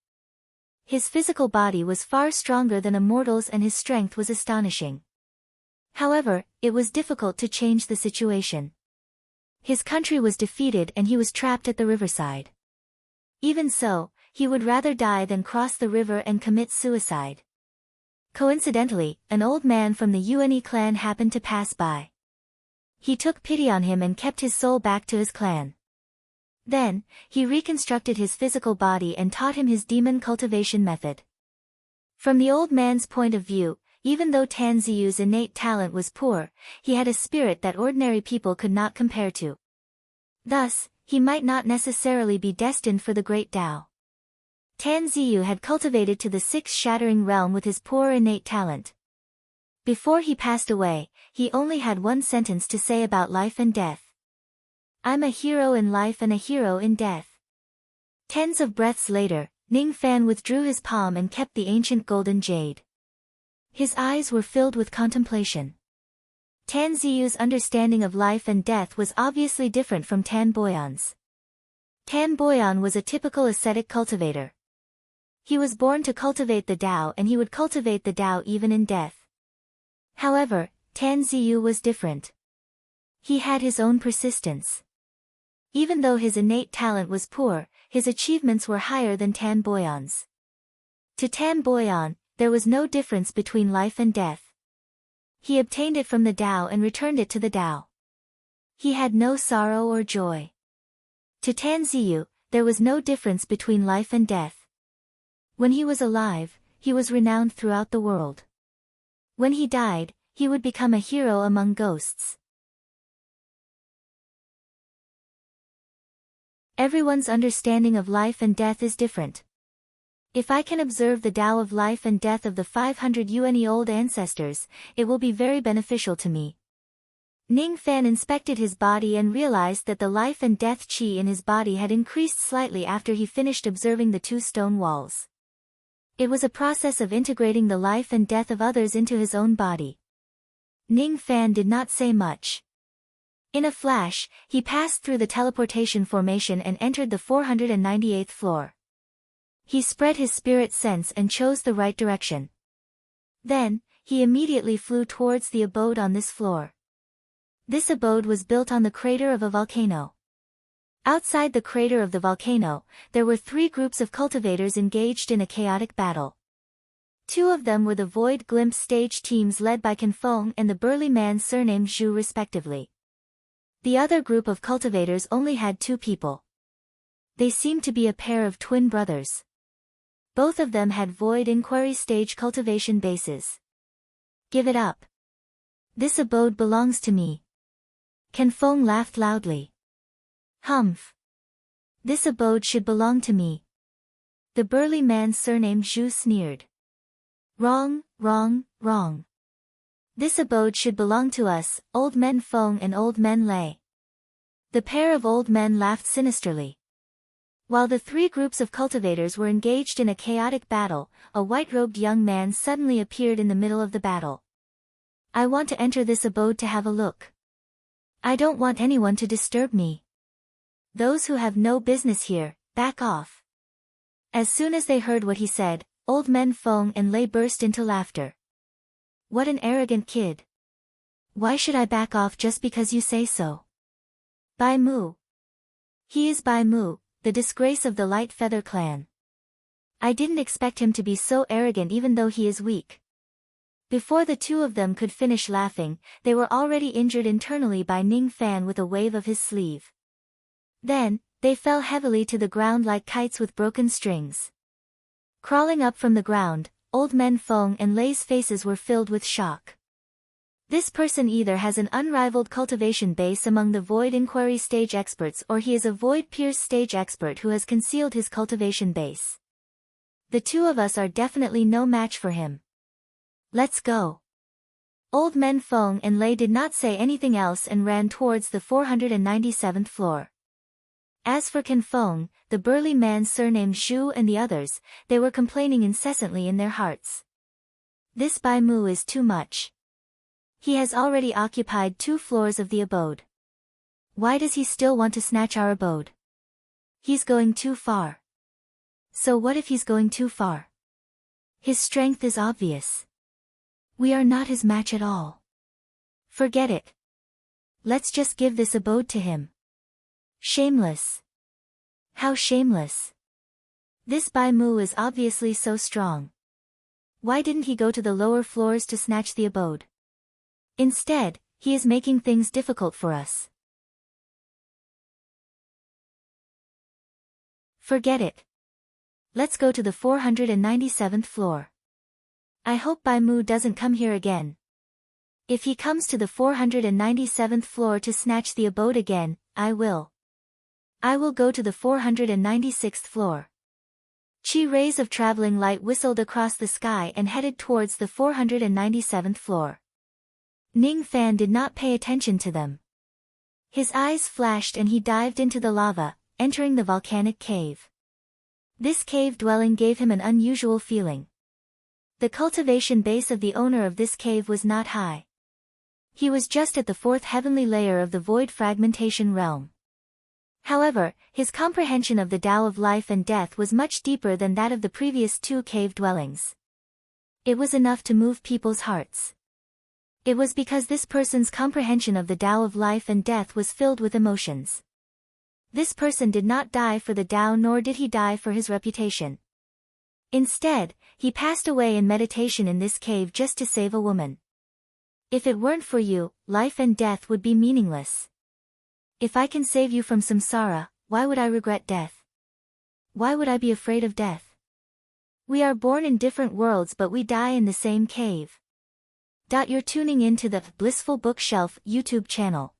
His physical body was far stronger than a mortal's and his strength was astonishing. However, it was difficult to change the situation. His country was defeated and he was trapped at the riverside. Even so, he would rather die than cross the river and commit suicide. Coincidentally, an old man from the Yueni clan happened to pass by. He took pity on him and kept his soul back to his clan. Then, he reconstructed his physical body and taught him his demon cultivation method. From the old man's point of view, even though Tan Ziyu's innate talent was poor, he had a spirit that ordinary people could not compare to. Thus, he might not necessarily be destined for the great Tao. Tan Ziyu had cultivated to the 6th shattering realm with his poor innate talent. Before he passed away, he only had one sentence to say about life and death. I'm a hero in life and a hero in death. Tens of breaths later, Ning Fan withdrew his palm and kept the ancient golden jade. His eyes were filled with contemplation. Tan Ziyu's understanding of life and death was obviously different from Tan Boyan's. Tan Boyan was a typical ascetic cultivator. He was born to cultivate the Tao and he would cultivate the Tao even in death. However, Tan Ziyu was different. He had his own persistence. Even though his innate talent was poor, his achievements were higher than Tan Boyan's. To Tan Boyan, there was no difference between life and death. He obtained it from the Tao and returned it to the Tao. He had no sorrow or joy. To Tan Ziyu, there was no difference between life and death. When he was alive, he was renowned throughout the world. When he died, he would become a hero among ghosts. Everyone's understanding of life and death is different. If I can observe the Tao of life and death of the 500 Yueni old ancestors, it will be very beneficial to me. Ning Fan inspected his body and realized that the life and death qi in his body had increased slightly after he finished observing the 2 stone walls. It was a process of integrating the life and death of others into his own body. Ning Fan did not say much. In a flash, he passed through the teleportation formation and entered the 498th floor. He spread his spirit sense and chose the right direction. Then, he immediately flew towards the abode on this floor. This abode was built on the crater of a volcano. Outside the crater of the volcano, there were 3 groups of cultivators engaged in a chaotic battle. 2 of them were the Void Glimpse stage teams led by Can Feng and the burly man surnamed Zhu respectively. The other group of cultivators only had 2 people. They seemed to be a pair of twin brothers. Both of them had Void Inquiry stage cultivation bases. Give it up. This abode belongs to me. Can Feng laughed loudly. Humph. This abode should belong to me. The burly man surnamed Zhu sneered. Wrong, wrong, wrong. This abode should belong to us, old men Feng and old men Lei. The pair of old men laughed sinisterly. While the 3 groups of cultivators were engaged in a chaotic battle, a white-robed young man suddenly appeared in the middle of the battle. I want to enter this abode to have a look. I don't want anyone to disturb me. Those who have no business here, back off. As soon as they heard what he said, old men Feng and Lei burst into laughter. What an arrogant kid. Why should I back off just because you say so? Bai Mu. He is Bai Mu, the disgrace of the Light Feather clan. I didn't expect him to be so arrogant even though he is weak. Before the 2 of them could finish laughing, they were already injured internally by Ning Fan with a wave of his sleeve. Then, They fell heavily to the ground like kites with broken strings. Crawling up from the ground, Old Man Feng and Lei's faces were filled with shock. This person either has an unrivaled cultivation base among the Void Inquiry stage experts, or he is a Void Pierce stage expert who has concealed his cultivation base. The two of us are definitely no match for him. Let's go. Old Men Feng and Lei did not say anything else and ran towards the 497th floor. As for Can Feng, the burly man surnamed Zhu and the others, they were complaining incessantly in their hearts. This Bai Mu is too much. He has already occupied 2 floors of the abode. Why does he still want to snatch our abode? He's going too far. So what if he's going too far? His strength is obvious. We are not his match at all. Forget it. Let's just give this abode to him. Shameless. How shameless. This Bai Mu is obviously so strong. Why didn't he go to the lower floors to snatch the abode? Instead, he is making things difficult for us. Forget it. Let's go to the 497th floor. I hope Bai Mu doesn't come here again. If he comes to the 497th floor to snatch the abode again, I will go to the 496th floor. Chi rays of traveling light whistled across the sky and headed towards the 497th floor. Ning Fan did not pay attention to them. His eyes flashed and he dived into the lava, entering the volcanic cave. This cave dwelling gave him an unusual feeling. The cultivation base of the owner of this cave was not high. He was just at the 4th heavenly layer of the void fragmentation realm. However, his comprehension of the Tao of life and death was much deeper than that of the previous 2 cave dwellings. It was enough to move people's hearts. It was because this person's comprehension of the Tao of life and death was filled with emotions. This person did not die for the Tao, nor did he die for his reputation. Instead, he passed away in meditation in this cave just to save a woman. If it weren't for you, life and death would be meaningless. If I can save you from samsara, why would I regret death? Why would I be afraid of death? We are born in different worlds but we die in the same cave. You're tuning in to the Blissful Bookshelf YouTube channel.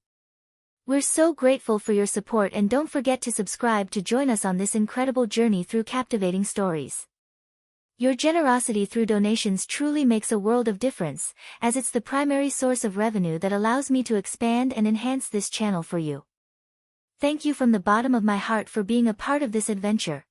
We're so grateful for your support, and don't forget to subscribe to join us on this incredible journey through captivating stories. Your generosity through donations truly makes a world of difference, as it's the primary source of revenue that allows me to expand and enhance this channel for you. Thank you from the bottom of my heart for being a part of this adventure.